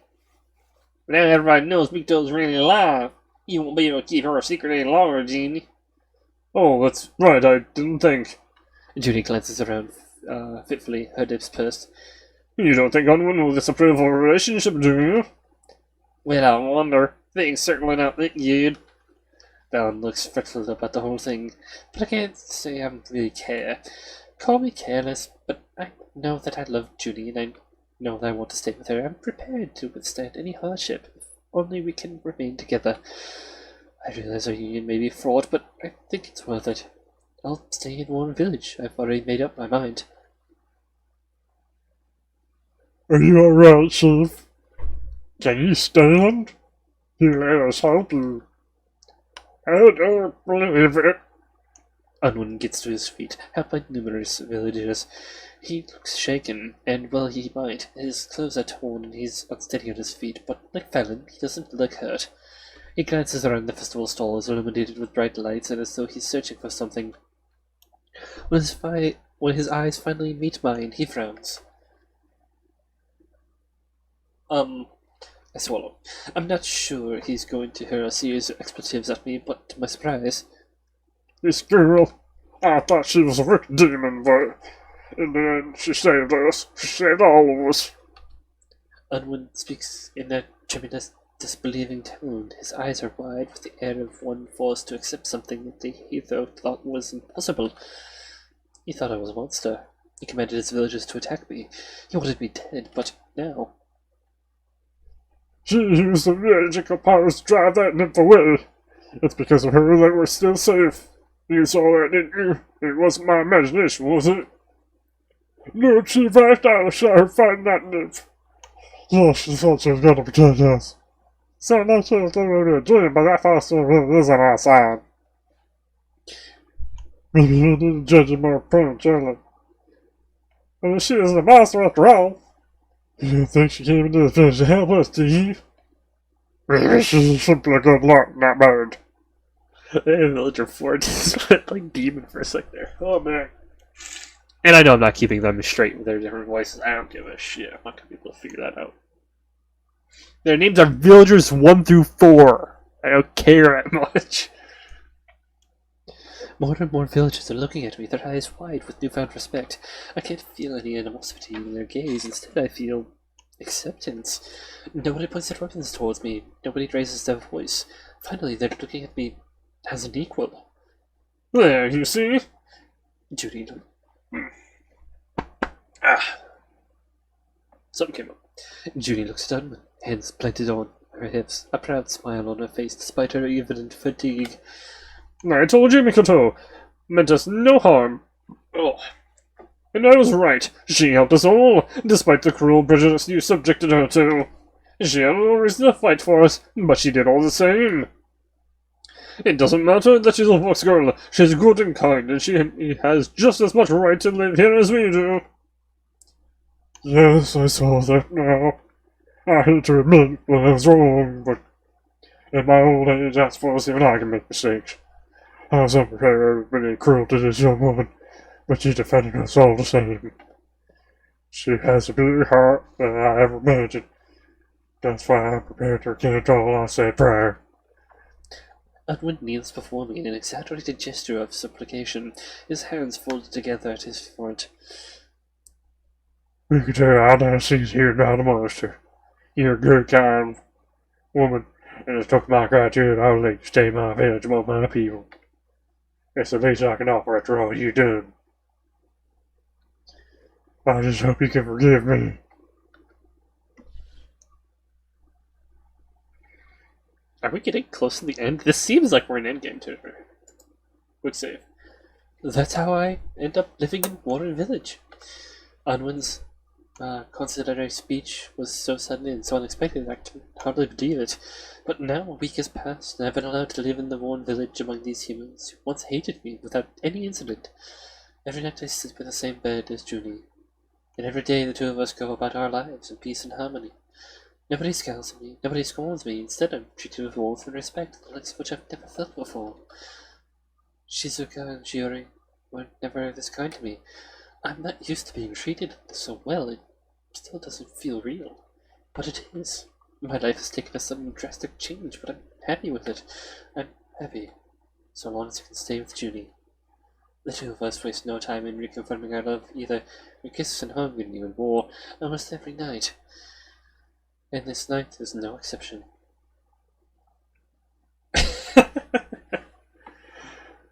But now everybody knows Mikoto's really alive. You won't be able to keep her a secret any longer, Jeannie. Oh, that's right, I didn't think. Junie glances around fitfully, her lips pursed. You don't think anyone will disapprove of a relationship, do you? Well, I wonder. Things certainly not that good. Fallon looks fretful about the whole thing, but I can't say I really care. Call me careless, but I know that I love Junie, and I know that I want to stay with her. I'm prepared to withstand any hardship, if only we can remain together. I realize our union may be fraught, but I think it's worth it. I'll stay in Warren Village. I've already made up my mind. Are you alright, Chief? Can you stand? You let us help you. I don't believe it. Unwin gets to his feet, helped by numerous villagers. He looks shaken, and well he might. His clothes are torn and he's unsteady on his feet, but like Fallon, he doesn't look hurt. He glances around the festival stalls, illuminated with bright lights, and as though he's searching for something. When his eyes finally meet mine, he frowns. I swallow. I'm not sure he's going to hurl a series of expletives at me, but to my surprise... This girl, I thought she was a wicked demon, but in the end she saved us. She saved all of us. Unwin speaks in a tremendous, disbelieving tone. His eyes are wide, with the air of one forced to accept something that he thought was impossible. He thought I was a monster. He commanded his villagers to attack me. He wanted me dead, but now... She used the magical powers to drive that nymph away. It's because of her that we're still safe. You saw that, didn't you? It wasn't my imagination, was it? No, Chief, I saw her fighting that nymph. Yeah, she thought she was gonna protect us. So much is living a dream, but that far still really isn't outside. Maybe you need to judge it more prematurely. I mean, she is the master after all. You don't think she came into this village to help us, do you? Maybe she's simply a good luck, not bad. Villager 4 just went like demon for a sec there. Oh man. And I know I'm not keeping them straight with their different voices. I don't give a shit. I'm not gonna be able to figure that out. Their names are Villagers 1 through 4. I don't care that much. More and more villagers are looking at me, their eyes wide with newfound respect. I can't feel any animosity in their gaze. Instead, I feel acceptance. Nobody points their weapons towards me. Nobody raises their voice. Finally, they're looking at me as an equal. There, you see? Judy. Something came up. Judy looks at Unwin, hands planted on her hips, a proud smile on her face despite her evident fatigue. I told you, Mikoto. Meant us no harm. Oh. And I was right. She helped us all, despite the cruel prejudice you subjected her to. She had no reason to fight for us, but she did all the same. It doesn't matter that she's a fox girl. She's good and kind, and she has just as much right to live here as we do. Yes, I saw that now. I hate to admit that I was wrong, but in my old age, I suppose even I can make mistakes. I was unprepared for any cruelty to this young woman, but she defended us all the same. She has a bigger heart than I ever imagined. That's why I'm prepared to recant all I said prior. Unwin kneels before me in an exaggerated gesture of supplication, his hands folded together at his front. We could tell I now see here now the monster. You're a good, kind woman, and it's took my criteria, I'll let you stay in my village among my people. It's the least I can offer after all you've done. I just hope you can forgive me. Are we getting close to the end? This seems like we're in endgame territory. Quick save. That's how I end up living in Warren Village. Unwin's conciliatory speech was so sudden and so unexpected I can hardly believe it. But now a week has passed, and I've been allowed to live in the Warren Village among these humans who once hated me without any incident. Every night I sleep in the same bed as Junie, and every day the two of us go about our lives in peace and harmony. Nobody scowls at me, nobody scorns me. Instead, I'm treated with warmth and respect, the likes of which I've never felt before. Shizuka and Shiori were never this kind to me. I'm not used to being treated so well. It still doesn't feel real. But it is. My life has taken a sudden drastic change, but I'm happy with it. I'm happy, so long as I can stay with Junie. The two of us waste no time in reconfirming our love either. We kiss and hug and even more, almost every night. And this night is no exception.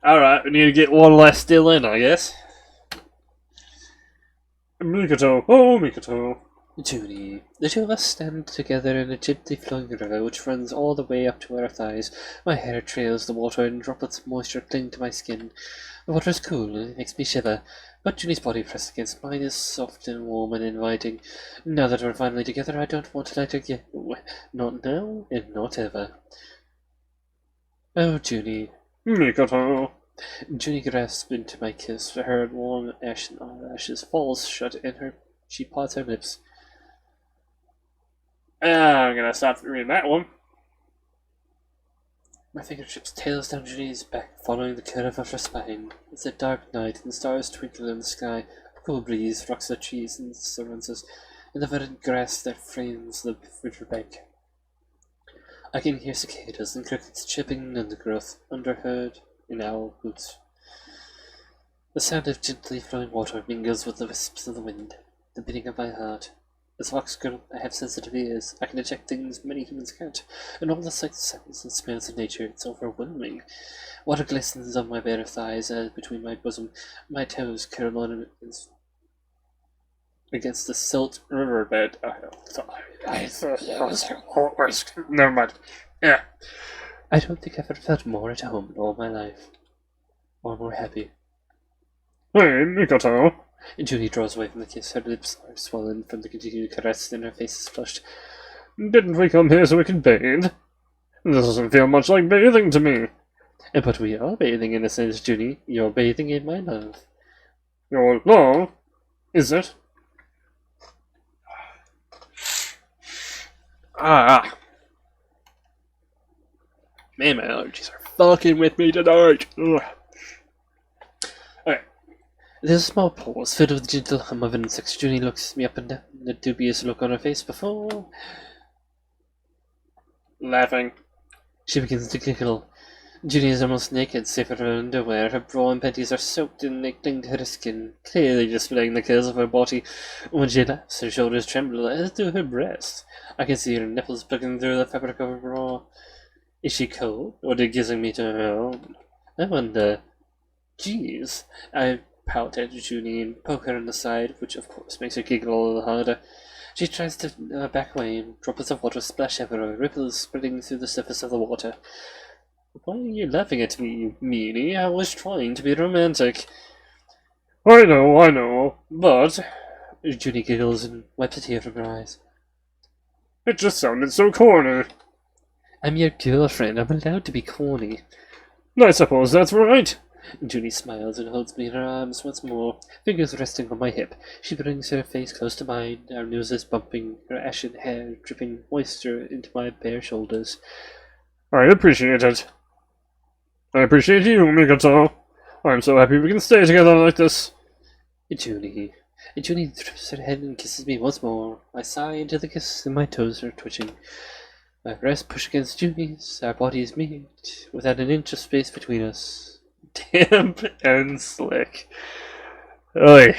Alright, we need to get one last still in, I guess. Mikoto, oh Mikoto. Junie. The two of us stand together in a gently flowing river which runs all the way up to our thighs. My hair trails the water and droplets of moisture cling to my skin. The water is cool and it makes me shiver, but Junie's body pressed against mine is soft and warm and inviting. Now that we're finally together, I don't want to let her get... Not now and not ever. Oh, Junie. Mikoto. Junie grasps into my kiss, her warm eyelashes falls shut and she pats her lips. I'm gonna stop reading that one. My fingertips tails down Junie's back, following the curve of her spine. It's a dark night, and stars twinkle in the sky. A cool breeze rocks the trees and surrounds us, and the verdant grass that frames the riverbank. I can hear cicadas and crickets chirping in the growth, underheard in owl hoots. The sound of gently flowing water mingles with the wisps of the wind, the beating of my heart. As a fox girl, I have sensitive ears. I can detect things many humans can't, and all the sights, sounds, and smells of nature, it's overwhelming. Water glistens on my bare thighs between my bosom. My toes curl on against the silt riverbed. Never mind. Yeah. I don't think I've ever felt more at home in all my life, or more happy. Hey, Mikoto. Junie draws away from the kiss. Her lips are swollen from the continued caress, and her face is flushed. Didn't we come here so we could bathe? This doesn't feel much like bathing to me. But we are bathing in a sense, Junie. You're bathing in my love. Your love? Is it? Ah! Man, my allergies are fucking with me tonight. Ugh. Okay. There's a small pause filled with the gentle hum of insects. Junie looks me up and down, a dubious look on her face before Laughing. she begins to giggle. Junie is almost naked, save for her underwear. Her bra and panties are soaked and they cling to her skin, clearly displaying the curves of her body. When she laughs, her shoulders tremble, as do her breasts. I can see her nipples plugging through the fabric of her bra. Is she cold, or did kissing me to her own? I wonder. Jeez. I pout at Junie and poke her in the side, which of course makes her giggle a little harder. She tries to back away, and droplets of water splash everywhere, ripples spreading through the surface of the water. Why are you laughing at me, you meanie? I was trying to be romantic. I know, but Junie giggles and wipes a tear from her eyes. it just sounded so corny. I'm your girlfriend. I'm allowed to be corny. I suppose that's right. Junie smiles and holds me in her arms once more, fingers resting on my hip. She brings her face close to mine, our noses bumping, her ashen hair dripping moisture into my bare shoulders. I appreciate it. I appreciate you, Mikoto. I'm so happy we can stay together like this. Junie drips her head and kisses me once more. I sigh into the kiss and my toes are twitching. My breasts push against Junie's, our bodies meet, without an inch of space between us. Damp and slick. Oy.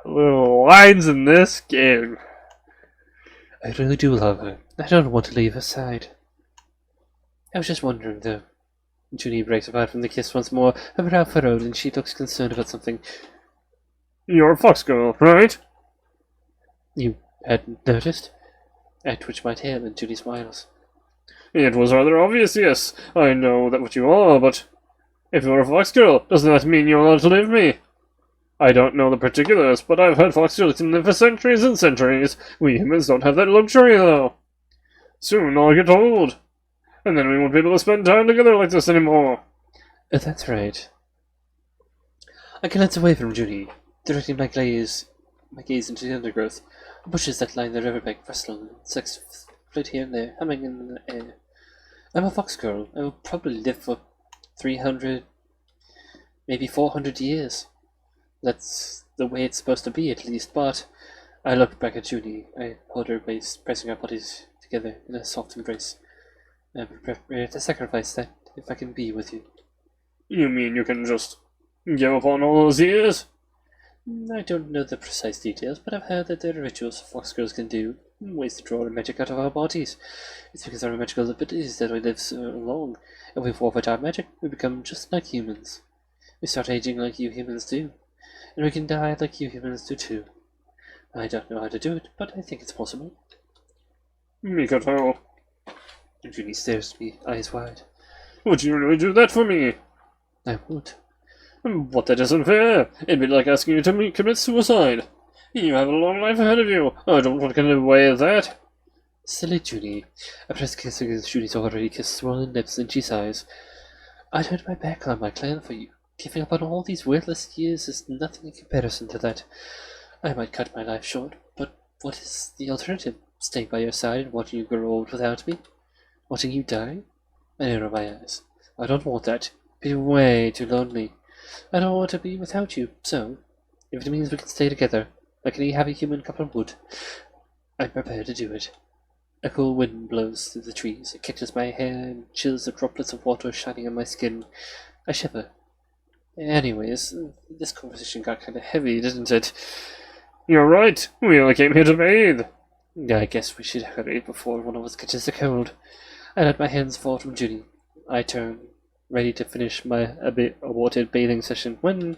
Little lines in this game. I really do love her. I don't want to leave her side. I was just wondering, though. Junie breaks apart from the kiss once more, her brow furrowed, and she looks concerned about something. You're a fox girl, right? You hadn't noticed? I twitch my tail, and Junie smiles. It was rather obvious, yes. I know that what you are, but if you're a fox girl, doesn't that mean you're allowed to leave me? I don't know the particulars, but I've heard fox girls can live for centuries and centuries. We humans don't have that luxury, though. Soon I'll get old, and then we won't be able to spend time together like this anymore. That's right. I glance away from Junie, directing my gaze into the undergrowth. Bushes that line the riverbank rustle, insects float here and there, humming in the air. I'm a fox girl. I will probably live for 300, maybe 400 years. That's the way it's supposed to be, at least, but I look back at Junie. I hold her waist, pressing our bodies together in a soft embrace. I'm prepared to sacrifice that if I can be with you. You mean you can just give up on all those years? I don't know the precise details, but I've heard that there are rituals fox girls can do, ways to draw the magic out of our bodies. It's because of our magical abilities that we live so long. If we forfeit our magic, we become just like humans. We start aging like you humans do, and we can die like you humans do too. I don't know how to do it, but I think it's possible. Mikoto, Junie stares at me, eyes wide. would you really do that for me? I would. But that isn't fair. It'd be like asking you to commit suicide. You have a long life ahead of you. I don't want to get in the way of that. Silly Junie. I press kiss against Junie's already kissed swollen lips, and she sighs. I turned my back on my clan for you. Giving up on all these worthless years is nothing in comparison to that. I might cut my life short, but what is the alternative? Staying by your side and watching you grow old without me? Watching you die? I narrow my eyes. I don't want that. It'd be way too lonely. I don't want to be without you, so if it means we can stay together, like any happy human couple would, I'm prepared to do it. A cool wind blows through the trees. It catches my hair and chills the droplets of water shining on my skin. I shiver. Anyways, this conversation got kind of heavy, didn't it? You're right. We only came here to bathe. I guess we should hurry before one of us catches a cold. I let my hands fall from Junie. I turn, ready to finish my aborted bathing session, when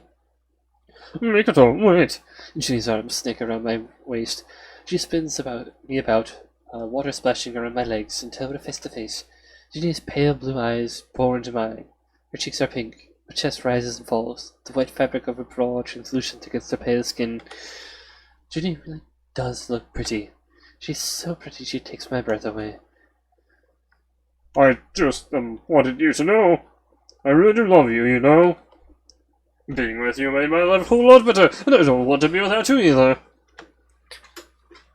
Mikoto, wait. Junie's arms snake around my waist. She spins me about, water splashing around my legs, until we're face to face. Junie's pale blue eyes pour into mine. Her cheeks are pink. Her chest rises and falls, the white fabric of her bra translucent against her pale skin. Junie really does look pretty. She's so pretty she takes my breath away. I just wanted you to know. I really do love you, you know. Being with you made my life a whole lot better, and I don't want to be without you either.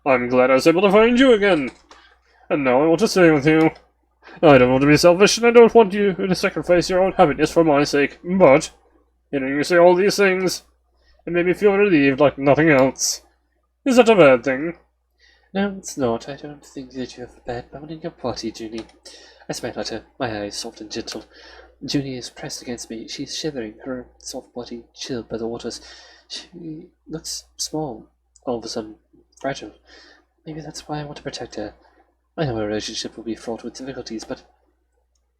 I'm glad I was able to find you again. And now I want to stay with you. I don't want to be selfish, and I don't want you to sacrifice your own happiness for my sake, but hearing you say all these things, it made me feel relieved like nothing else. Is that a bad thing? No, it's not. I don't think that you have a bad bone in your body, Junie. I smile at her, my eyes soft and gentle. Junie is pressed against me. She's shivering, her soft body chilled by the waters. She looks small, all of a sudden fragile. Maybe that's why I want to protect her. I know our relationship will be fraught with difficulties, but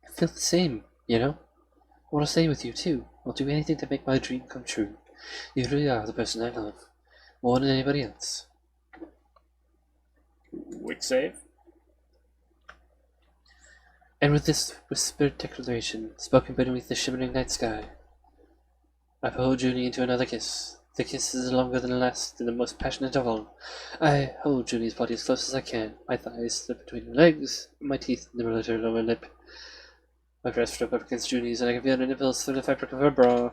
I feel the same, you know? I want to stay with you, too. I'll do anything to make my dream come true. You really are the person I love, more than anybody else. Quick save. And with this whispered declaration, spoken beneath the shimmering night sky, I pull Junie into another kiss. The kiss is longer than the last and the most passionate of all. I hold Junie's body as close as I can, my thighs slip between her legs, my teeth nibble at her lower lip. My breast rub up against Junie's, and I can feel her nipples through the fabric of her bra.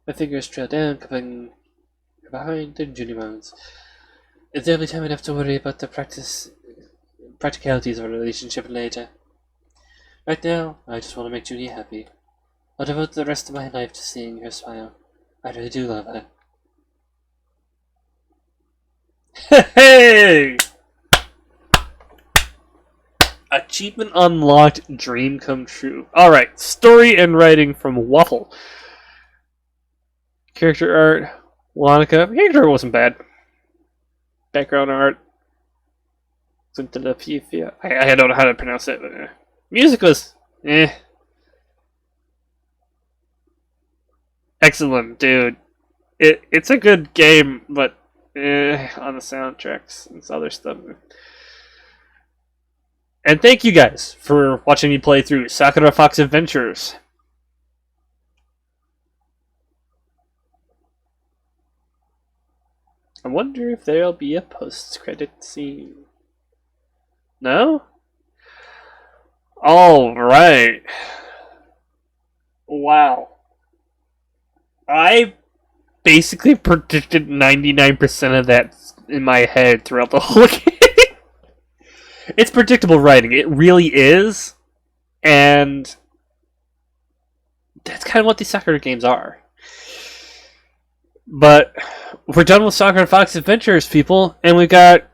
My fingers trail down, cupping her behind, and Junie moans. There'll be time enough to worry about the practicalities of a relationship later. Right now, I just want to make Junie happy. I'll devote the rest of my life to seeing her smile. I really do love her. Hey! Achievement unlocked, dream come true. Alright, story and writing from Waffle. Character art, Wanaka. Character art wasn't bad. Background art. I don't know how to pronounce it, but music was excellent, dude. It's a good game, but on the soundtracks and other stuff. And thank you guys for watching me play through Sakura Fox Adventures. I wonder if there'll be a post-credit scene. No? Alright. Wow. I basically predicted 99% of that in my head throughout the whole game. It's predictable writing. It really is. And that's kind of what these Sakura games are. But we're done with Sakura Fox Adventures, people. And we got...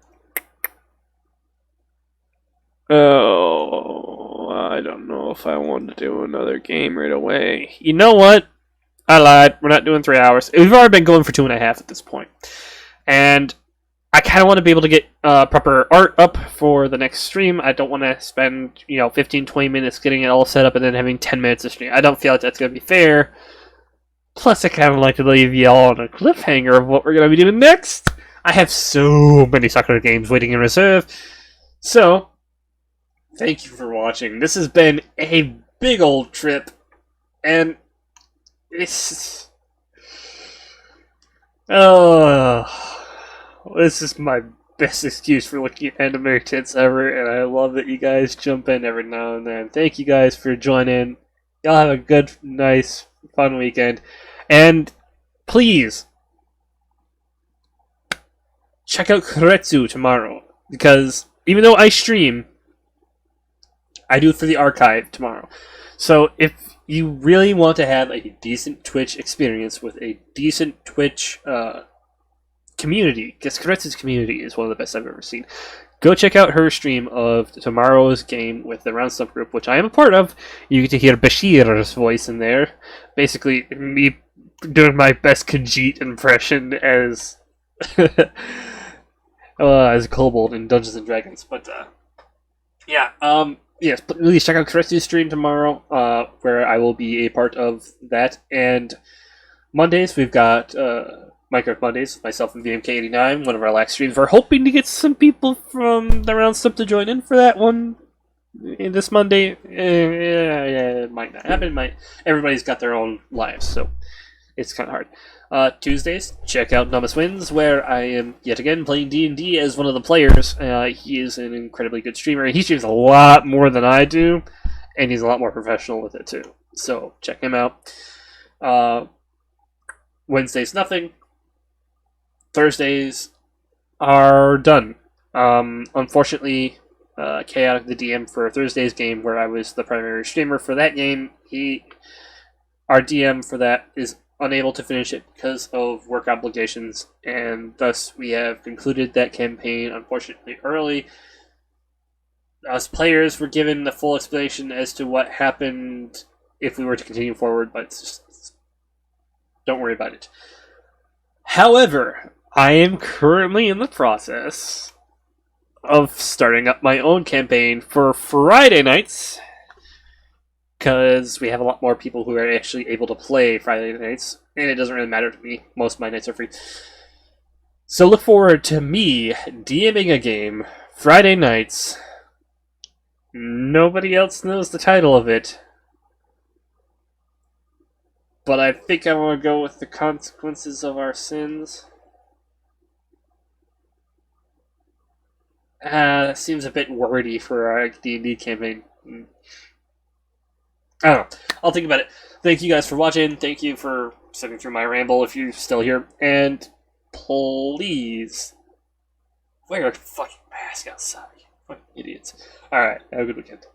Oh, I don't know if I want to do another game right away. You know what? I lied. We're not doing 3 hours. We've already been going for 2.5 at this point. And I kind of want to be able to get proper art up for the next stream. I don't want to spend, 15, 20 minutes getting it all set up and then having 10 minutes of stream. I don't feel like that's going to be fair. Plus, I kind of like to leave y'all on a cliffhanger of what we're going to be doing next. I have so many Sakura games waiting in reserve. So, thank you for watching. This has been a big old trip. And it's... this is my best excuse for looking at anime tits ever, and I love that you guys jump in every now and then. Thank you guys for joining. Y'all have a good, nice, fun weekend. And please, check out Kuretsu tomorrow, because even though I stream, I do it for the archive tomorrow. So if you really want to have a decent Twitch experience with a decent Twitch community, because Kuretsu's community is one of the best I've ever seen, go check out her stream of tomorrow's game with the Round Stump group, which I am a part of. You get to hear Bashir's voice in there. Basically, me doing my best Khajiit impression as as a kobold in Dungeons and Dragons. But yes, please check out Kuretsu's stream tomorrow, where I will be a part of that. And Mondays, we've got Minecraft Mondays with myself and VMK89, one of our live streams. We're hoping to get some people from the Round Stump to join in for that one this Monday. It might not happen. Everybody's got their own lives, so it's kind of hard. Tuesdays, check out Namas Wins, where I am yet again playing D&D as one of the players. He is an incredibly good streamer. He streams a lot more than I do, and he's a lot more professional with it too. So check him out. Wednesdays nothing. Thursdays are done. Unfortunately, Chaotic, the DM for Thursday's game, where I was the primary streamer for that game, our DM for that, is unable to finish it because of work obligations, and thus we have concluded that campaign, unfortunately, early. Us players were given the full explanation as to what happened if we were to continue forward, but don't worry about it. However, I am currently in the process of starting up my own campaign for Friday nights, because we have a lot more people who are actually able to play Friday nights, and it doesn't really matter to me. Most of my nights are free. So look forward to me DMing a game Friday nights. Nobody else knows the title of it, but I think I'm going to go with The Consequences of Our Sins. That seems a bit wordy for our D&D campaign. I don't know. I'll think about it. Thank you guys for watching. Thank you for sitting through my ramble if you're still here. And please wear a fucking mask outside. Fucking idiots. Alright, have a good weekend.